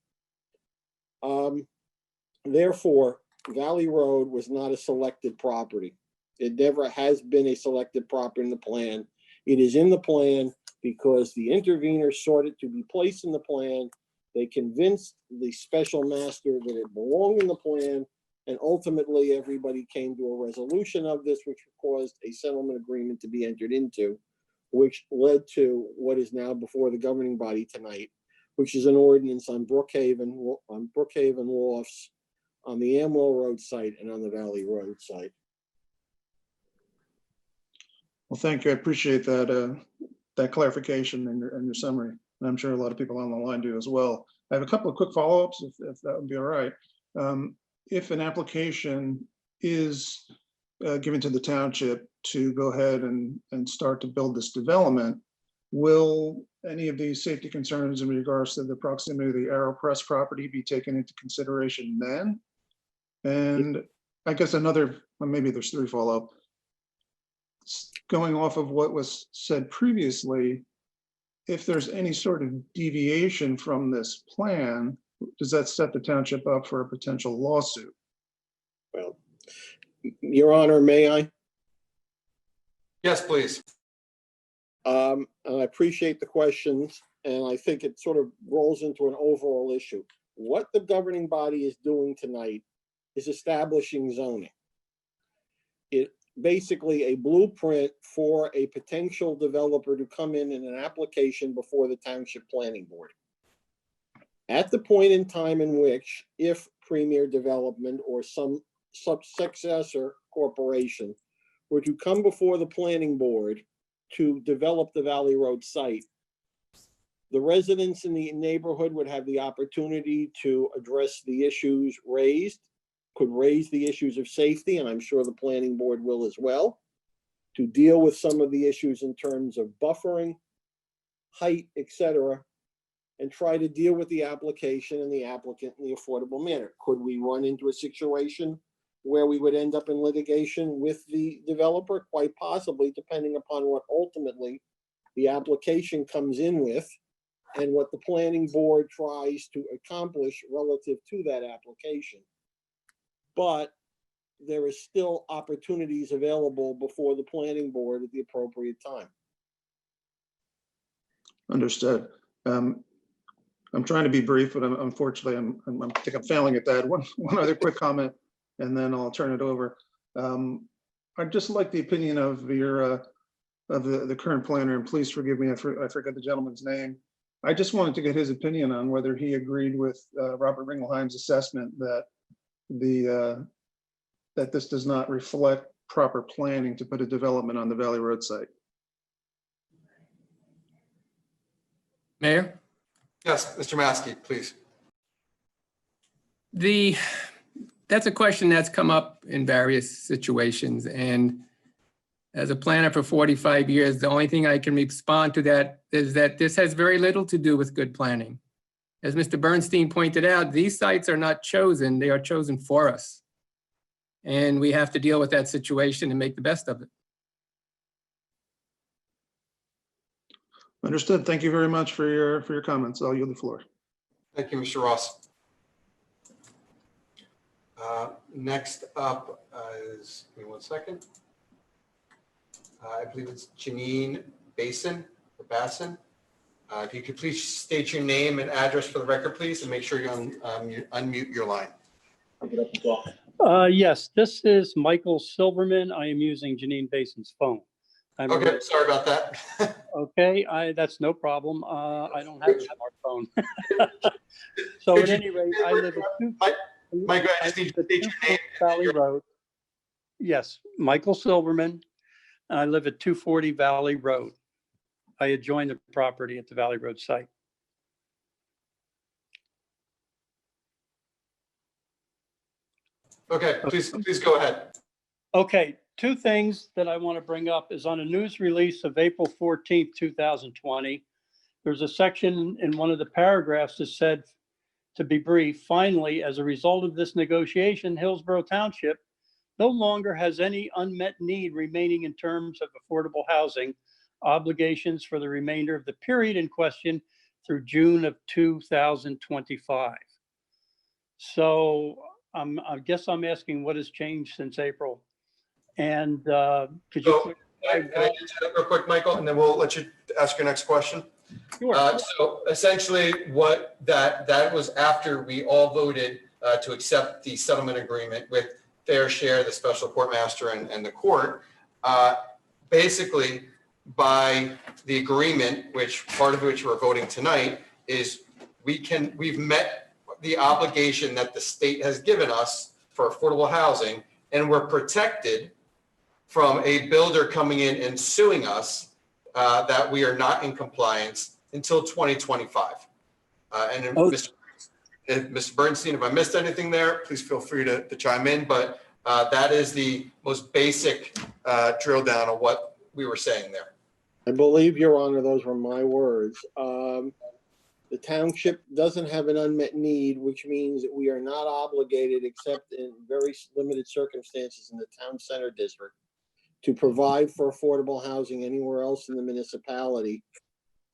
Speaker 9: Therefore, Valley Road was not a selected property. It never has been a selected property in the plan. It is in the plan because the interveners sought it to be placed in the plan. They convinced the special master that it belonged in the plan, and ultimately everybody came to a resolution of this, which caused a settlement agreement to be entered into, which led to what is now before the governing body tonight, which is an ordinance on Brookhaven Lofts, on the Amwell Road site, and on the Valley Road site.
Speaker 12: Well, thank you. I appreciate that that clarification and your summary. And I'm sure a lot of people on the line do as well. I have a couple of quick follow-ups, if that would be all right. If an application is given to the township to go ahead and start to build this development, will any of these safety concerns in regards to the proximity of the AeroPress property be taken into consideration then? And I guess another, well, maybe there's three follow-up. Going off of what was said previously, if there's any sort of deviation from this plan, does that set the township up for a potential lawsuit?
Speaker 9: Well, Your Honor, may I?
Speaker 1: Yes, please.
Speaker 9: And I appreciate the questions, and I think it sort of rolls into an overall issue. What the governing body is doing tonight is establishing zoning. It basically a blueprint for a potential developer to come in an application before the Township Planning Board. At the point in time in which, if Premier Development or some successor corporation were to come before the Planning Board to develop the Valley Road site, the residents in the neighborhood would have the opportunity to address the issues raised, could raise the issues of safety, and I'm sure the Planning Board will as well, to deal with some of the issues in terms of buffering, height, etc., and try to deal with the application and the applicant in the affordable manner. Could we run into a situation where we would end up in litigation with the developer? Quite possibly, depending upon what ultimately the application comes in with and what the Planning Board tries to accomplish relative to that application. But there is still opportunities available before the Planning Board at the appropriate time.
Speaker 12: Understood. I'm trying to be brief, but unfortunately, I think I'm failing at that. One other quick comment, and then I'll turn it over. I'd just like the opinion of your of the current planner, and please forgive me, I forgot the gentleman's name. I just wanted to get his opinion on whether he agreed with Robert Ringelheim's assessment that that this does not reflect proper planning to put a development on the Valley Road site.
Speaker 11: Mayor?
Speaker 1: Yes, Mr. Maskey, please.
Speaker 11: That's a question that's come up in various situations, and as a planner for 45 years, the only thing I can respond to that is that this has very little to do with good planning. As Mr. Bernstein pointed out, these sites are not chosen, they are chosen for us. And we have to deal with that situation and make the best of it.
Speaker 12: Understood. Thank you very much for your comments. I'll yield the floor.
Speaker 1: Thank you, Mr. Ross. Next up is, give me 1 second. I believe it's Janine Basin or Bassin. If you could please state your name and address for the record, please, and make sure you unmute your line.
Speaker 13: Yes, this is Michael Silverman. I am using Janine Basin's phone.
Speaker 1: Okay, sorry about that.
Speaker 13: Okay, that's no problem. I don't have a smartphone. So at any rate, I live at
Speaker 1: Mike, I just need to state your name.
Speaker 13: Valley Road. Yes, Michael Silverman. And I live at 240 Valley Road. I adjoin the property at the Valley Road site.
Speaker 1: Okay, please go ahead.
Speaker 13: Okay, two things that I want to bring up is on a news release of April 14th, 2020. There's a section in one of the paragraphs that said, to be brief, finally, as a result of this negotiation, Hillsborough Township no longer has any unmet need remaining in terms of affordable housing obligations for the remainder of the period in question through June of 2025. So I guess I'm asking what has changed since April. And could you?
Speaker 1: Can I answer that real quick, Michael, and then we'll let you ask your next question?
Speaker 13: Sure.
Speaker 1: So essentially what that was after we all voted to accept the settlement agreement with Fair Share, the special court master and the court. Basically by the agreement, which part of which we're voting tonight, is we've met the obligation that the state has given us for affordable housing, and we're protected from a builder coming in and suing us that we are not in compliance until 2025. And then Mr. Bernstein, if I missed anything there, please feel free to chime in, but that is the most basic drill down of what we were saying there.
Speaker 9: I believe, Your Honor, those were my words. The township doesn't have an unmet need, which means that we are not obligated, except in very limited circumstances in the town center district, to provide for affordable housing anywhere else in the municipality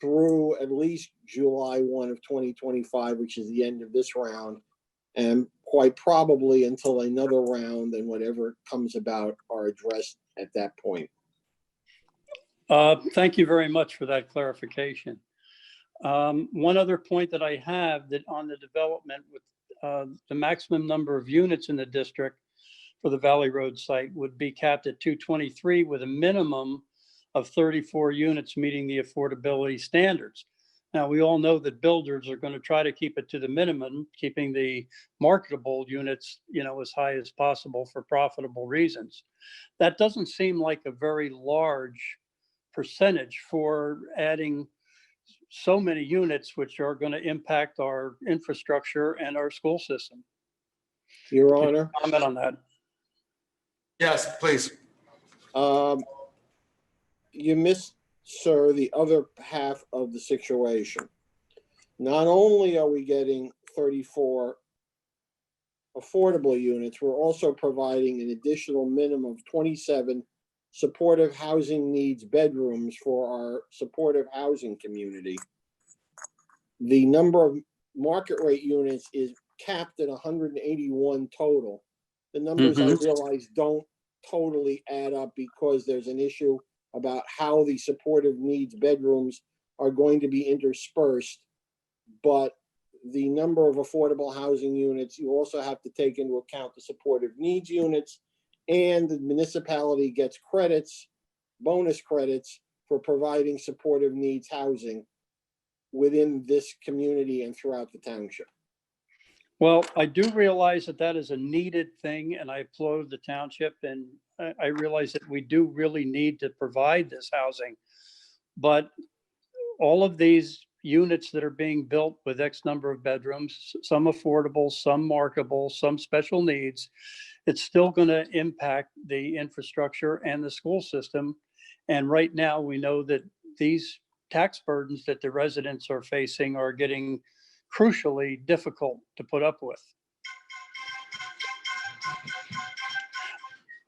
Speaker 9: through at least July 1 of 2025, which is the end of this round, and quite probably until another round and whatever comes about are addressed at that point.
Speaker 13: Thank you very much for that clarification. One other point that I have that on the development with the maximum number of units in the district for the Valley Road site would be capped at 223 with a minimum of 34 units meeting the affordability standards. Now, we all know that builders are going to try to keep it to the minimum, keeping the marketable units, as high as possible for profitable reasons. That doesn't seem like a very large percentage for adding so many units, which are going to impact our infrastructure and our school system.
Speaker 9: Your Honor.
Speaker 13: Comment on that.
Speaker 1: Yes, please.
Speaker 9: You missed, sir, the other half of the situation. Not only are we getting 34 affordable units, we're also providing an additional minimum of 27 supportive housing needs bedrooms for our supportive housing community. The number of market rate units is capped at 181 total. The numbers I realize don't totally add up because there's an issue about how the supportive needs bedrooms are going to be interspersed. But the number of affordable housing units, you also have to take into account the supportive needs units, and the municipality gets credits, bonus credits for providing supportive needs housing. within this community and throughout the township.
Speaker 13: Well, I do realize that that is a needed thing, and I applaud the township, and I realize that we do really need to provide this housing. But all of these units that are being built with X number of bedrooms, some affordable, some marketable, some special needs, it's still going to impact the infrastructure and the school system. And right now, we know that these tax burdens that the residents are facing are getting crucially difficult to put up with.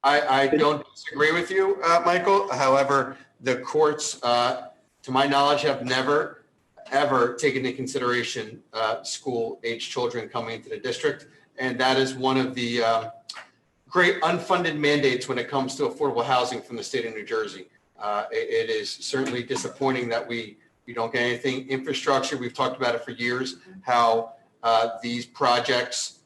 Speaker 1: I don't disagree with you, Michael. However, the courts, to my knowledge, have never, ever taken into consideration school-age children coming into the district. And that is one of the great unfunded mandates when it comes to affordable housing from the state of New Jersey. It is certainly disappointing that we don't get anything. Infrastructure, we've talked about it for years, how these projects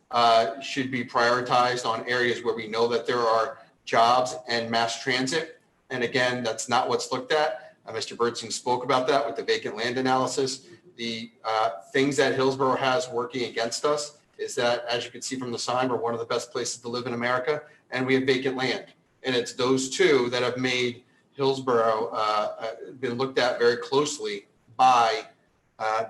Speaker 1: should be prioritized on areas where we know that there are jobs and mass transit. And again, that's not what's looked at. Mr. Bernstein spoke about that with the vacant land analysis. The things that Hillsborough has working against us is that, as you can see from the sign, we're one of the best places to live in America, and we have vacant land. And it's those two that have made Hillsborough been looked at very closely by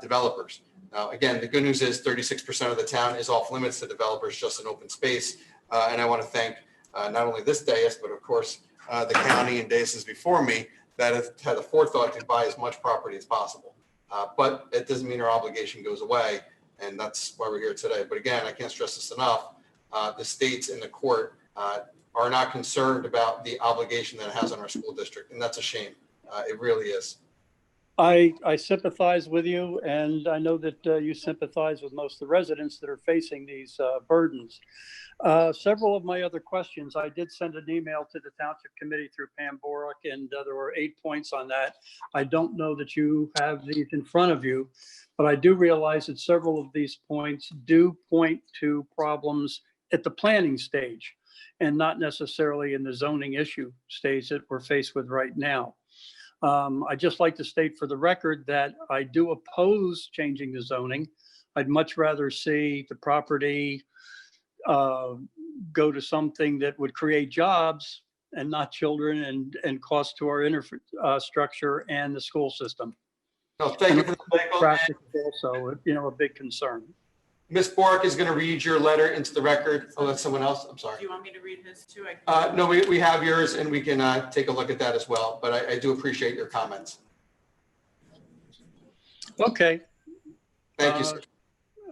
Speaker 1: developers. Now, again, the good news is 36% of the town is off limits to developers, just an open space. And I want to thank not only this dais, but of course, the county and daises before me that have had the forethought to buy as much property as possible. But it doesn't mean our obligation goes away. And that's why we're here today. But again, I can't stress this enough. The states and the court are not concerned about the obligation that it has on our school district. And that's a shame. It really is.
Speaker 13: I sympathize with you, and I know that you sympathize with most of the residents that are facing these burdens. Several of my other questions, I did send an email to the Township Committee through Pam Borick, and there were 8 points on that. I don't know that you have these in front of you, but I do realize that several of these points do point to problems at the planning stage and not necessarily in the zoning issue stage that we're faced with right now. I'd just like to state for the record that I do oppose changing the zoning. I'd much rather see the property go to something that would create jobs and not children and cost to our infrastructure and the school system.
Speaker 1: No, thank you for the Michael.
Speaker 13: Traffic is also, a big concern.
Speaker 1: Ms. Borick is going to read your letter into the record. Oh, that's someone else. I'm sorry.
Speaker 2: Do you want me to read his too?
Speaker 1: No, we have yours and we can take a look at that as well. But I do appreciate your comments.
Speaker 13: Okay.
Speaker 1: Thank you, sir.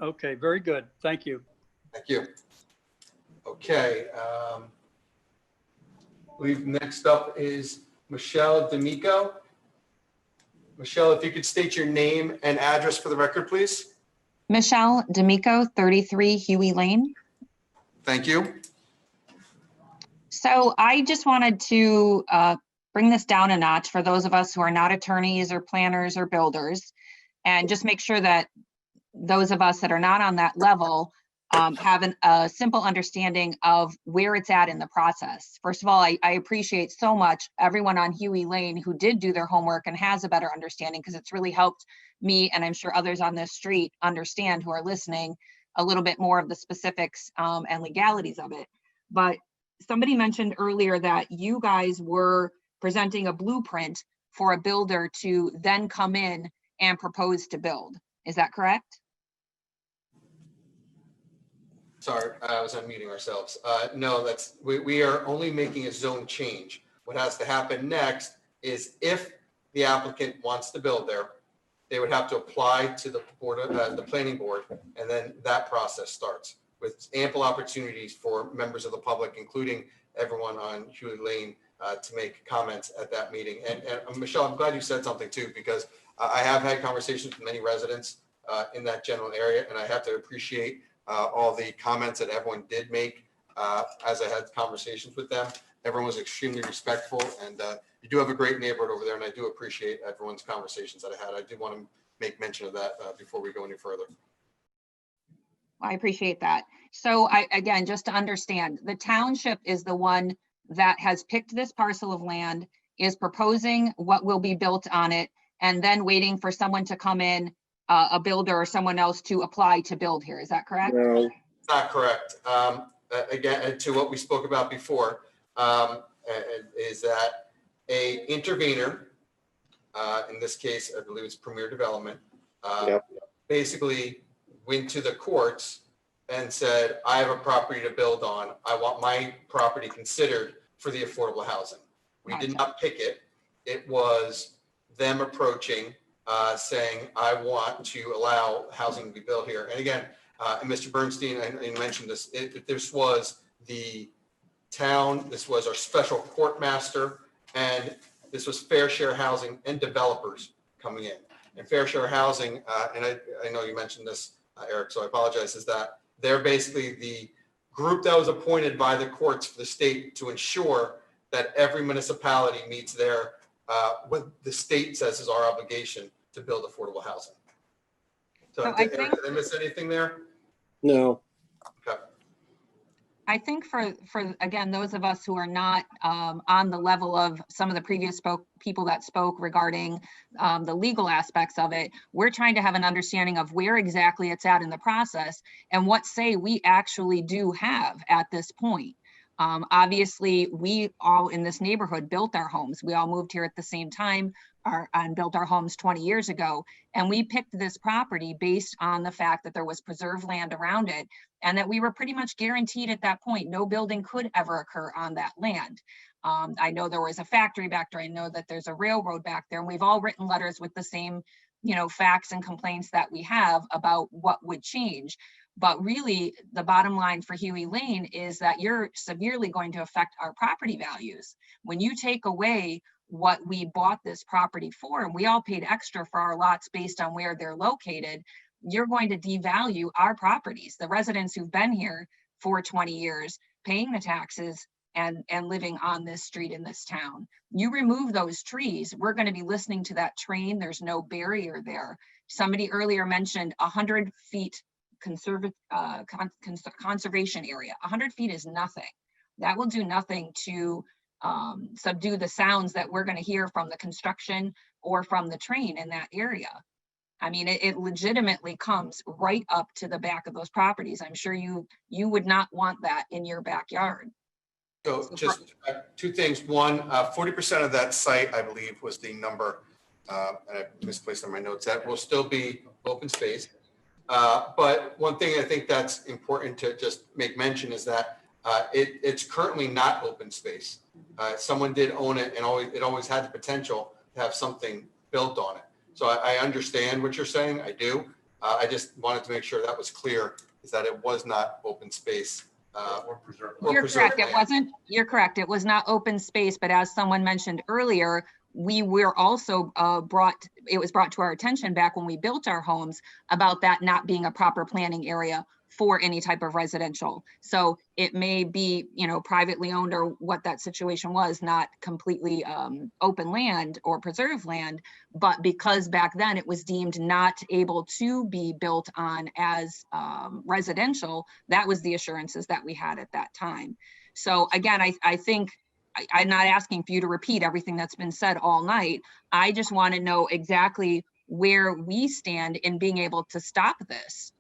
Speaker 13: Okay, very good. Thank you.
Speaker 1: Thank you. Okay. Next up is Michelle D'Amico. Michelle, if you could state your name and address for the record, please.
Speaker 14: Michelle D'Amico, 33 Huey Lane.
Speaker 1: Thank you.
Speaker 14: So I just wanted to bring this down a notch for those of us who are not attorneys or planners or builders, and just make sure that those of us that are not on that level have a simple understanding of where it's at in the process. First of all, I appreciate so much everyone on Huey Lane who did do their homework and has a better understanding, because it's really helped me, and I'm sure others on this street understand who are listening, a little bit more of the specifics and legalities of it. But somebody mentioned earlier that you guys were presenting a blueprint for a builder to then come in and propose to build. Is that correct?
Speaker 1: Sorry, I was unmuting ourselves. No, we are only making a zone change. What has to happen next is if the applicant wants to build there, they would have to apply to the board, the planning board, and then that process starts with ample opportunities for members of the public, including everyone on Huey Lane, to make comments at that meeting. And Michelle, I'm glad you said something too, because I have had conversations with many residents in that general area, and I have to appreciate all the comments that everyone did make as I had conversations with them. Everyone was extremely respectful, and you do have a great neighborhood over there, and I do appreciate everyone's conversations that I had. I do want to make mention of that before we go any further.
Speaker 14: I appreciate that. So again, just to understand, the township is the one that has picked this parcel of land, is proposing what will be built on it, and then waiting for someone to come in a builder or someone else to apply to build here. Is that correct?
Speaker 9: No.
Speaker 1: Not correct. Again, to what we spoke about before, is that a intervener, in this case, I believe it's Premier Development,
Speaker 9: Yep.
Speaker 1: basically went to the courts and said, I have a property to build on. I want my property considered for the affordable housing. We did not pick it. It was them approaching, saying, I want to allow housing to be built here. And again, and Mr. Bernstein, I mentioned this, this was the town, this was our special court master, and this was Fair Share Housing and developers coming in. And Fair Share Housing, and I know you mentioned this, Eric, so I apologize, is that they're basically the group that was appointed by the courts for the state to ensure that every municipality meets their, what the state says is our obligation to build affordable housing. So,
Speaker 14: So
Speaker 1: Eric, did I miss anything there?
Speaker 9: No.
Speaker 1: Okay.
Speaker 14: I think for again, those of us who are not on the level of some of the previous people that spoke regarding the legal aspects of it, we're trying to have an understanding of where exactly it's at in the process and what say we actually do have at this point. Obviously, we all in this neighborhood built our homes. We all moved here at the same time and built our homes 20 years ago. And we picked this property based on the fact that there was preserved land around it and that we were pretty much guaranteed at that point no building could ever occur on that land. I know there was a factory back there. I know that there's a railroad back there, and we've all written letters with the same, facts and complaints that we have about what would change. But really, the bottom line for Huey Lane is that you're severely going to affect our property values. When you take away what we bought this property for, and we all paid extra for our lots based on where they're located, you're going to devalue our properties. The residents who've been here for 20 years, paying the taxes and living on this street in this town. You remove those trees, we're going to be listening to that train. There's no barrier there. Somebody earlier mentioned 100 feet conservation area. 100 feet is nothing. That will do nothing to subdue the sounds that we're going to hear from the construction or from the train in that area. I mean, it legitimately comes right up to the back of those properties. I'm sure you would not want that in your backyard.
Speaker 1: So just two things. One, 40% of that site, I believe, was the number, and I misplaced on my notes, that will still be open space. But one thing I think that's important to just make mention is that it's currently not open space. Someone did own it, and it always had the potential to have something built on it. So I understand what you're saying. I do. I just wanted to make sure that was clear, is that it was not open space. Or preserved.
Speaker 14: You're correct. It wasn't. You're correct. It was not open space, but as someone mentioned earlier, we were also it was brought to our attention back when we built our homes about that not being a proper planning area for any type of residential. So it may be, privately owned or what that situation was, not completely open land or preserved land, but because back then it was deemed not able to be built on as residential, that was the assurances that we had at that time. So again, I think I'm not asking for you to repeat everything that's been said all night. I just want to know exactly where we stand in being able to stop this.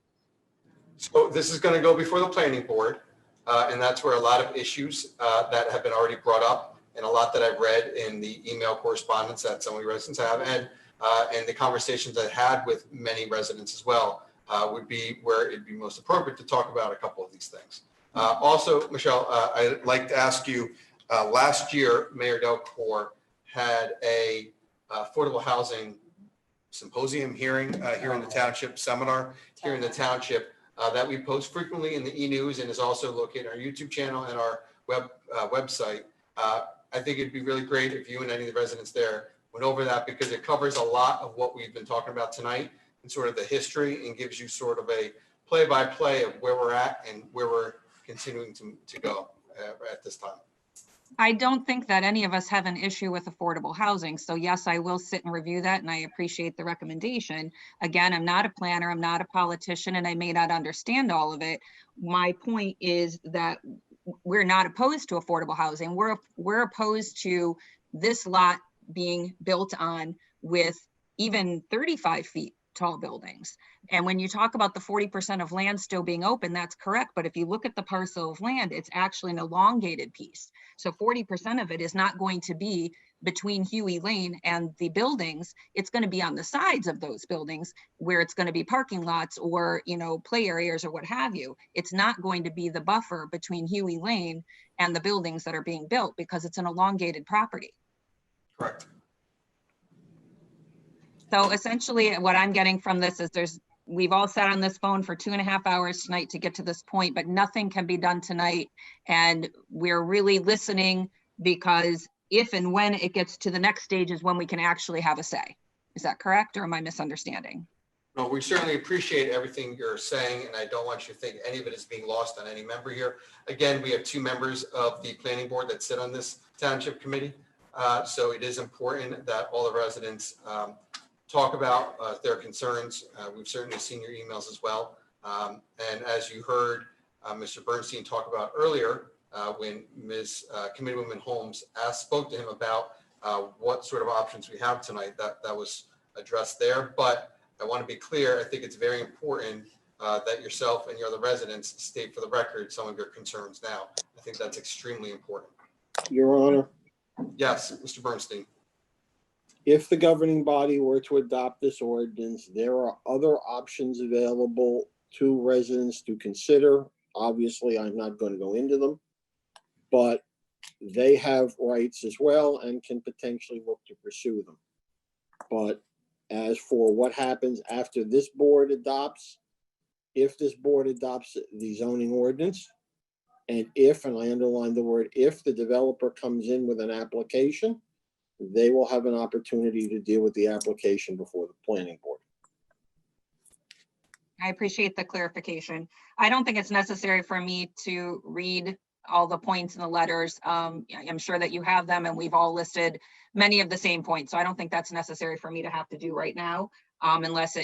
Speaker 1: So this is going to go before the planning board, and that's where a lot of issues that have been already brought up, and a lot that I've read in the email correspondence that some of the residents have, and the conversations I've had with many residents as well, would be where it'd be most appropriate to talk about a couple of these things. Also, Michelle, I'd like to ask you, last year, Mayor Delcourt had a affordable housing symposium hearing here in the township, seminar here in the township, that we post frequently in the e-news and is also located on our YouTube channel and our website. I think it'd be really great if you and any of the residents there went over that, because it covers a lot of what we've been talking about tonight and sort of the history, and gives you sort of a play-by-play of where we're at and where we're continuing to go at this time.
Speaker 14: I don't think that any of us have an issue with affordable housing. So yes, I will sit and review that, and I appreciate the recommendation. Again, I'm not a planner, I'm not a politician, and I may not understand all of it. My point is that we're not opposed to affordable housing. We're opposed to this lot being built on with even 35 feet tall buildings. And when you talk about the 40% of land still being open, that's correct. But if you look at the parcel of land, it's actually an elongated piece. So 40% of it is not going to be between Huey Lane and the buildings. It's going to be on the sides of those buildings where it's going to be parking lots or, you know, play areas or what have you. It's not going to be the buffer between Huey Lane and the buildings that are being built because it's an elongated property.
Speaker 1: Correct.
Speaker 14: So essentially what I'm getting from this is we've all sat on this phone for 2.5 hours tonight to get to this point, but nothing can be done tonight. And we're really listening because if and when it gets to the next stage is when we can actually have a say. Is that correct, or am I misunderstanding?
Speaker 1: No, we certainly appreciate everything you're saying, and I don't want you to think any of it is being lost on any member here. Again, we have 2 members of the planning board that sit on this township committee. So it is important that all the residents talk about their concerns. We've certainly seen your emails as well. And as you heard Mr. Bernstein talk about earlier, when Ms. Committeewoman Holmes spoke to him about what sort of options we have tonight, that was addressed there. But I want to be clear, I think it's very important that yourself and your other residents state for the record some of your concerns now. I think that's extremely important.
Speaker 9: Your Honor,
Speaker 1: Yes, Mr. Bernstein.
Speaker 9: if the governing body were to adopt this ordinance, there are other options available to residents to consider. Obviously, I'm not going to go into them, but they have rights as well and can potentially look to pursue them. But as for what happens after this board adopts, if this board adopts the zoning ordinance, and if, and I underline the word if, the developer comes in with an application, they will have an opportunity to deal with the application before the planning board.
Speaker 14: I appreciate the clarification. I don't think it's necessary for me to read all the points in the letters. I'm sure that you have them and we've all listed many of the same points. So I don't think that's necessary for me to have to do right now. Unless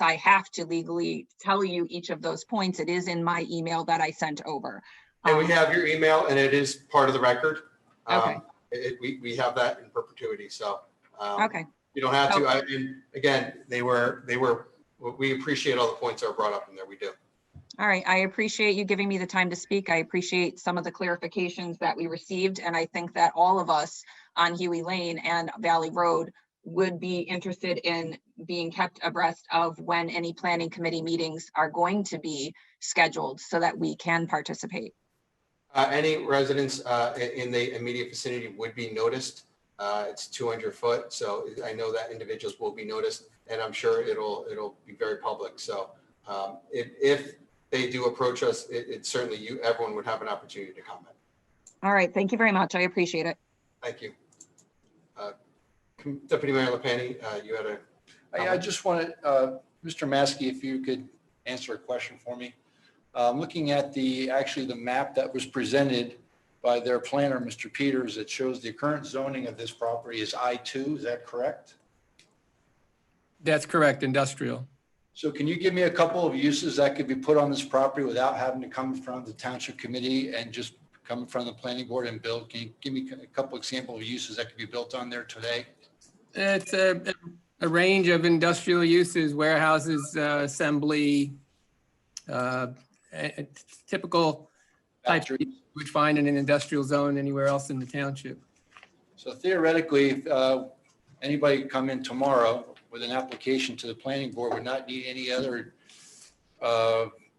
Speaker 14: I have to legally tell you each of those points. It is in my email that I sent over.
Speaker 1: And we have your email and it is part of the record.
Speaker 14: Okay.
Speaker 1: We have that in perpetuity. So
Speaker 14: Okay.
Speaker 1: you don't have to. And again, we appreciate all the points that are brought up in there. We do.
Speaker 14: All right, I appreciate you giving me the time to speak. I appreciate some of the clarifications that we received, and I think that all of us on Huey Lane and Valley Road would be interested in being kept abreast of when any planning committee meetings are going to be scheduled so that we can participate.
Speaker 1: Any residents in the immediate vicinity would be noticed. It's 200 foot, so I know that individuals will be noticed, and I'm sure it'll be very public. So if they do approach us, it's certainly everyone would have an opportunity to comment.
Speaker 14: All right, thank you very much. I appreciate it.
Speaker 1: Thank you. Deputy Mayor LaPanny, you had a
Speaker 7: I just wanted, Mr. Maskey, if you could answer a question for me. Looking at the map that was presented by their planner, Mr. Peters, it shows the current zoning of this property is I2, is that correct?
Speaker 11: That's correct, industrial.
Speaker 7: So can you give me a couple of uses that could be put on this property without having to come from the township committee and just come from the planning board and build? Can you give me a couple example of uses that could be built on there today?
Speaker 11: It's a range of industrial uses, warehouses, assembly, typical types you would find in an industrial zone anywhere else in the township.
Speaker 7: So theoretically, if anybody could come in tomorrow with an application to the planning board, would not need any other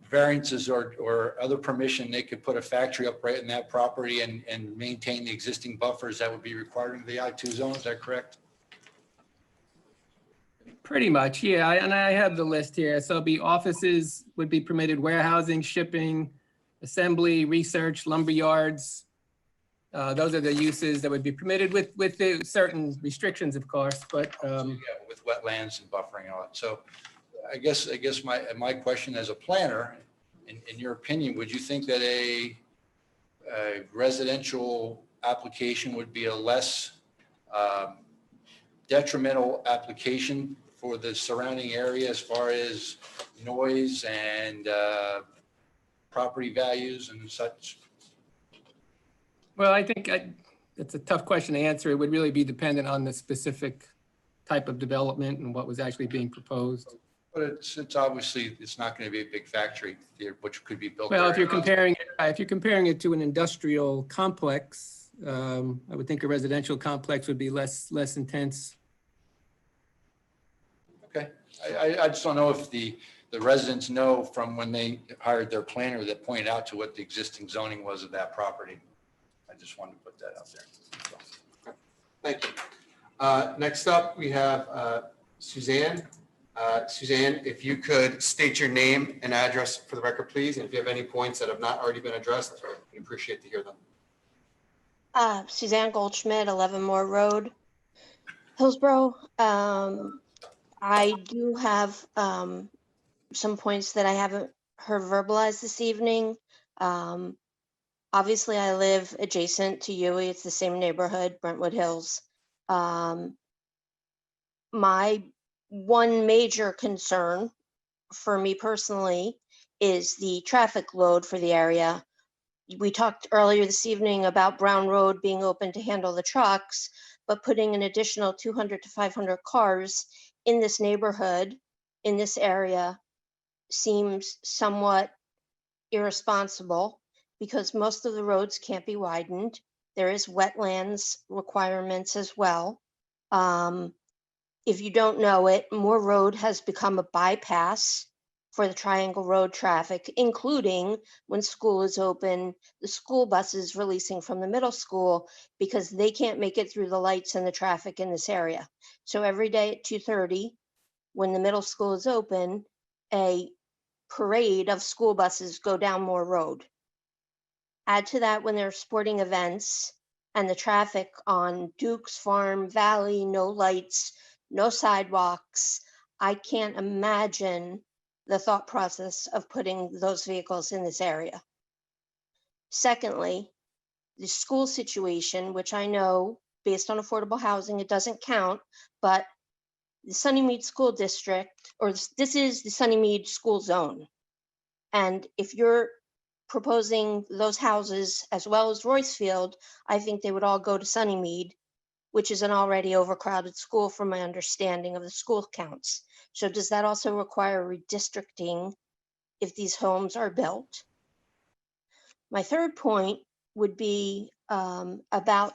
Speaker 7: variances or other permission, they could put a factory up right in that property and maintain the existing buffers that would be required in the I2 zone, is that correct?
Speaker 11: Pretty much, yeah. And I have the list here. So it'd be offices would be permitted, warehousing, shipping, assembly, research, lumber yards. Those are the uses that would be permitted with the certain restrictions, of course, but
Speaker 7: Yeah, with wetlands and buffering and all that. So I guess my question as a planner, in your opinion, would you think that a residential application would be a less detrimental application for the surrounding area as far as noise and property values and such?
Speaker 11: well, I think it's a tough question to answer. It would really be dependent on the specific type of development and what was actually being proposed.
Speaker 7: But it's obviously, it's not going to be a big factory there, which could be built.
Speaker 11: Well,
Speaker 7: there.
Speaker 11: if you're comparing it to an industrial complex, I would think a residential complex would be less intense.
Speaker 7: Okay, I just don't know if the residents know from when they hired their planner that pointed out to what the existing zoning was of that property. I just wanted to put that out there. So.
Speaker 1: Thank you. Next up, we have Suzanne. Suzanne, if you could state your name and address for the record, please. And if you have any points that have not already been addressed, we appreciate to hear them.
Speaker 15: Suzanne Goldschmidt, 11 Moore Road, Hillsborough. I do have some points that I haven't heard verbalized this evening. Obviously, I live adjacent to Huey. It's the same neighborhood, Brentwood Hills. My one major concern for me personally is the traffic load for the area. We talked earlier this evening about Brown Road being open to handle the trucks, but putting an additional 200 to 500 cars in this neighborhood, in this area, seems somewhat irresponsible because most of the roads can't be widened. There is wetlands requirements as well. If you don't know it, Moore Road has become a bypass for the Triangle Road traffic, including when school is open, the school buses releasing from the middle school because they can't make it through the lights and the traffic in this area. So every day at 2:30, when the middle school is open, a parade of school buses go down Moore Road. Add to that when there are sporting events and the traffic on Duke's Farm Valley, no lights, no sidewalks. I can't imagine the thought process of putting those vehicles in this area. Secondly, the school situation, which I know based on affordable housing, it doesn't count, but the Sunnymead School District, or this is the Sunnymead School Zone. And if you're proposing those houses as well as Roycefield, I think they would all go to Sunnymead, which is an already overcrowded school from my understanding of the school counts. So does that also require redistricting if these homes are built? My third point would be about,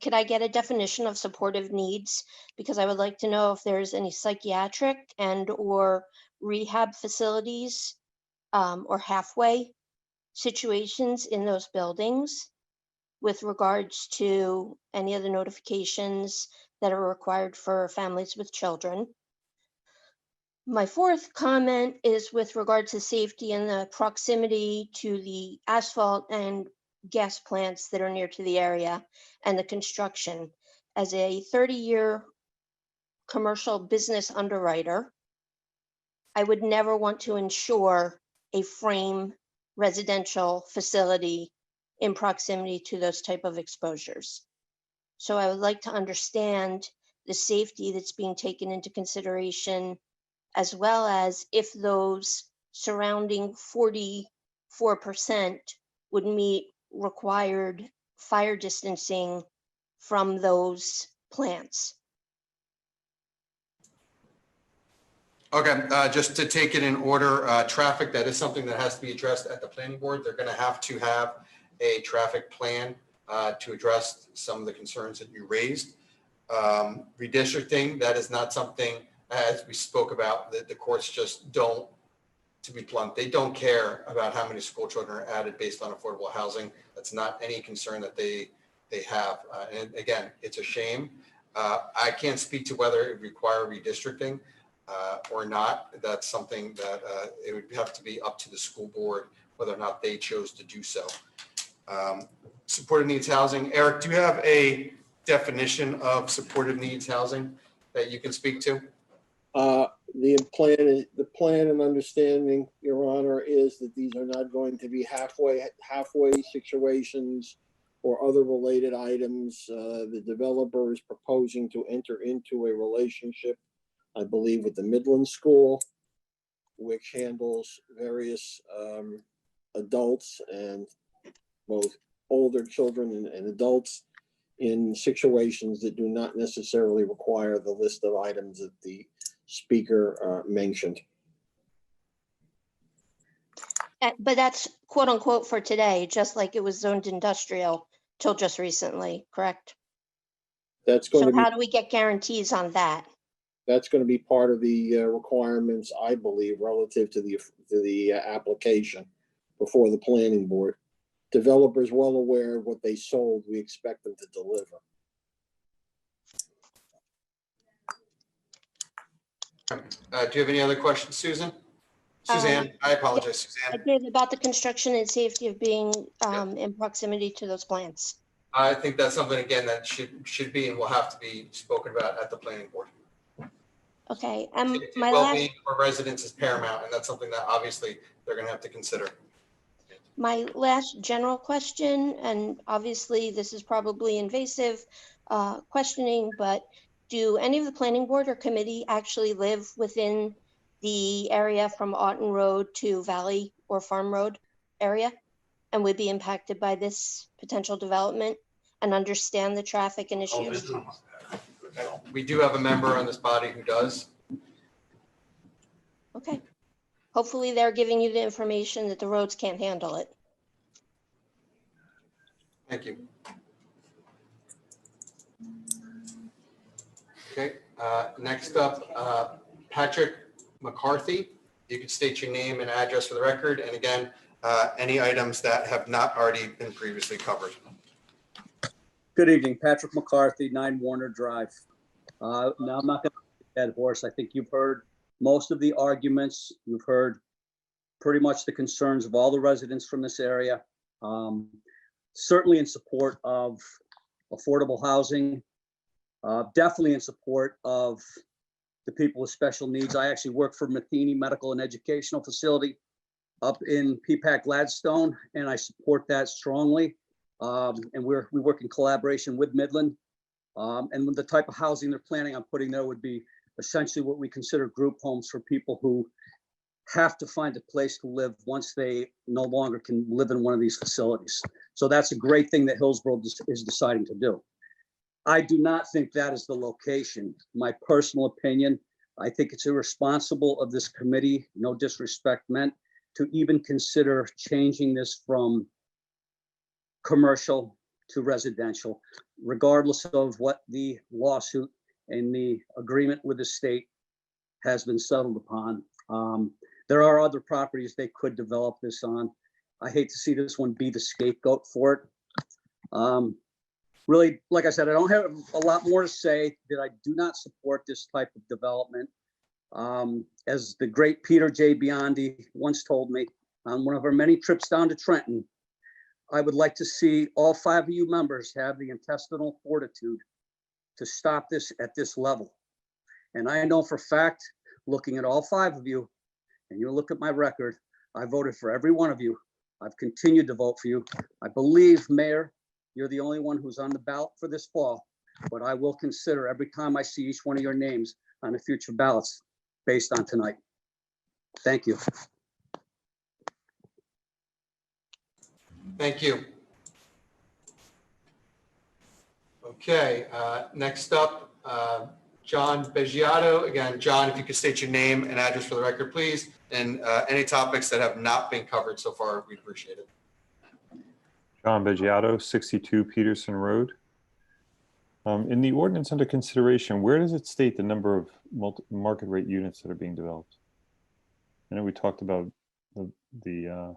Speaker 15: could I get a definition of supportive needs? Because I would like to know if there's any psychiatric and or rehab facilities or halfway situations in those buildings with regards to any of the notifications that are required for families with children. My fourth comment is with regard to safety and the proximity to the asphalt and gas plants that are near to the area and the construction. As a 30-year commercial business underwriter, I would never want to insure a frame residential facility in proximity to those type of exposures. So I would like to understand the safety that's being taken into consideration, as well as if those surrounding 44% would meet required fire distancing from those plants.
Speaker 1: Okay, just to take it in order, traffic, that is something that has to be addressed at the planning board. They're going to have a traffic plan to address some of the concerns that you raised. Redistricting, that is not something, as we spoke about, that the courts just don't, to be blunt, they don't care about how many school children are added based on affordable housing. That's not any concern that they have. And again, it's a shame. I can't speak to whether it would require redistricting or not. That's something that it would have to be up to the school board whether or not they chose to do so. Supportive needs housing. Eric, do you have a definition of supportive needs housing that you can speak to?
Speaker 9: The plan and understanding, Your Honor, is that these are not going to be halfway situations or other related items. The developer is proposing to enter into a relationship, I believe, with the Midland School, which handles various adults and both older children and adults in situations that do not necessarily require the list of items that the speaker mentioned.
Speaker 15: But that's quote unquote for today, just like it was zoned industrial till just recently, correct?
Speaker 9: That's going
Speaker 15: So
Speaker 9: to be,
Speaker 15: how do we get guarantees on that?
Speaker 9: that's going to be part of the requirements, I believe, relative to the application before the planning board. Developers well aware of what they sold, we expect them to deliver.
Speaker 1: Do you have any other questions, Susan? Suzanne, I apologize,
Speaker 15: I
Speaker 1: Suzanne.
Speaker 15: did about the construction and safety of being in proximity to those plants.
Speaker 1: I think that's something, again, that should be and will have to be spoken about at the planning board.
Speaker 15: Okay,
Speaker 1: Safety
Speaker 15: my
Speaker 1: and
Speaker 15: last,
Speaker 1: well-being for residents is paramount, and that's something that obviously they're gonna have to consider.
Speaker 15: my last general question, and obviously this is probably invasive questioning, but do any of the planning board or committee actually live within the area from Aughton Road to Valley or Farm Road area and would be impacted by this potential development and understand the traffic and issues?
Speaker 1: We do have a member on this body who does.
Speaker 15: Okay. Hopefully they're giving you the information that the roads can't handle it.
Speaker 1: Thank you. Okay, next up, Patrick McCarthy. You can state your name and address for the record. And again, any items that have not already been previously covered.
Speaker 16: Good evening, Patrick McCarthy, 9 Warner Drive. Now, I'm not going to beat that horse. I think you've heard most of the arguments. You've heard pretty much the concerns of all the residents from this area. Certainly in support of affordable housing, definitely in support of the people with special needs. I actually work for Matheny Medical and Educational Facility up in Peapack Gladstone, and I support that strongly. And we work in collaboration with Midland. And the type of housing they're planning on putting there would be essentially what we consider group homes for people who have to find a place to live once they no longer can live in one of these facilities. So that's a great thing that Hillsborough is deciding to do. I do not think that is the location. My personal opinion, I think it's irresponsible of this committee, no disrespect meant, to even consider changing this from commercial to residential, regardless of what the lawsuit and the agreement with the state has been settled upon. There are other properties they could develop this on. I hate to see this one be the scapegoat for it. Really, like I said, I don't have a lot more to say that I do not support this type of development. As the great Peter J. Biondi once told me on one of our many trips down to Trenton, I would like to see all 5 of you members have the intestinal fortitude to stop this at this level. And I know for a fact, looking at all 5 of you, and you look at my record, I voted for every one of you. I've continued to vote for you. I believe, Mayor, you're the only one who's on the ballot for this fall, but I will consider every time I see each one of your names on the future ballots based on tonight. Thank you.
Speaker 1: Thank you. Okay, next up, John Beggiato. Again, John, if you could state your name and address for the record, please. And any topics that have not been covered so far, we appreciate it.
Speaker 21: John Beggiato, 62 Peterson Road. In the ordinance under consideration, where does it state the number of market rate units that are being developed? I know we talked about the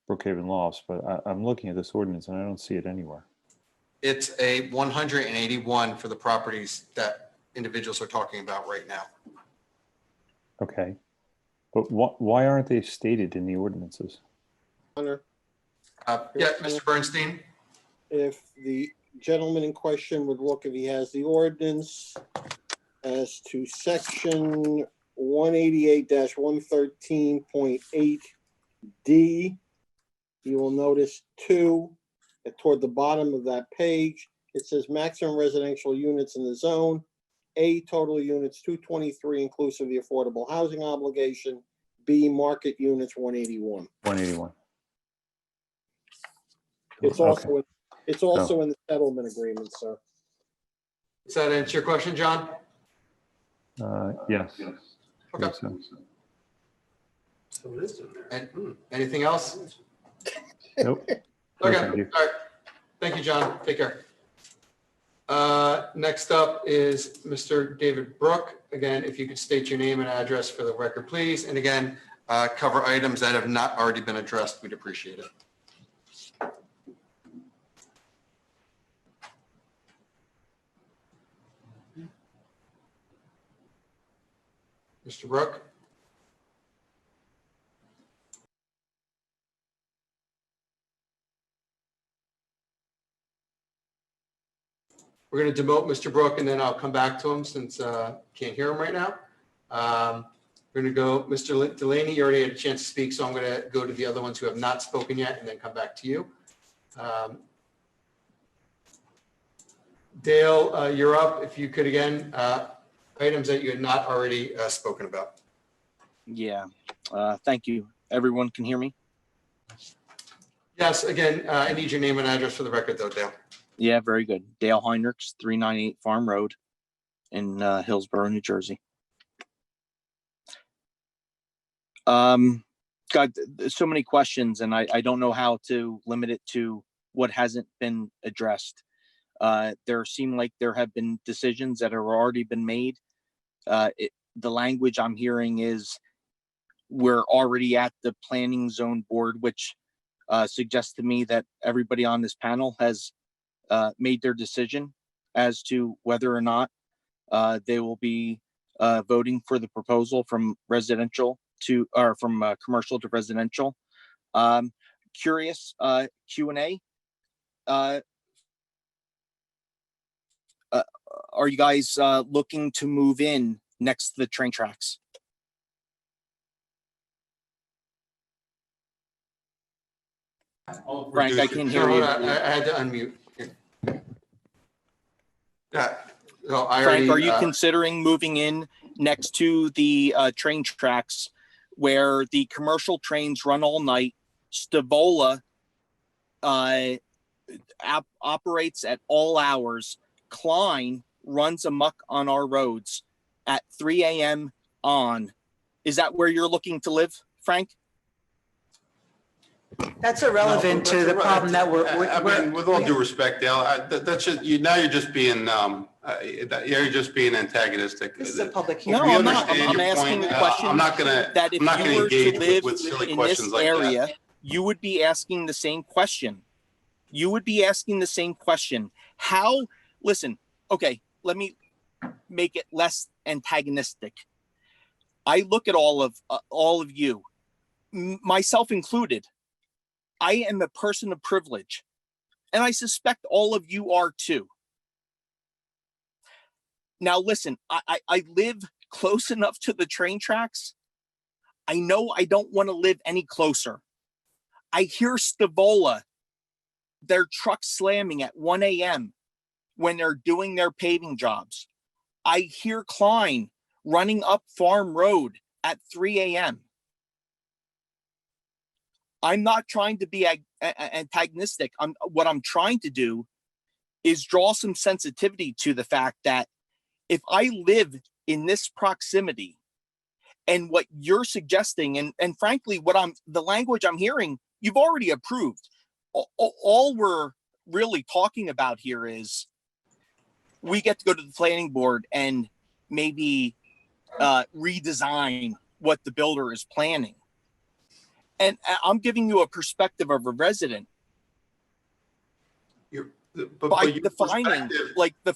Speaker 21: Brookhaven Lofts, but I'm looking at this ordinance and I don't see it anywhere.
Speaker 1: It's a 181 for the properties that individuals are talking about right now.
Speaker 21: Okay, but why aren't they stated in the ordinances?
Speaker 9: Honor.
Speaker 1: Yeah, Mr. Bernstein.
Speaker 9: If the gentleman in question would look, if he has the ordinance as to section 188-113.8D, you will notice 2 toward the bottom of that page. It says maximum residential units in the zone. A, total units 223 inclusive of the affordable housing obligation. B, market units 181.
Speaker 21: 181.
Speaker 9: It's also, it's also in the settlement agreement, sir.
Speaker 1: Does that answer your question, John?
Speaker 21: Yes.
Speaker 1: Okay. And anything else?
Speaker 21: Nope.
Speaker 1: Okay,
Speaker 21: No,
Speaker 1: all
Speaker 21: thank you.
Speaker 1: right. Thank you, John. Take care. Next up is Mr. David Brook. Again, if you could state your name and address for the record, please. And again, cover items that have not already been addressed. We'd appreciate it. Mr. Brook? We're going to demote Mr. Brook and then I'll come back to him since can't hear him right now. We're going to go, Mr. Delaney, you already had a chance to speak, so I'm going to go to the other ones who have not spoken yet and then come back to you. Dale, you're up. If you could again, items that you had not already spoken about.
Speaker 10: Yeah, thank you. Everyone can hear me?
Speaker 1: Yes, again, I need your name and address for the record though, Dale.
Speaker 10: Yeah, very good. Dale Heinrichs, 398 Farm Road in Hillsborough, New Jersey. God, so many questions, and I don't know how to limit it to what hasn't been addressed. There seem like there have been decisions that have already been made. The language I'm hearing is we're already at the planning zone board, which suggests to me that everybody on this panel has made their decision as to whether or not they will be voting for the proposal from residential to, or from commercial to residential. Curious, Q&A. Are you guys looking to move in next to the train tracks? Frank, I can't hear you.
Speaker 1: I had to unmute. Yeah. No, I
Speaker 10: Frank,
Speaker 1: already,
Speaker 10: are you considering moving in next to the train tracks where the commercial trains run all night? Stavola operates at all hours. Klein runs amok on our roads at 3 a.m. on. Is that where you're looking to live, Frank?
Speaker 3: That's irrelevant to the problem that
Speaker 5: I mean, with all due respect, Dale, that's just, now you're just being, antagonistic.
Speaker 3: This is a public
Speaker 10: No,
Speaker 3: hearing.
Speaker 10: I'm not. I'm asking the question.
Speaker 5: I'm not gonna
Speaker 10: engage
Speaker 5: with silly
Speaker 10: in
Speaker 5: questions
Speaker 10: this
Speaker 5: like
Speaker 10: area,
Speaker 5: that.
Speaker 10: you would be asking the same question. You would be asking the same question. How, listen, okay, let me make it less antagonistic. I look at all of you, myself included. I am a person of privilege, and I suspect all of you are too. Now, listen, I live close enough to the train tracks. I know I don't want to live any closer. I hear Stavola, their trucks slamming at 1 a.m. when they're doing their paving jobs. I hear Klein running up Farm Road at 3 a.m. I'm not trying to be antagonistic. What I'm trying to do is draw some sensitivity to the fact that if I live in this proximity and what you're suggesting, and frankly, the language I'm hearing, you've already approved. All we're really talking about here is we get to go to the planning board and maybe redesign what the builder is planning. And I'm giving you a perspective of a resident by defining, like the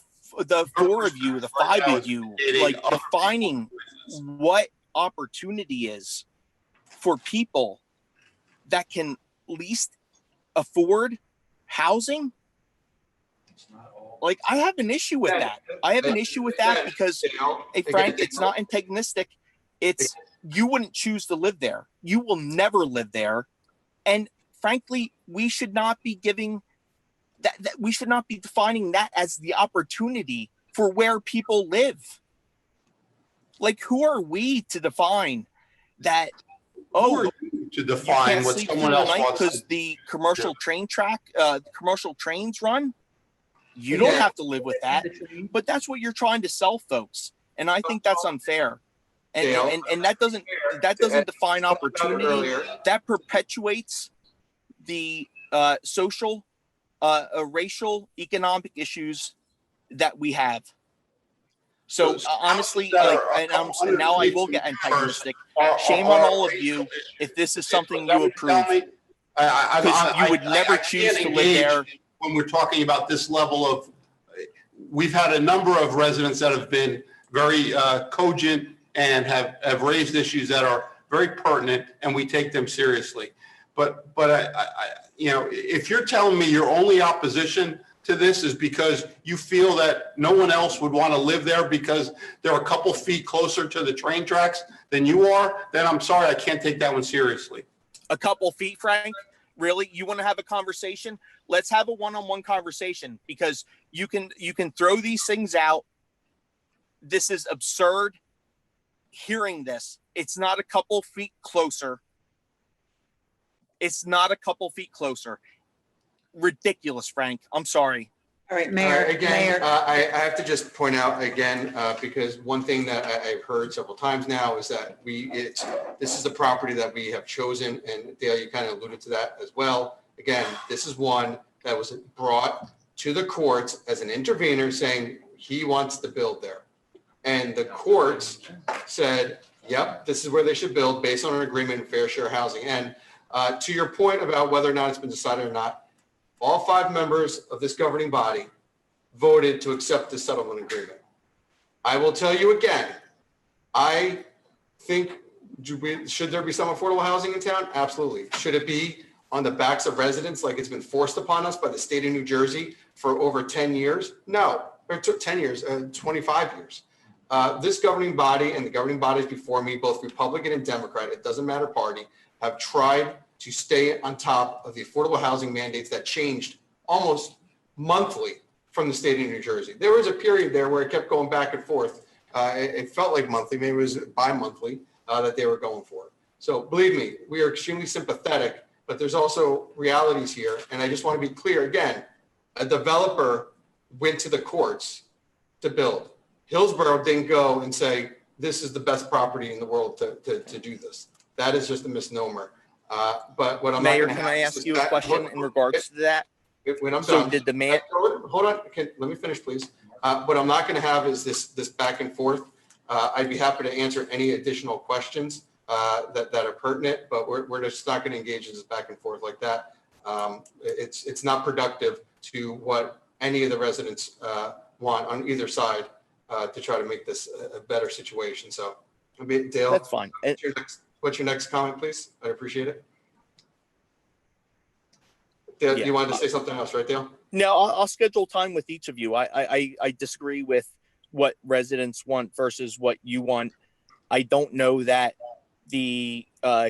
Speaker 10: four of you, the five of you, like defining what opportunity is for people that can least afford housing. Like, I have an issue with that. I have an issue with that because, hey, Frank, it's not antagonistic. It's, you wouldn't choose to live there. You will never live there. And frankly, we should not be giving that we should not be defining that as the opportunity for where people live. Like, who are we to define that? Oh,
Speaker 5: to define what someone else wants.
Speaker 10: Because the commercial train track, commercial trains run. You don't have to live with that, but that's what you're trying to sell folks. And I think that's unfair. And that doesn't define opportunity. That perpetuates the social, racial, economic issues that we have. So honestly, now I will get antagonistic. Shame on all of you if this is something you approve. Because you would never choose to live there.
Speaker 5: When we're talking about this level of, we've had a number of residents that have been very cogent and have raised issues that are very pertinent, and we take them seriously. But you know, if you're telling me your only opposition to this is because you feel that no one else would want to live there because they're a couple feet closer to the train tracks than you are, then I'm sorry, I can't take that one seriously.
Speaker 10: A couple feet, Frank? Really? You want to have a conversation? Let's have a one-on-one conversation, because you can throw these things out. This is absurd. Hearing this, it's not a couple feet closer. It's not a couple feet closer. Ridiculous, Frank. I'm sorry.
Speaker 3: All right, Mayor.
Speaker 1: I have to just point out again, because one thing that I've heard several times now is that this is the property that we have chosen, and Dale, you kind of alluded to that as well. Again, this is one that was brought to the courts as an intervener saying he wants to build there. And the courts said, yep, this is where they should build based on an agreement in fair share housing. And to your point about whether or not it's been decided or not, all 5 members of this governing body voted to accept the settlement agreement. I will tell you again, I think, should there be some affordable housing in town? Absolutely. Should it be on the backs of residents like it's been forced upon us by the state of New Jersey for over 10 years? No, it took 10 years, 25 years. This governing body and the governing bodies before me, both Republican and Democrat, it doesn't matter party, have tried to stay on top of the affordable housing mandates that changed almost monthly from the state of New Jersey. There was a period there where it kept going back and forth. It felt like monthly, maybe it was bi-monthly that they were going for. So believe me, we are extremely sympathetic, but there's also realities here. And I just want to be clear again, a developer went to the courts to build. Hillsborough didn't go and say, this is the best property in the world to do this. That is just a misnomer. But what I'm
Speaker 10: Mayor,
Speaker 1: not
Speaker 10: can I ask you a question in regards to that?
Speaker 1: When I'm
Speaker 10: So
Speaker 1: done,
Speaker 10: did the mayor?
Speaker 1: Hold on, let me finish, please. What I'm not going to have is this back and forth. I'd be happy to answer any additional questions that are pertinent, but we're just not going to engage in this back and forth like that. It's not productive to what any of the residents want on either side to try to make this a better situation. So, Dale,
Speaker 10: That's fine.
Speaker 1: What's your next comment, please? I appreciate it. Dale,
Speaker 10: Yeah.
Speaker 1: you wanted to say something else, right, Dale?
Speaker 10: No, I'll schedule time with each of you. I disagree with what residents want versus what you want. I don't know that the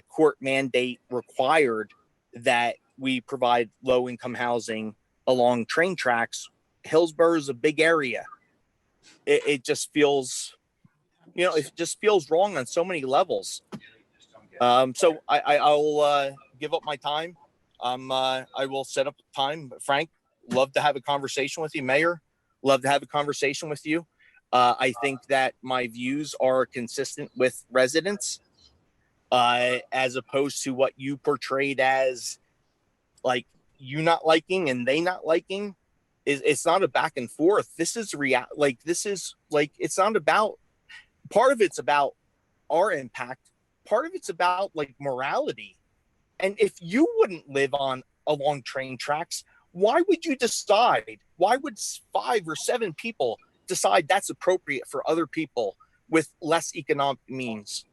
Speaker 10: court mandate required that we provide low-income housing along train tracks. Hillsborough is a big area. It just feels, it just feels wrong on so many levels. So I'll give up my time. I will set up time. Frank, love to have a conversation with you. Mayor, love to have a conversation with you. I think that my views are consistent with residents, as opposed to what you portrayed as like you not liking and they not liking. It's not a back and forth. This is it's not about, part of it's about our impact. Part of it's about like morality. And if you wouldn't live along train tracks, why would you decide? Why would 5 or 7 people decide that's appropriate for other people with less economic means?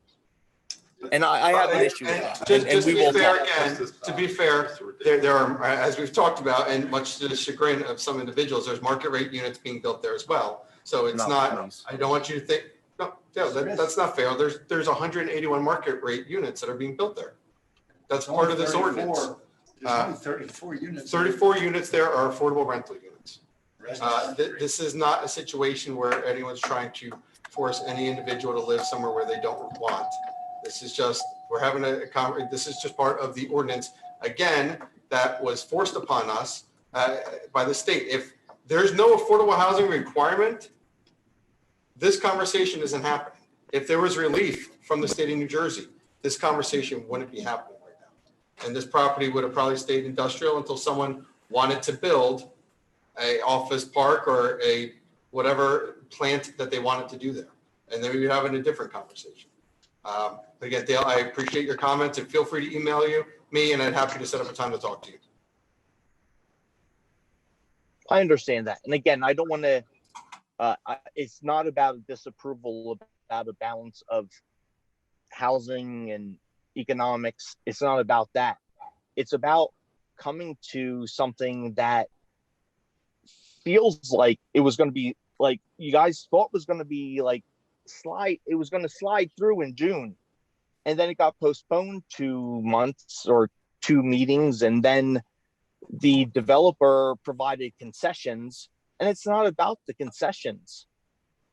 Speaker 10: And I have an issue with that.
Speaker 1: Just to be fair, again, to be fair, there are, as we've talked about, and much to the chagrin of some individuals, there's market rate units being built there as well. So it's not, I don't want you to think, no, that's not fair. There's 181 market rate units that are being built there. That's part of this ordinance.
Speaker 7: There's only 34 units.
Speaker 1: 34 units there are affordable rental units. This is not a situation where anyone's trying to force any individual to live somewhere where they don't want. This is just We're having this is just part of the ordinance, again, that was forced upon us by the state. If there's no affordable housing requirement, this conversation isn't happening. If there was relief from the state of New Jersey, this conversation wouldn't be happening right now. And this property would have probably stayed industrial until someone wanted to build a office park or a whatever plant that they wanted to do there. And then we would have a different conversation. Again, Dale, I appreciate your comments and feel free to email me and I'd happy to set up a time to talk to you.
Speaker 10: I understand that. And again, I don't want to, it's not about disapproval, about a balance of housing and economics. It's not about that. It's about coming to something that feels like it was going to be like you guys thought was going to be like it was going to slide through in June. And then it got postponed 2 months or 2 meetings. And then the developer provided concessions, and it's not about the concessions.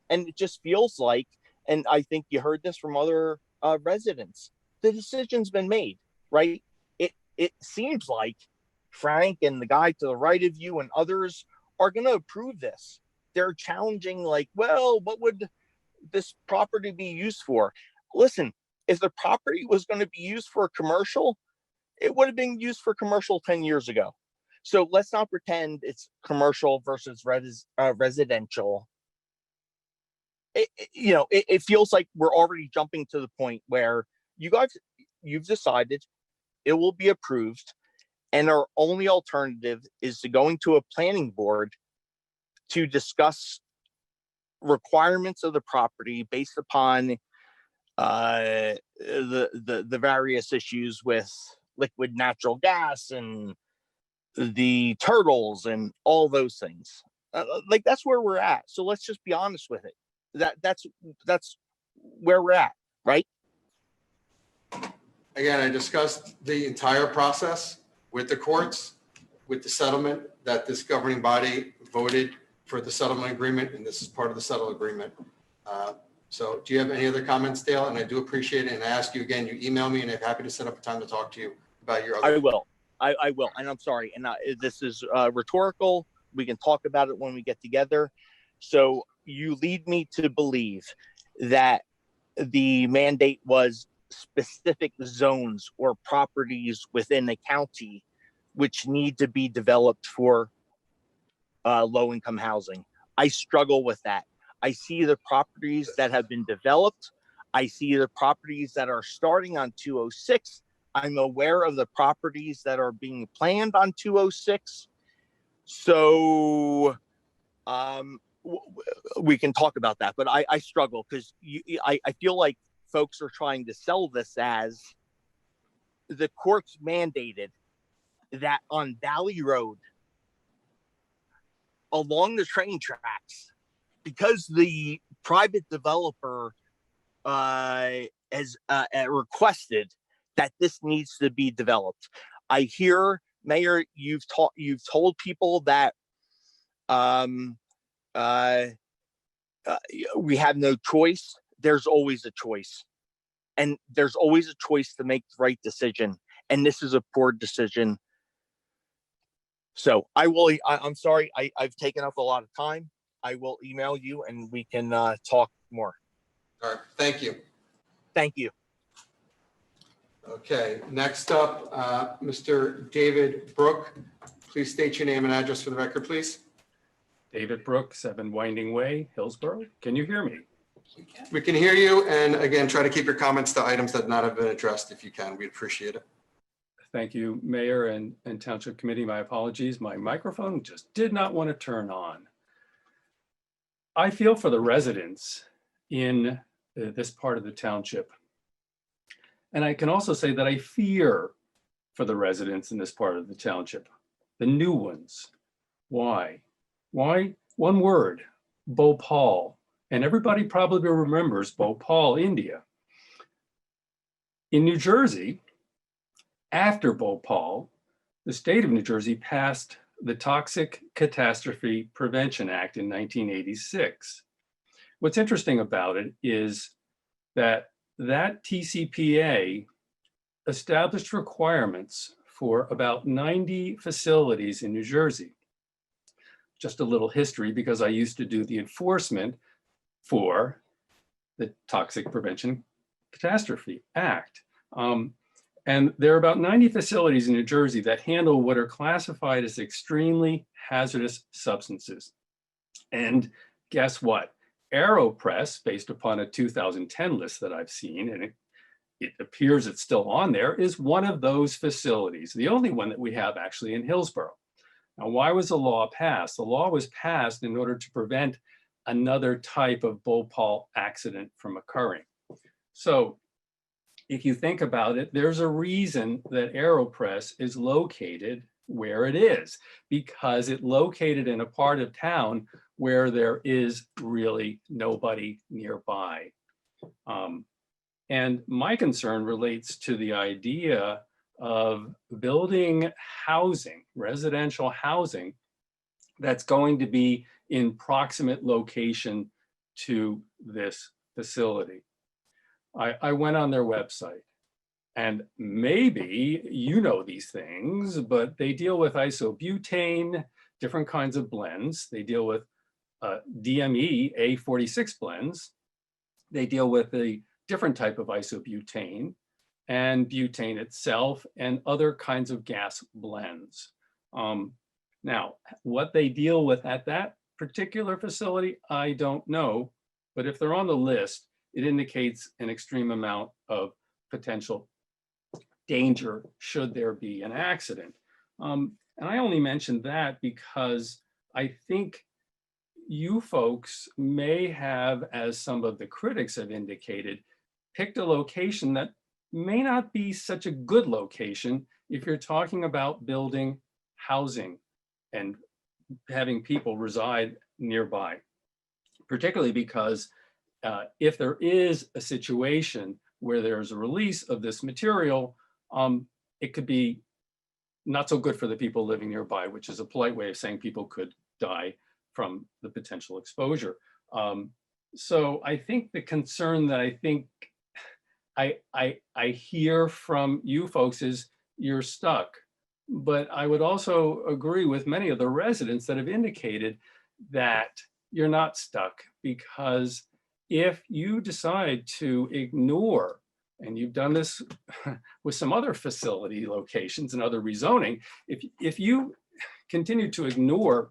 Speaker 10: And it just feels like, and I think you heard this from other residents, the decision's been made, right? It seems like Frank and the guy to the right of you and others are going to approve this. They're challenging like, well, what would this property be used for? Listen, if the property was going to be used for commercial, it would have been used for commercial 10 years ago. So let's not pretend it's commercial versus residential. It feels like we're already jumping to the point where you've decided it will be approved, and our only alternative is to going to a planning board to discuss requirements of the property based upon the various issues with liquid natural gas and the turtles and all those things. Like that's where we're at. So let's just be honest with it. That's where we're at, right?
Speaker 1: Again, I discussed the entire process with the courts, with the settlement that this governing body voted for the settlement agreement, and this is part of the settlement agreement. So do you have any other comments, Dale? And I do appreciate it. And I ask you again, you email me and I'm happy to set up a time to talk to you about your other.
Speaker 10: I will. I will. And I'm sorry. And this is rhetorical. We can talk about it when we get together. So you lead me to believe that the mandate was specific zones or properties within the county which need to be developed for low-income housing. I struggle with that. I see the properties that have been developed. I see the properties that are starting on 206. I'm aware of the properties that are being planned on 206. So we can talk about that, but I struggle because I feel like folks are trying to sell this as the courts mandated that on Valley Road, along the train tracks, because the private developer has requested that this needs to be developed. I hear, Mayor, you've told people that we have no choice. There's always a choice, and there's always a choice to make the right decision. And this is a poor decision. So I'm sorry, I've taken up a lot of time. I will email you and we can talk more.
Speaker 1: All right, thank you.
Speaker 10: Thank you.
Speaker 1: Okay, next up, Mr. David Brook. Please state your name and address for the record, please.
Speaker 8: David Brook, 7 Winding Way, Hillsborough. Can you hear me?
Speaker 1: We can hear you, and again, try to keep your comments to items that not have been addressed if you can. We'd appreciate it.
Speaker 8: Thank you, Mayor and Township Committee. My apologies. My microphone just did not want to turn on. I feel for the residents in this part of the township. And I can also say that I fear for the residents in this part of the township, the new ones. Why? Why? One word, Bhopal. And everybody probably remembers Bhopal, India. In New Jersey, after Bhopal, the state of New Jersey passed the Toxic Catastrophe Prevention Act in 1986. What's interesting about it is that TCPA established requirements for about 90 facilities in New Jersey. Just a little history, because I used to do the enforcement for the Toxic Prevention Catastrophe Act. And there are about 90 facilities in New Jersey that handle what are classified as extremely hazardous substances. And guess what? AeroPress, based upon a 2010 list that I've seen, and it appears it's still on there, is one of those facilities, the only one that we have actually in Hillsborough. Now, why was the law passed? The law was passed in order to prevent another type of Bhopal accident from occurring. So if you think about it, there's a reason that AeroPress is located where it is, because it located in a part of town where there is really nobody nearby. And my concern relates to the idea of building housing, residential housing, that's going to be in proximate location to this facility. I went on their website, and maybe you know these things, but they deal with isobutane, different kinds of blends. They deal with DME A46 blends. They deal with a different type of isobutane and butane itself and other kinds of gas blends. Now, what they deal with at that particular facility, I don't know, but if they're on the list, it indicates an extreme amount of potential danger should there be an accident. And I only mentioned that because I think you folks may have, as some of the critics have indicated, picked a location that may not be such a good location if you're talking about building housing and having people reside nearby, particularly because if there is a situation where there's a release of this material, it could be not so good for the people living nearby, which is a polite way of saying people could die from the potential exposure. So I think the concern that I think I hear from you folks is you're stuck. But I would also agree with many of the residents that have indicated that you're not stuck, because if you decide to ignore, and you've done this with some other facility locations and other rezoning, if you continue to ignore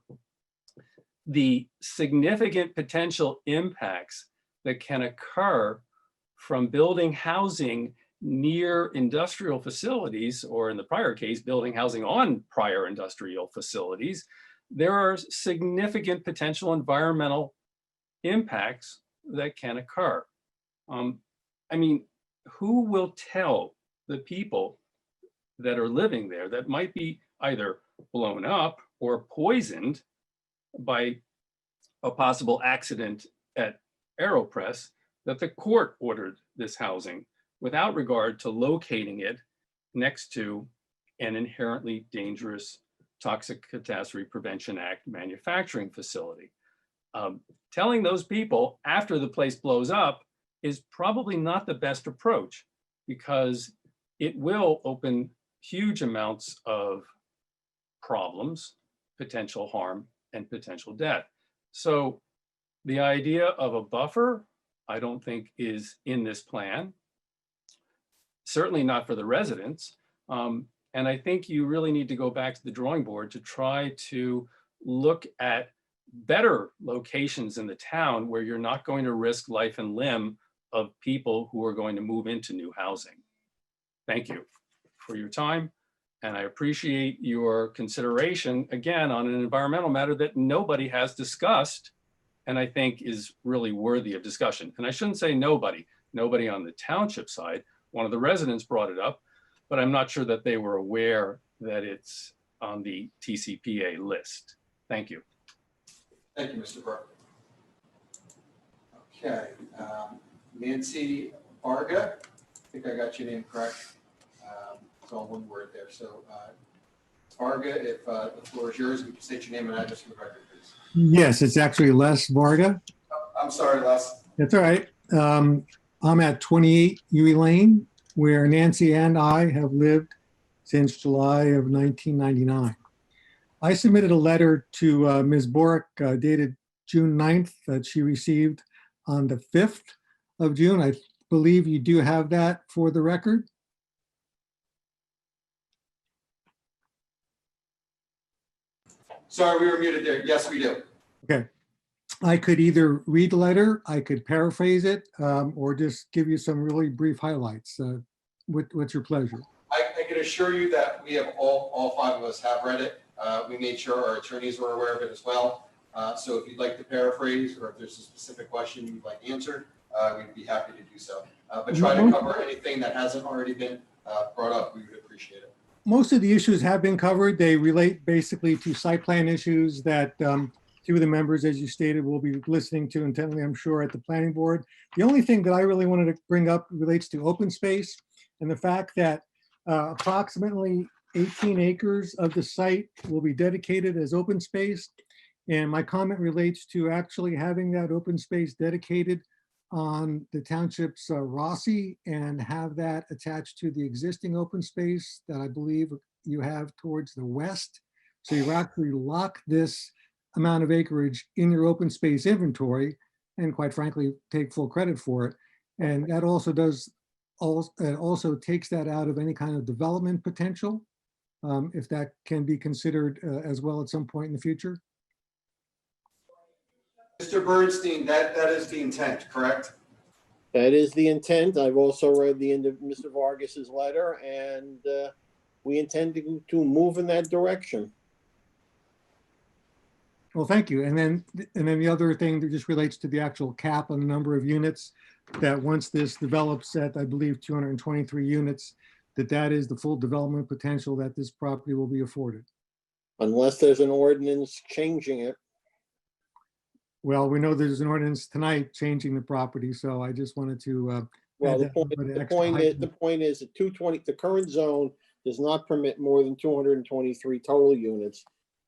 Speaker 8: the significant potential impacts that can occur from building housing near industrial facilities, or in the prior case, building housing on prior industrial facilities, there are significant potential environmental impacts that can occur. I mean, who will tell the people that are living there that might be either blown up or poisoned by a possible accident at AeroPress that the court ordered this housing without regard to locating it next to an inherently dangerous Toxic Catastrophe Prevention Act manufacturing facility? Telling those people after the place blows up is probably not the best approach, because it will open huge amounts of problems, potential harm, and potential death. So the idea of a buffer, I don't think is in this plan, certainly not for the residents. And I think you really need to go back to the drawing board to try to look at better locations in the town where you're not going to risk life and limb of people who are going to move into new housing. Thank you for your time. And I appreciate your consideration, again, on an environmental matter that nobody has discussed, and I think is really worthy of discussion. And I shouldn't say nobody on the township side. One of the residents brought it up, but I'm not sure that they were aware that it's on the TCPA list. Thank you.
Speaker 1: Thank you, Mr. Burke. Okay, Nancy Varga, I think I got your name correct. It's all one word there. So Varga, if the floor is yours, we can state your name and address for the record, please.
Speaker 4: Yes, it's actually Les Varga.
Speaker 1: Oh, I'm sorry, Les.
Speaker 4: That's all right. I'm at 28 Huey Lane, where Nancy and I have lived since July of 1999. I submitted a letter to Ms. Borick dated June 9th that she received on the 5th of June. I believe you do have that for the record.
Speaker 1: Sorry, we were muted there. Yes, we do.
Speaker 4: Okay. I could either read the letter, I could paraphrase it, or just give you some really brief highlights. What's your pleasure?
Speaker 1: I can assure you that we have all five of us have read it. We made sure our attorneys were aware of it as well. So if you'd like to paraphrase, or if there's a specific question you'd like answered, we'd be happy to do so. But try to cover anything that hasn't already been brought up. We would appreciate it.
Speaker 4: Most of the issues have been covered. They relate basically to site plan issues that two of the members, as you stated, will be listening to intently, I'm sure, at the planning board. The only thing that I really wanted to bring up relates to open space and the fact that approximately 18 acres of the site will be dedicated as open space. And my comment relates to actually having that open space dedicated on the township's Rossi and have that attached to the existing open space that I believe you have towards the west. So you actually lock this amount of acreage in your open space inventory and quite frankly, take full credit for it. And that also also takes that out of any kind of development potential, if that can be considered as well at some point in the future.
Speaker 1: Mr. Bernstein, that is the intent, correct?
Speaker 9: That is the intent. I've also read the end of Mr. Vargas's letter, and we intend to move in that direction.
Speaker 4: Well, thank you. And then the other thing that just relates to the actual cap on the number of units, that once this develops at, I believe, 223 units, that is the full development potential that this property will be afforded.
Speaker 9: Unless there's an ordinance changing it.
Speaker 4: Well, we know there's an ordinance tonight changing the property, so I just wanted to.
Speaker 9: Well, the point is that 220, the current zone does not permit more than 223 total units.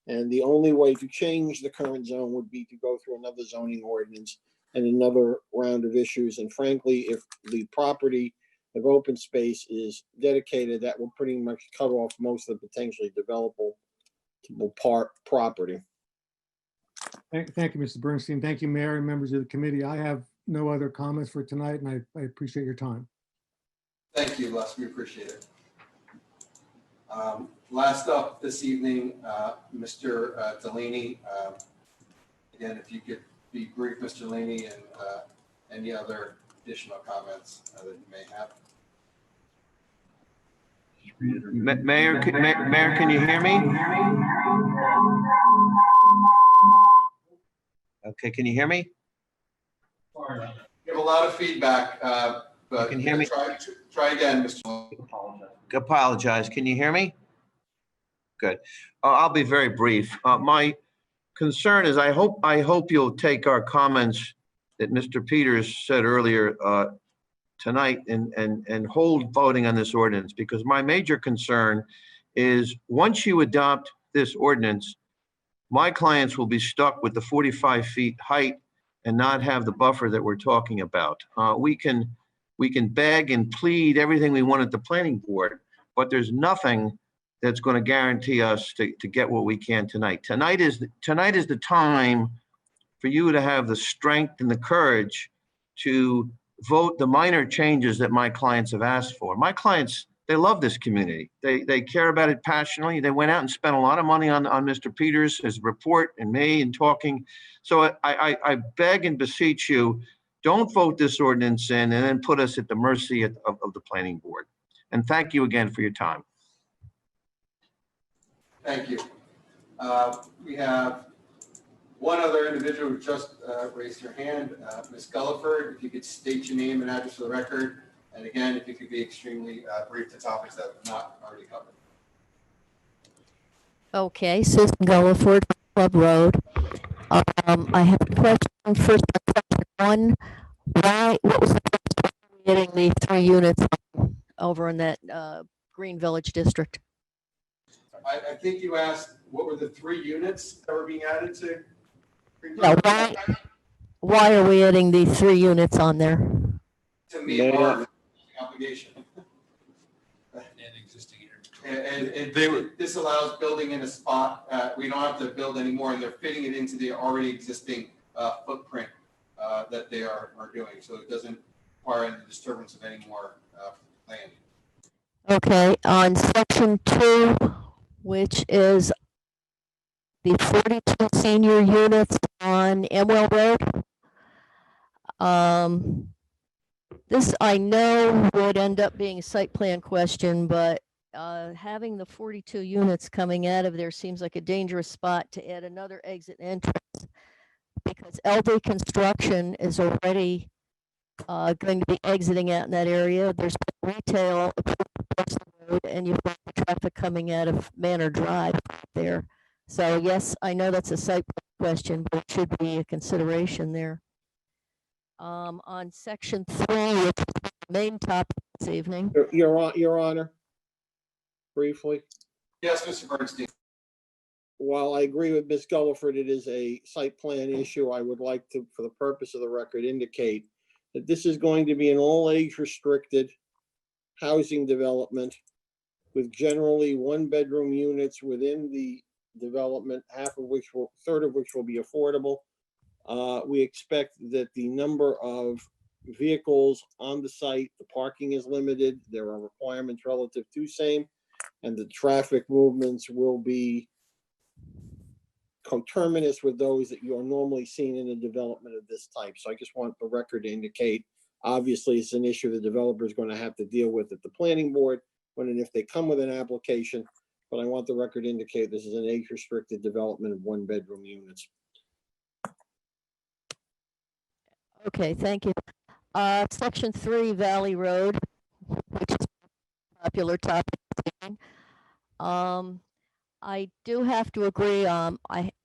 Speaker 9: And the only way to change the current zone would be to go through another zoning ordinance and another round of issues. And frankly, if the property of open space is dedicated, that will pretty much cut off most of the potentially developable property.
Speaker 4: Thank you, Mr. Bernstein. Thank you, Mayor and members of the committee. I have no other comments for tonight, and I appreciate your time.
Speaker 1: Thank you, Les. We appreciate it. Last up this evening, Mr. Delaney. Again, if you could be brief, Mr. Delaney, and any other additional comments that you may have.
Speaker 23: Mayor, can you hear me? Okay, can you hear me?
Speaker 1: You have a lot of feedback, but
Speaker 23: can you hear me?
Speaker 1: Try again, Mr. Delaney.
Speaker 23: Apologize. Can you hear me? Good. I'll be very brief. My concern is I hope you'll take our comments that Mr. Peters said earlier tonight and hold voting on this ordinance, because my major concern is once you adopt this ordinance, my clients will be stuck with the 45 feet height and not have the buffer that we're talking about. We can beg and plead everything we want at the planning board, but there's nothing that's going to guarantee us to get what we can tonight. Tonight is the time for you to have the strength and the courage to vote the minor changes that my clients have asked for. My clients, they love this community. They care about it passionately. They went out and spent a lot of money on Mr. Peters, his report, and me, and talking. So I beg and beseech you, don't vote this ordinance in and then put us at the mercy of the planning board. And thank you again for your time.
Speaker 1: Thank you. We have one other individual who just raised your hand, Ms. Gulliford. If you could state your name and address for the record. And again, if you could be extremely brief to topics that have not already covered.
Speaker 17: Okay, Susan Gulliford, Club Road. I have a question first. One, what was the purpose of getting the 3 units over in that Green Village district?
Speaker 1: I think you asked what were the 3 units that were being added to?
Speaker 17: Yeah, why are we adding the 3 units on there?
Speaker 1: To meet our obligation. And
Speaker 5: They were-
Speaker 1: this allows building in a spot, we don't have to build anymore, and they're fitting it into the already existing footprint that they are doing. So it doesn't require any disturbance of any more land.
Speaker 17: Okay, on section 2, which is the 42 senior units on Amwell Road. This I know would end up being a site plan question, but having the 42 units coming out of there seems like a dangerous spot to add another exit entrance, because LD Construction is already going to be exiting out in that area. There's retail across the road, and you've got the traffic coming out of Manor Drive there. So yes, I know that's a site question, but it should be a consideration there. On section 3, which is the main topic this evening.
Speaker 9: Your Honor, briefly.
Speaker 1: Yes, Mr. Bernstein.
Speaker 9: While I agree with Ms. Gulliford, it is a site plan issue, I would like to, for the purpose of the record, indicate that this is going to be an all-age restricted housing development with generally one-bedroom units within the development, third of which will be affordable. We expect that the number of vehicles on the site, the parking is limited, there are requirements relative to same, and the traffic movements will be coterminous with those that you are normally seeing in a development of this type. So I just want the record to indicate, obviously, it's an issue the developer is going to have to deal with at the planning board when and if they come with an application. But I want the record to indicate this is an age-restricted development of one-bedroom units.
Speaker 17: Okay, thank you. Section 3, Valley Road, which is a popular topic. I do have to agree.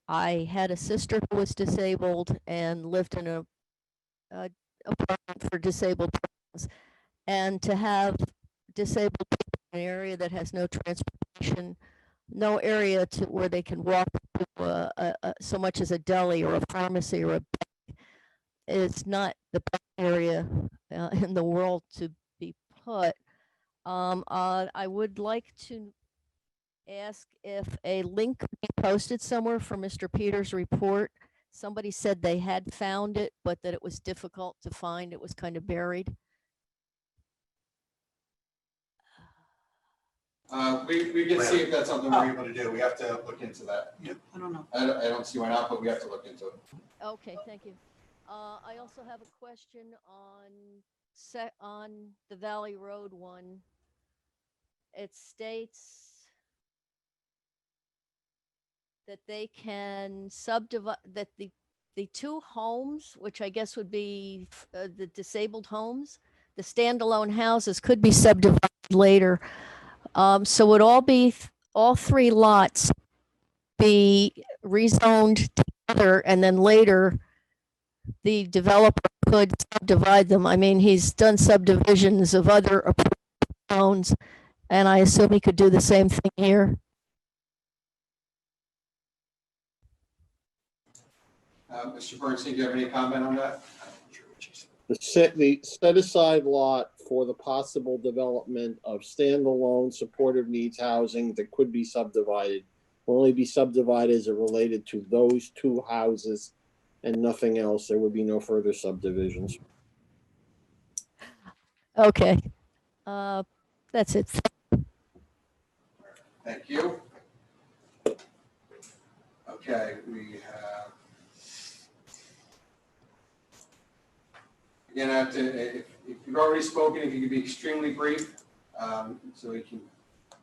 Speaker 17: I had a sister who was disabled and lived in a apartment for disabled persons, and to have disabled people in an area that has no transportation, no area to where they can walk to so much as a deli or a pharmacy or a bank, is not the best area in the world to be put. I would like to ask if a link could be posted somewhere for Mr. Peters' report. Somebody said they had found it, but that it was difficult to find. It was kind of buried.
Speaker 1: We can see if that's something we're able to do. We have to look into that.
Speaker 2: I don't know.
Speaker 1: I don't see why not, but we have to look into it.
Speaker 17: Okay, thank you. I also have a question on the Valley Road one. It states that they can subdivide, that the two homes, which I guess would be the disabled homes, the standalone houses could be subdivided later. So would all 3 lots be rezoned together, and then later the developer could subdivide them? I mean, he's done subdivisions of other zones, and I assume he could do the same thing here.
Speaker 1: Mr. Bernstein, do you have any comment on that?
Speaker 9: The set aside lot for the possible development of standalone supportive needs housing that could be subdivided will only be subdivided as it related to those 2 houses and nothing else. There would be no further subdivisions.
Speaker 17: Okay, that's it.
Speaker 1: Thank you. Okay, we have. Again, I have to, if you've already spoken, if you could be extremely brief, so we can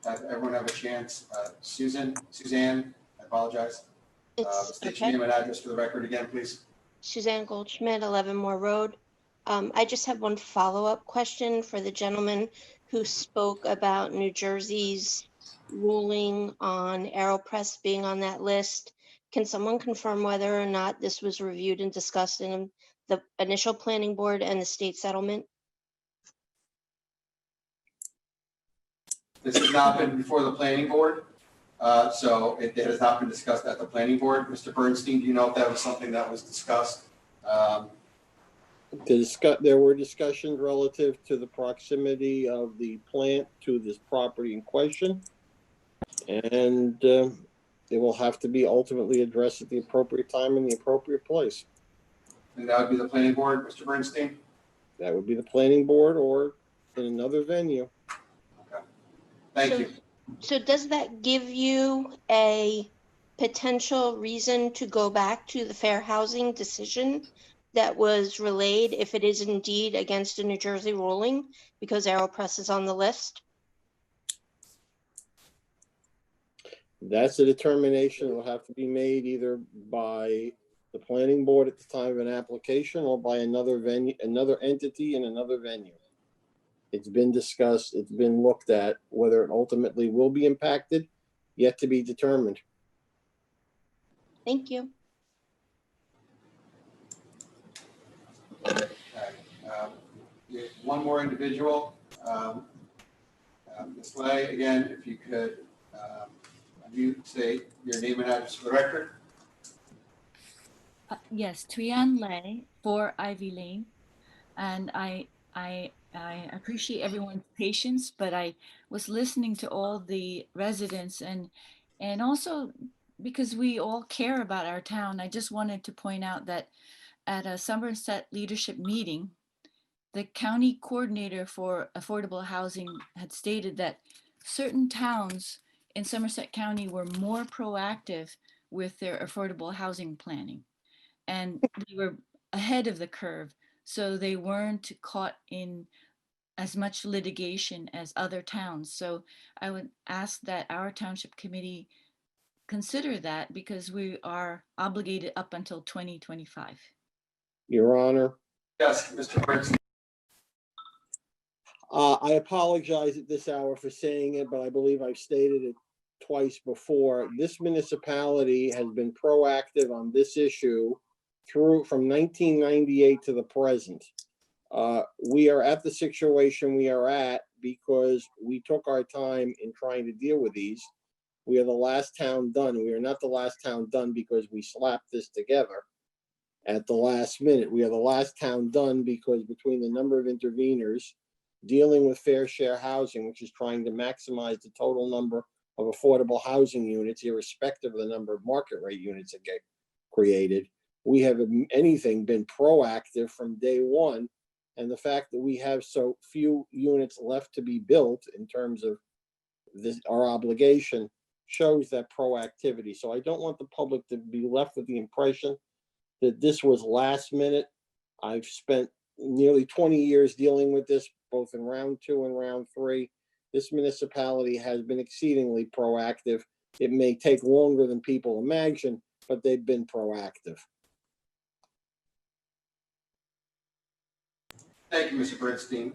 Speaker 1: have everyone have a chance. Suzanne, I apologize. State your name and address for the record again, please.
Speaker 15: Suzanne Goldschmidt, 11 Moore Road. I just have one follow-up question for the gentleman who spoke about New Jersey's ruling on AeroPress being on that list. Can someone confirm whether or not this was reviewed and discussed in the initial planning board and the state settlement?
Speaker 1: This has not been before the planning board, so it has not been discussed at the planning board. Mr. Bernstein, do you know if that was something that was discussed?
Speaker 9: There were discussions relative to the proximity of the plant to this property in question. And it will have to be ultimately addressed at the appropriate time in the appropriate place.
Speaker 1: And that would be the planning board, Mr. Bernstein?
Speaker 9: That would be the planning board or in another venue.
Speaker 1: Thank you.
Speaker 15: So does that give you a potential reason to go back to the fair housing decision that was relayed if it is indeed against a New Jersey ruling because AeroPress is on the list?
Speaker 9: That's a determination that will have to be made either by the planning board at the time of an application or by another venue, another entity in another venue. It's been discussed, it's been looked at, whether it ultimately will be impacted, yet to be determined.
Speaker 15: Thank you.
Speaker 1: We have one more individual. Ms. Lay, again, if you could say your name and address for the record.
Speaker 18: Yes, Tuyan Lei, 4 Ivy Lane. And I appreciate everyone's patience, but I was listening to all the residents and also because we all care about our town, I just wanted to point out that at a Somerset leadership meeting, the county coordinator for affordable housing had stated that certain towns in Somerset County were more proactive with their affordable housing planning. And they were ahead of the curve, so they weren't caught in as much litigation as other towns. So I would ask that our township committee consider that because we are obligated up until 2025.
Speaker 9: Your Honor.
Speaker 1: Yes, Mr. Bernstein.
Speaker 9: I apologize at this hour for saying it, but I believe I've stated it twice before. This municipality has been proactive on this issue from 1998 to the present. We are at the situation we are at because we took our time in trying to deal with these. We are the last town done. We are not the last town done because we slapped this together at the last minute. We are the last town done because between the number of interveners dealing with fair share housing, which is trying to maximize the total number of affordable housing units, irrespective of the number of market rate units that get created, we have, if anything, been proactive from day one. And the fact that we have so few units left to be built in terms of this, our obligation, shows that proactivity. So I don't want the public to be left with the impression that this was last minute. I've spent nearly 20 years dealing with this, both in round 2 and round 3. This municipality has been exceedingly proactive. It may take longer than people imagine, but they've been proactive.
Speaker 1: Thank you, Mr. Bernstein.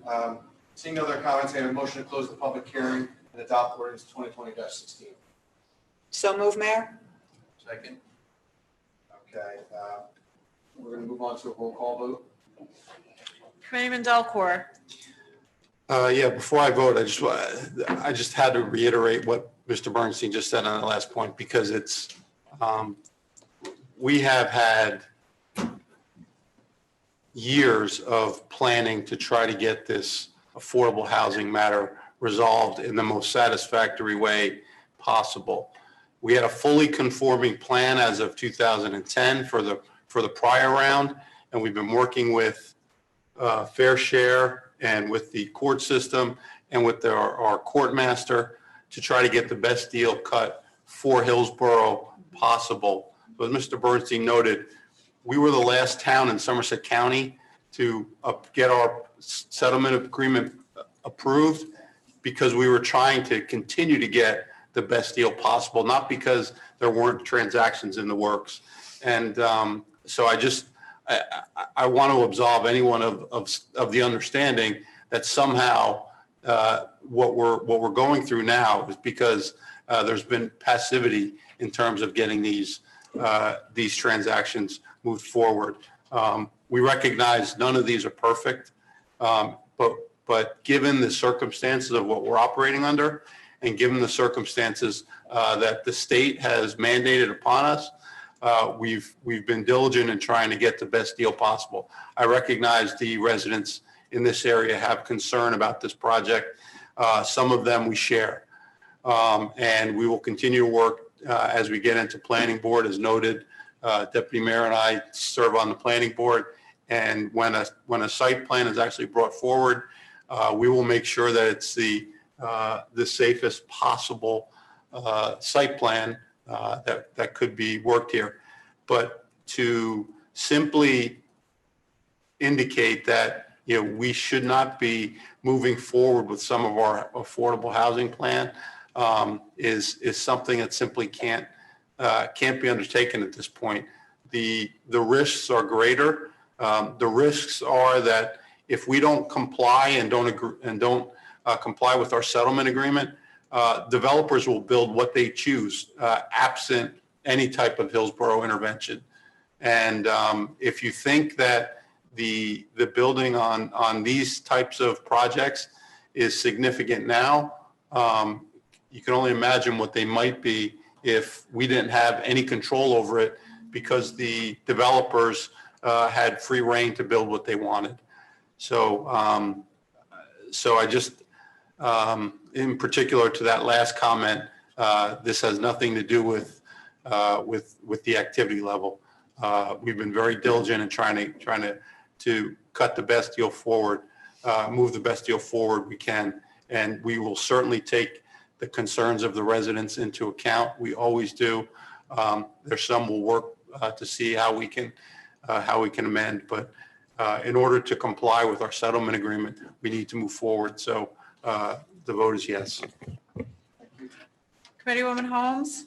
Speaker 1: Seeing no other comments, I have a motion to close the public hearing and adopt ordinance 2020-16.
Speaker 3: So move, Mayor.
Speaker 1: Second. Okay, we're going to move on to a roll call vote.
Speaker 2: Committeeman Delcor.
Speaker 5: Yeah, before I vote, I just had to reiterate what Mr. Bernstein just said on the last point, because it's, we have had years of planning to try to get this affordable housing matter resolved in the most satisfactory way possible. We had a fully conforming plan as of 2010 for the prior round, and we've been working with Fair Share and with the court system and with our court master to try to get the best deal cut for Hillsborough possible. But as Mr. Bernstein noted, we were the last town in Somerset County to get our settlement agreement approved because we were trying to continue to get the best deal possible, not because there weren't transactions in the works. And so I want to absolve anyone of the understanding that somehow what we're going through now is because there's been passivity in terms of getting these transactions moved forward. We recognize none of these are perfect, but given the circumstances of what we're operating under, and given the circumstances that the state has mandated upon us, we've been diligent in trying to get the best deal possible. I recognize the residents in this area have concern about this project. Some of them we share. And we will continue to work as we get into planning board. As noted, Deputy Mayor and I serve on the planning board. And when a site plan is actually brought forward, we will make sure that it's the safest possible site plan that could be worked here. But to simply indicate that, you know, we should not be moving forward with some of our affordable housing plan is something that simply can't be undertaken at this point. The risks are greater. The risks are that if we don't comply and don't comply with our settlement agreement, developers will build what they choose, absent any type of Hillsborough intervention. And if you think that the building on these types of projects is significant now, you can only imagine what they might be if we didn't have any control over it, because the developers had free reign to build what they wanted. So, so I just, in particular to that last comment, this has nothing to do with the activity level. We've been very diligent in trying to cut the best deal forward, move the best deal forward we can, and we will certainly take the concerns of the residents into account. We always do. There's some we'll work to see how we can amend, but in order to comply with our settlement agreement, we need to move forward. So the vote is yes.
Speaker 2: Committeewoman Holmes?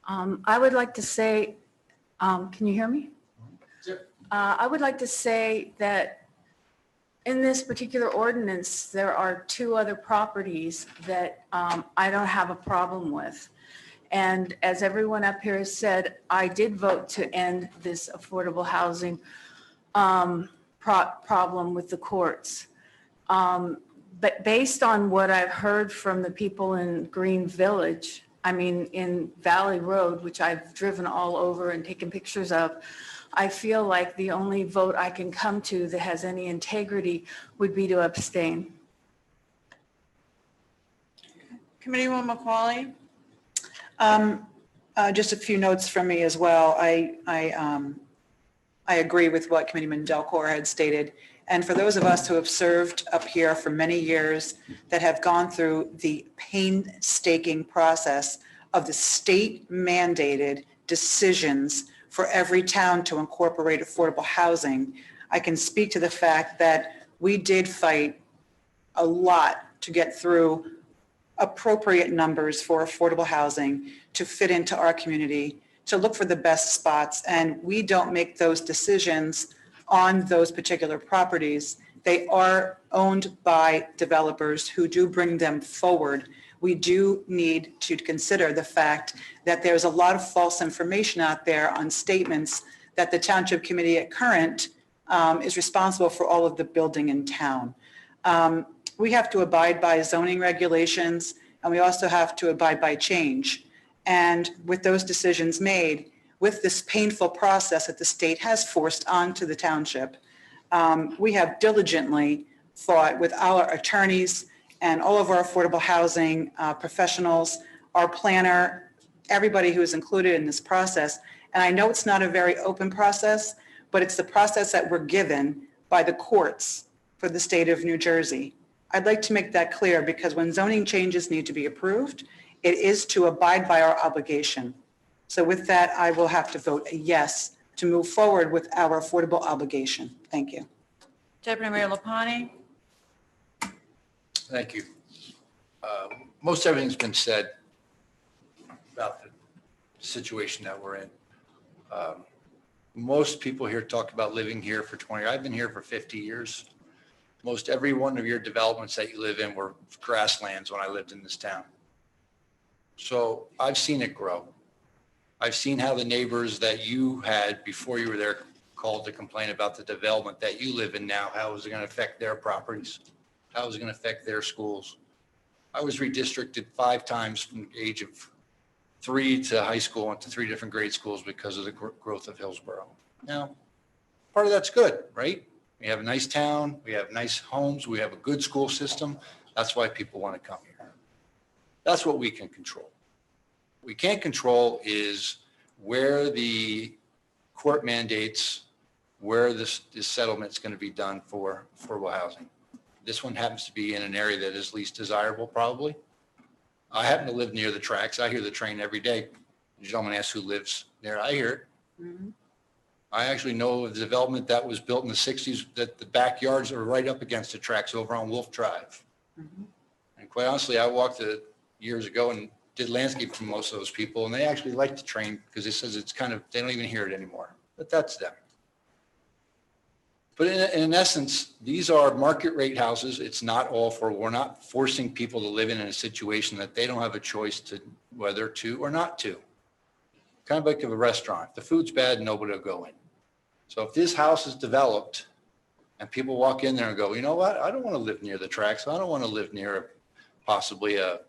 Speaker 6: I would like to say, can you hear me? I would like to say that in this particular ordinance, there are 2 other properties that I don't have a problem with. And as everyone up here has said, I did vote to end this affordable housing problem with the courts. But based on what I've heard from the people in Green Village, I mean, in Valley Road, which I've driven all over and taken pictures of, I feel like the only vote I can come to that has any integrity would be to abstain.
Speaker 2: Committeewoman McCauley?
Speaker 3: Just a few notes from me as well. I agree with what Committeeman Delcor had stated. And for those of us who have served up here for many years, that have gone through the painstaking process of the state mandated decisions for every town to incorporate affordable housing, I can speak to the fact that we did fight a lot to get through appropriate numbers for affordable housing to fit into our community, to look for the best spots. And we don't make those decisions on those particular properties. They are owned by developers who do bring them forward. We do need to consider the fact that there's a lot of false information out there on statements that the Township Committee at current is responsible for all of the building in town. We have to abide by zoning regulations, and we also have to abide by change. And with those decisions made, with this painful process that the state has forced onto the township, we have diligently fought with our attorneys and all of our affordable housing professionals, our planner, everybody who is included in this process. And I know it's not a very open process, but it's the process that we're given by the courts for the state of New Jersey. I'd like to make that clear, because when zoning changes need to be approved, it is to abide by our obligation. So with that, I will have to vote a yes to move forward with our affordable obligation. Thank you.
Speaker 2: Deputy Mayor Lapani?
Speaker 7: Thank you. Most everything's been said about the situation that we're in. Most people here talk about living here for 20 years. I've been here for 50 years. Most every one of your developments that you live in were grasslands when I lived in this town. So I've seen it grow. I've seen how the neighbors that you had before you were there called to complain about the development that you live in now. How is it going to affect their properties? How is it going to affect their schools? I was redistricted 5 times from the age of 3 to high school, went to 3 different grade schools because of the growth of Hillsborough. Now, part of that's good, right? We have a nice town, we have nice homes, we have a good school system. That's why people want to come here. That's what we can control. What we can't control is where the court mandates where this settlement is going to be done for affordable housing. This one happens to be in an area that is least desirable, probably. I happen to live near the tracks. I hear the train every day. The gentleman asked who lives there. I hear it. I actually know of the development that was built in the 60s that the backyards are right up against the tracks over on Wolf Drive. And quite honestly, I walked it years ago and did landscape for most of those people, and they actually like the train because it says it's kind of, they don't even hear it anymore, but that's them. But in essence, these are market rate houses. It's not all for, we're not forcing people to live in a situation that they don't have a choice to whether to or not to. Kind of like a restaurant. If the food's bad, nobody will go in. So if this house is developed and people walk in there and go, you know what, I don't want to live near the tracks. I don't want to live near possibly a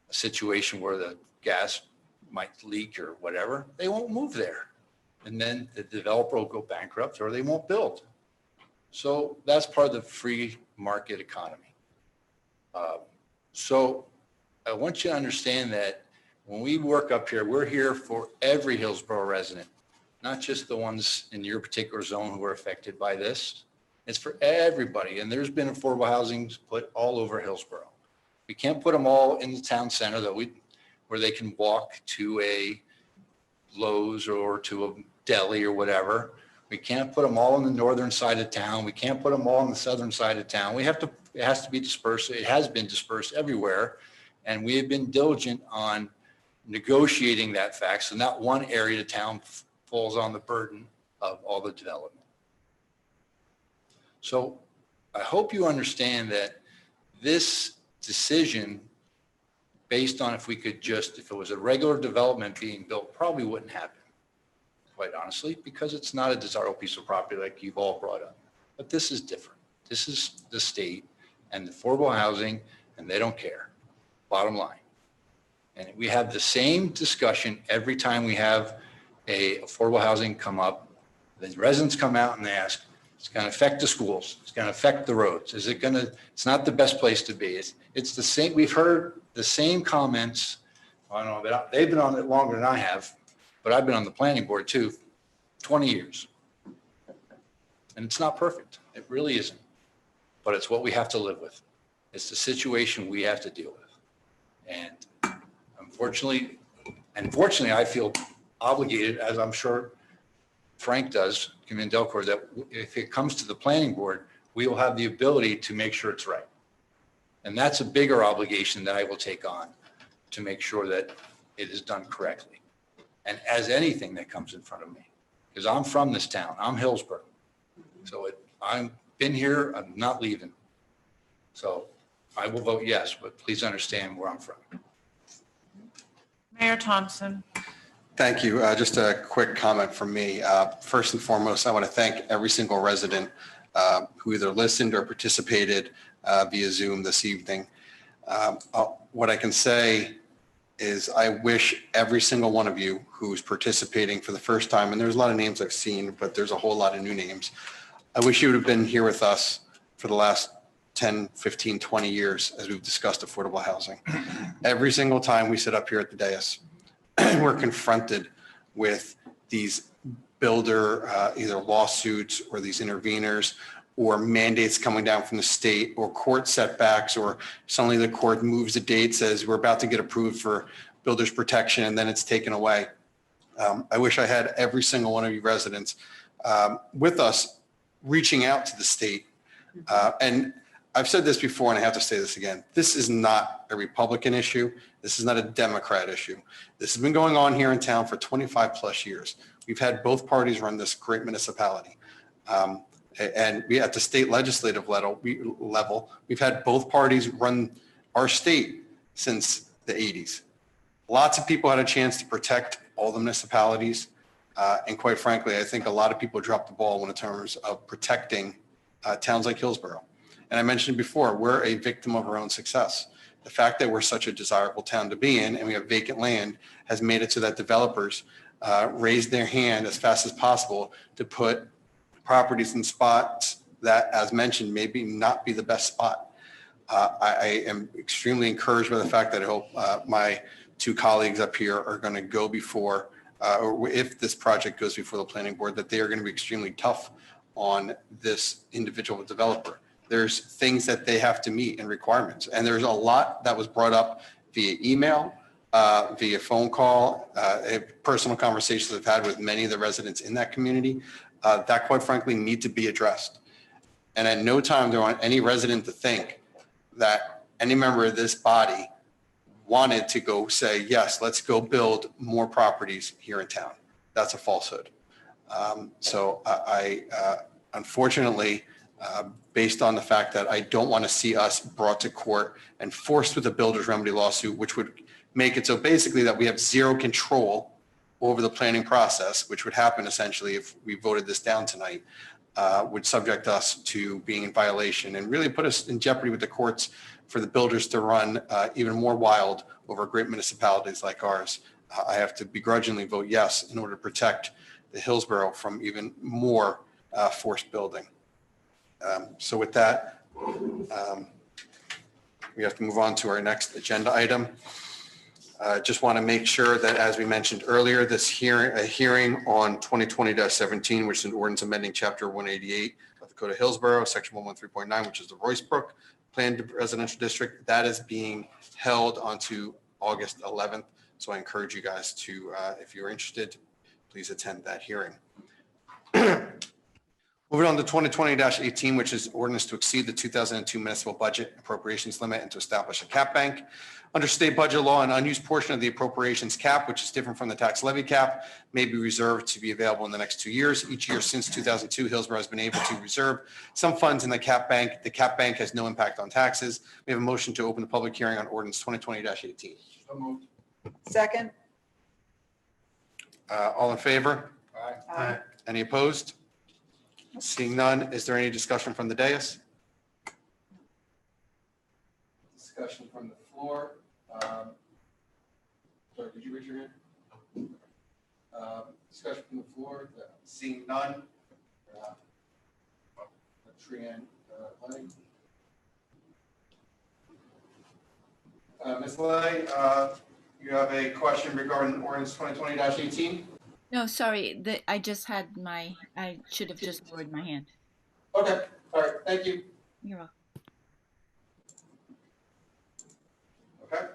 Speaker 7: situation where the gas might leak or whatever, they won't move there. And then the developer will go bankrupt or they won't build. So that's part of the free market economy. So I want you to understand that when we work up here, we're here for every Hillsborough resident, not just the ones in your particular zone who are affected by this. It's for everybody. And there's been affordable housing put all over Hillsborough. We can't put them all in the town center where they can walk to a Lowe's or to a deli or whatever. We can't put them all on the northern side of town. We can't put them all on the southern side of town. It has to be dispersed. It has been dispersed everywhere. And we have been diligent on negotiating that fact. So not one area of town falls on the burden of all the development. So I hope you understand that this decision, based on if it was a regular development being built, probably wouldn't happen, quite honestly, because it's not a desirable piece of property like you've all brought up. But this is different. This is the state and the affordable housing, and they don't care, bottom line. And we have the same discussion every time we have a affordable housing come up. The residents come out and they ask, it's going to affect the schools. It's going to affect the roads. It's not the best place to be. It's the same. We've heard the same comments. I don't know, but they've been on it longer than I have, but I've been on the planning board too, 20 years. And it's not perfect. It really isn't. But it's what we have to live with. It's the situation we have to deal with. And unfortunately, I feel obligated, as I'm sure Frank does, Community Delcor, that if it comes to the planning board, we will have the ability to make sure it's right. And that's a bigger obligation that I will take on to make sure that it is done correctly. And as anything that comes in front of me, because I'm from this town, I'm Hillsborough. So I've been here, I'm not leaving. So I will vote yes, but please understand where I'm from.
Speaker 2: Mayor Thompson.
Speaker 1: Thank you. Just a quick comment from me. First and foremost, I want to thank every single resident who either listened or participated via Zoom this evening. What I can say is I wish every single one of you who's participating for the first time, and there's a lot of names I've seen, but there's a whole lot of new names. I wish you would have been here with us for the last 10, 15, 20 years as we've discussed affordable housing. Every single time we sit up here at the dais, we're confronted with these builder either lawsuits or these interveners or mandates coming down from the state or court setbacks, or suddenly the court moves the date, says we're about to get approved for builders protection, and then it's taken away. I wish I had every single one of you residents with us reaching out to the state. And I've said this before, and I have to say this again. This is not a Republican issue. This is not a Democrat issue. This has been going on here in town for 25 plus years. We've had both parties run this great municipality. And we at the state legislative level, we've had both parties run our state since the 80s. Lots of people had a chance to protect all the municipalities. And quite frankly, I think a lot of people dropped the ball in terms of protecting towns like Hillsborough. And I mentioned before, we're a victim of our own success. The fact that we're such a desirable town to be in and we have vacant land has made it so that developers raise their hand as fast as possible to put properties in spots that, as mentioned, maybe not be the best spot. I am extremely encouraged by the fact that I hope my two colleagues up here are going to go before, or if this project goes before the planning board, that they are going to be extremely tough on this individual developer. There's things that they have to meet and requirements. And there's a lot that was brought up via email, via phone call, personal conversations I've had with many of the residents in that community that quite frankly need to be addressed. And at no time do I want any resident to think that any member of this body wanted to go say, yes, let's go build more properties here in town. That's a falsehood. So I unfortunately, based on the fact that I don't want to see us brought to court and forced with a builder's remedy lawsuit, which would make it so basically that we have zero control over the planning process, which would happen essentially if we voted this down tonight, would subject us to being in violation and really put us in jeopardy with the courts for the builders to run even more wild over great municipalities like ours. I have to begrudgingly vote yes in order to protect the Hillsborough from even more forced building. So with that, we have to move on to our next agenda item. Just want to make sure that, as we mentioned earlier, this hearing on 2020-17, which is an ordinance amending Chapter 188 of the Code of Hillsborough, Section 113.9, which is the Royce Brook Planned Residential District, that is being held onto August 11th. So I encourage you guys to, if you're interested, please attend that hearing. Moving on to 2020-18, which is ordinance to exceed the 2002 municipal budget appropriations limit and to establish a cap bank. Under state budget law, an unused portion of the appropriations cap, which is different from the tax levy cap, may be reserved to be available in the next 2 years. Each year since 2002, Hillsborough has been able to reserve some funds in the cap bank. The cap bank has no impact on taxes. We have a motion to open the public hearing on ordinance 2020-18.
Speaker 7: So moved.
Speaker 3: Second.
Speaker 1: All in favor?
Speaker 3: Aye.
Speaker 1: Any opposed? Seeing none, is there any discussion from the dais? Discussion from the floor. Sorry, did you raise your hand? Discussion from the floor. Seeing none. Trian, Lenny. Ms. Lay, you have a question regarding ordinance 2020-18?
Speaker 18: No, sorry, I just had I should have just lowered my hand.
Speaker 1: Okay, all right, thank you.
Speaker 18: You're welcome.
Speaker 1: Okay.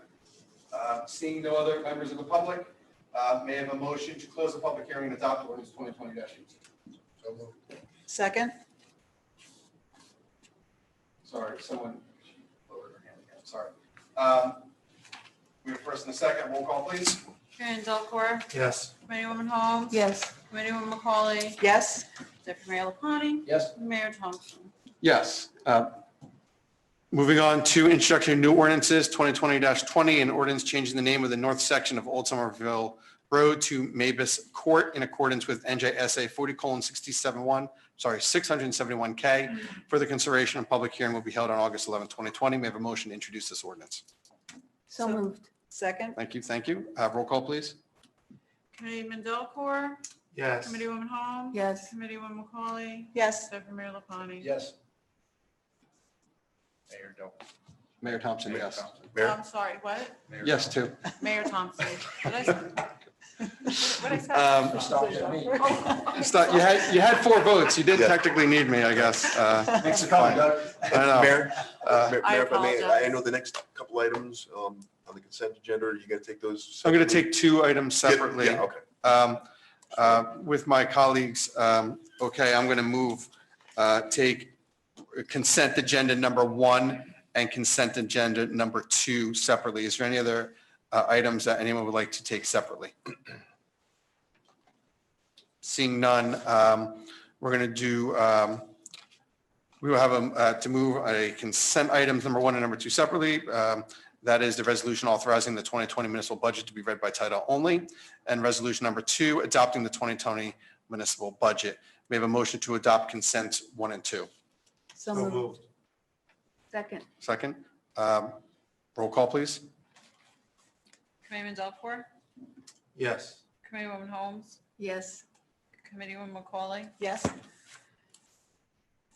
Speaker 1: Seeing no other members of the public, may I have a motion to close the public hearing and adopt ordinance 2020-18? So moved.
Speaker 3: Second.
Speaker 1: Sorry, someone lowered their hand again, sorry. We have first and a second, roll call please.
Speaker 2: Chairman Delacour,
Speaker 1: Yes.
Speaker 2: Committeewoman Holmes.
Speaker 6: Yes.
Speaker 2: Committeewoman Macaulay,
Speaker 3: Yes.
Speaker 2: Deputy Mayor LaPlante,
Speaker 7: Yes.
Speaker 2: Mayor Thompson.
Speaker 1: Yes. Moving on to introduction of new ordinances, 2020-20, an ordinance changing the name of the north section of Old Somerville Road to Mavis Court in accordance with NJSA 671K. Further consideration and public hearing will be held on August 11, 2020. May I have a motion to introduce this ordinance?
Speaker 6: So moved.
Speaker 3: Second.
Speaker 1: Thank you, thank you. Roll call, please.
Speaker 2: Committeeman Delacour,
Speaker 1: Yes.
Speaker 2: Committeewoman Holmes.
Speaker 6: Yes.
Speaker 2: Committeewoman Macaulay,
Speaker 3: Yes.
Speaker 2: Deputy Mayor LaPlante.
Speaker 7: Yes. Mayor Del.
Speaker 1: Mayor Thompson, yes.
Speaker 2: I'm sorry, what?
Speaker 1: Yes, too.
Speaker 2: Mayor Thompson. What did I say? What did I say?
Speaker 7: Stop at me.
Speaker 1: You had 4 votes. You did technically need me, I guess.
Speaker 7: Thanks for coming, Doug.
Speaker 1: I know.
Speaker 19: Mayor,
Speaker 2: I
Speaker 19: Mayor, if I may,
Speaker 2: apologize.
Speaker 19: I know the next couple items on the consent agenda, are you going to take those?
Speaker 1: I'm going to take 2 items separately.
Speaker 19: Yeah, okay.
Speaker 1: With my colleagues, okay, I'm going to move, take consent agenda number 1 and consent agenda number 2 separately. Is there any other items that anyone would like to take separately? Seeing none, we're going to do, we will have to move a consent items number 1 and number 2 separately. That is the resolution authorizing the 2020 municipal budget to be read by title only, and resolution number 2, adopting the 2020 municipal budget. We have a motion to adopt consent 1 and 2.
Speaker 6: So moved. Second.
Speaker 1: Second. Roll call, please.
Speaker 2: Committeeman Delacour,
Speaker 1: Yes.
Speaker 2: Committeewoman Holmes,
Speaker 6: Yes.
Speaker 2: Committeewoman Macaulay,
Speaker 3: Yes.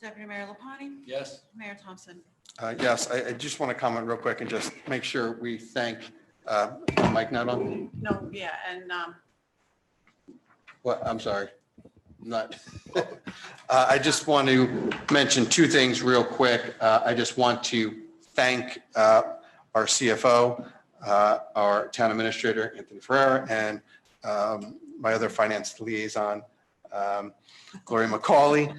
Speaker 2: Deputy Mayor LaPlante,
Speaker 7: Yes.
Speaker 2: Mayor Thompson.
Speaker 1: Yes, I just want to comment real quick and just make sure we thank, Mike, not on,
Speaker 3: No, yeah, and
Speaker 1: what, I'm sorry, not. I just want to mention two things real quick. I just want to thank our CFO, our town administrator, Anthony Ferrera, and my other finance liaison, Gloria McCauley,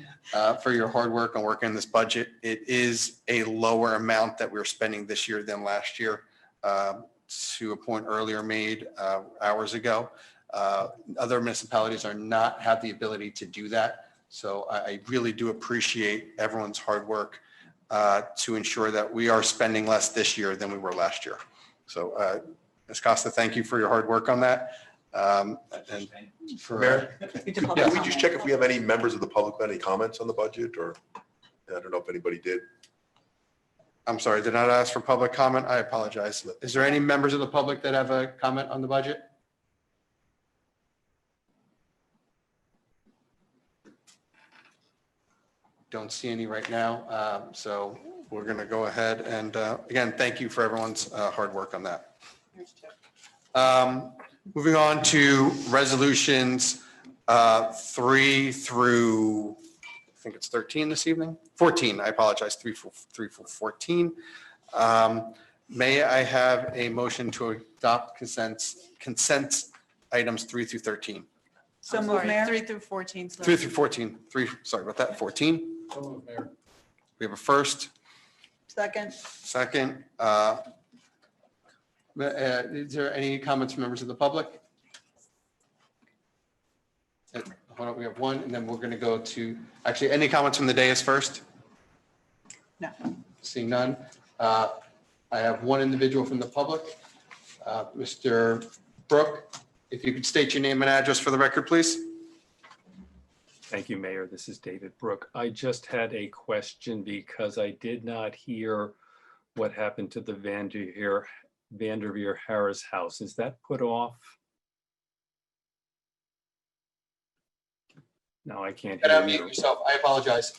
Speaker 1: for your hard work on working on this budget. It is a lower amount that we're spending this year than last year, to a point earlier made hours ago. Other municipalities are not have the ability to do that. So I really do appreciate everyone's hard work to ensure that we are spending less this year than we were last year. So Ms. Costa, thank you for your hard work on that. And for
Speaker 19: Mayor,
Speaker 1: yeah.
Speaker 19: can we just check if we have any members of the public with any comments on the budget, or I don't know if anybody did.
Speaker 1: I'm sorry, did not ask for public comment? I apologize. Is there any members of the public that have a comment on the budget? Don't see any right now. So we're going to go ahead and again, thank you for everyone's hard work on that. Moving on to resolutions 3 through, I think it's 13 this evening, 14, I apologize, 3 through 14. May I have a motion to adopt consent items 3 through 13?
Speaker 3: so
Speaker 2: I'm
Speaker 3: move,
Speaker 2: sorry,
Speaker 3: Mayor.
Speaker 2: 3 through 14.
Speaker 1: 3 through 14, sorry about that, 14.
Speaker 7: So moved, Mayor.
Speaker 1: We have a first,
Speaker 3: Second,
Speaker 1: second. Is there any comments from members of the public? Hold on, we have one, and then we're going to go to, actually, any comments from the dais first?
Speaker 3: no.
Speaker 1: Seeing none. I have one individual from the public, Mr. Brook. If you could state your name and address for the record, please.
Speaker 8: Thank you, Mayor. This is David Brook. I just had a question because I did not hear what happened to the Vanderveer Harris house. Is that put off? No, I can't hear you.
Speaker 1: Yourself. I apologize.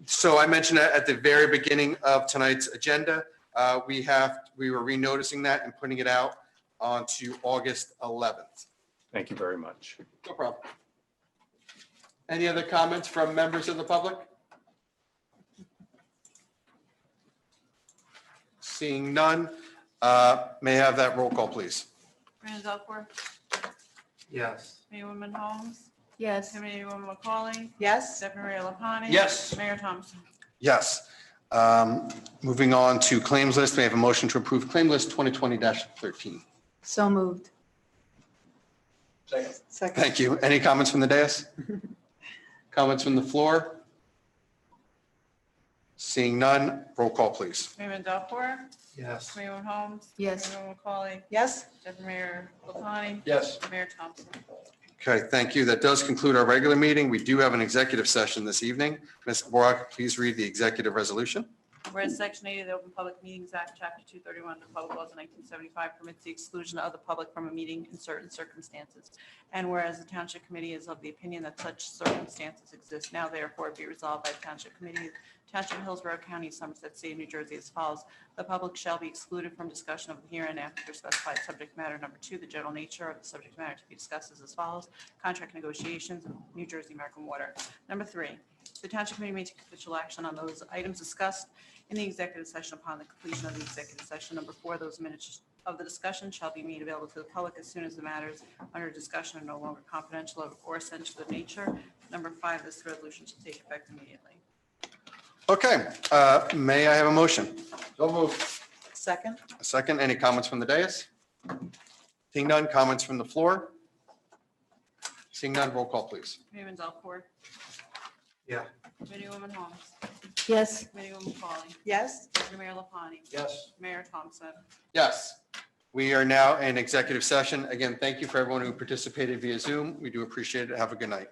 Speaker 1: So I mentioned at the very beginning of tonight's agenda, we were renoticing that and putting it out onto August 11th.
Speaker 8: Thank you very much.
Speaker 1: No problem. Any other comments from members of the public? Seeing none, may I have that roll call, please?
Speaker 2: Brandon Duckworth,
Speaker 1: Yes.
Speaker 2: Mayorwoman Holmes,
Speaker 6: Yes.
Speaker 2: Mayorwoman McCauley,
Speaker 3: Yes,
Speaker 2: Deputy Mayor LaPlante.
Speaker 1: Yes.
Speaker 2: Mayor Thompson.
Speaker 1: Yes. Moving on to claims list, may I have a motion to approve claim list 2020-13?
Speaker 6: So moved.
Speaker 7: Second.
Speaker 3: second,
Speaker 1: Thank you. Any comments from the dais? Comments from the floor? Seeing none, roll call, please.
Speaker 2: Mayorman Duckworth,
Speaker 1: Yes.
Speaker 2: Mayorwoman Holmes.
Speaker 6: Yes.
Speaker 2: Mayorwoman McCauley,
Speaker 3: yes,
Speaker 2: Deputy Mayor LaPlante.
Speaker 7: Yes.
Speaker 2: Mayor Thompson.
Speaker 1: Okay, thank you. That does conclude our regular meeting. We do have an executive session this evening. Ms. Borak, please read the executive resolution.
Speaker 2: Whereas Section 80 of the Open Public Meetings Act, Chapter 231 of the Public Laws of 1975 permits the exclusion of the public from a meeting in certain circumstances. And whereas the Township Committee is of the opinion that such circumstances exist now, therefore be resolved by the Township Committee, Township of Hillsborough County, Somerset State, New Jersey as follows. The public shall be excluded from discussion of the herein after specified subject matter. Number 2, the general nature of the subject matter to be discussed is as follows. Contract negotiations, New Jersey American Water. Number 3, the Township Committee may take official action on those items discussed in the executive session upon the completion of the executive session. Number 4, those minutes of the discussion shall be made available to the public as soon as the matters under discussion are no longer confidential or sensitive in nature. Number 5, this resolution shall take effect immediately.
Speaker 1: Okay, may I have a motion?
Speaker 7: So moved.
Speaker 3: second,
Speaker 1: A second, any comments from the dais? Seeing none, comments from the floor? Seeing none, roll call, please.
Speaker 2: Mayorman Delport,
Speaker 1: Yeah.
Speaker 2: Committeewoman Holmes,
Speaker 6: Yes.
Speaker 2: Committeewoman McCauley,
Speaker 3: yes.
Speaker 2: Deputy Mayor LaPlante,
Speaker 7: Yes.
Speaker 2: Mayor Thompson.
Speaker 1: Yes, we are now in executive session. Again, thank you for everyone who participated via Zoom. We do appreciate it. Have a good night.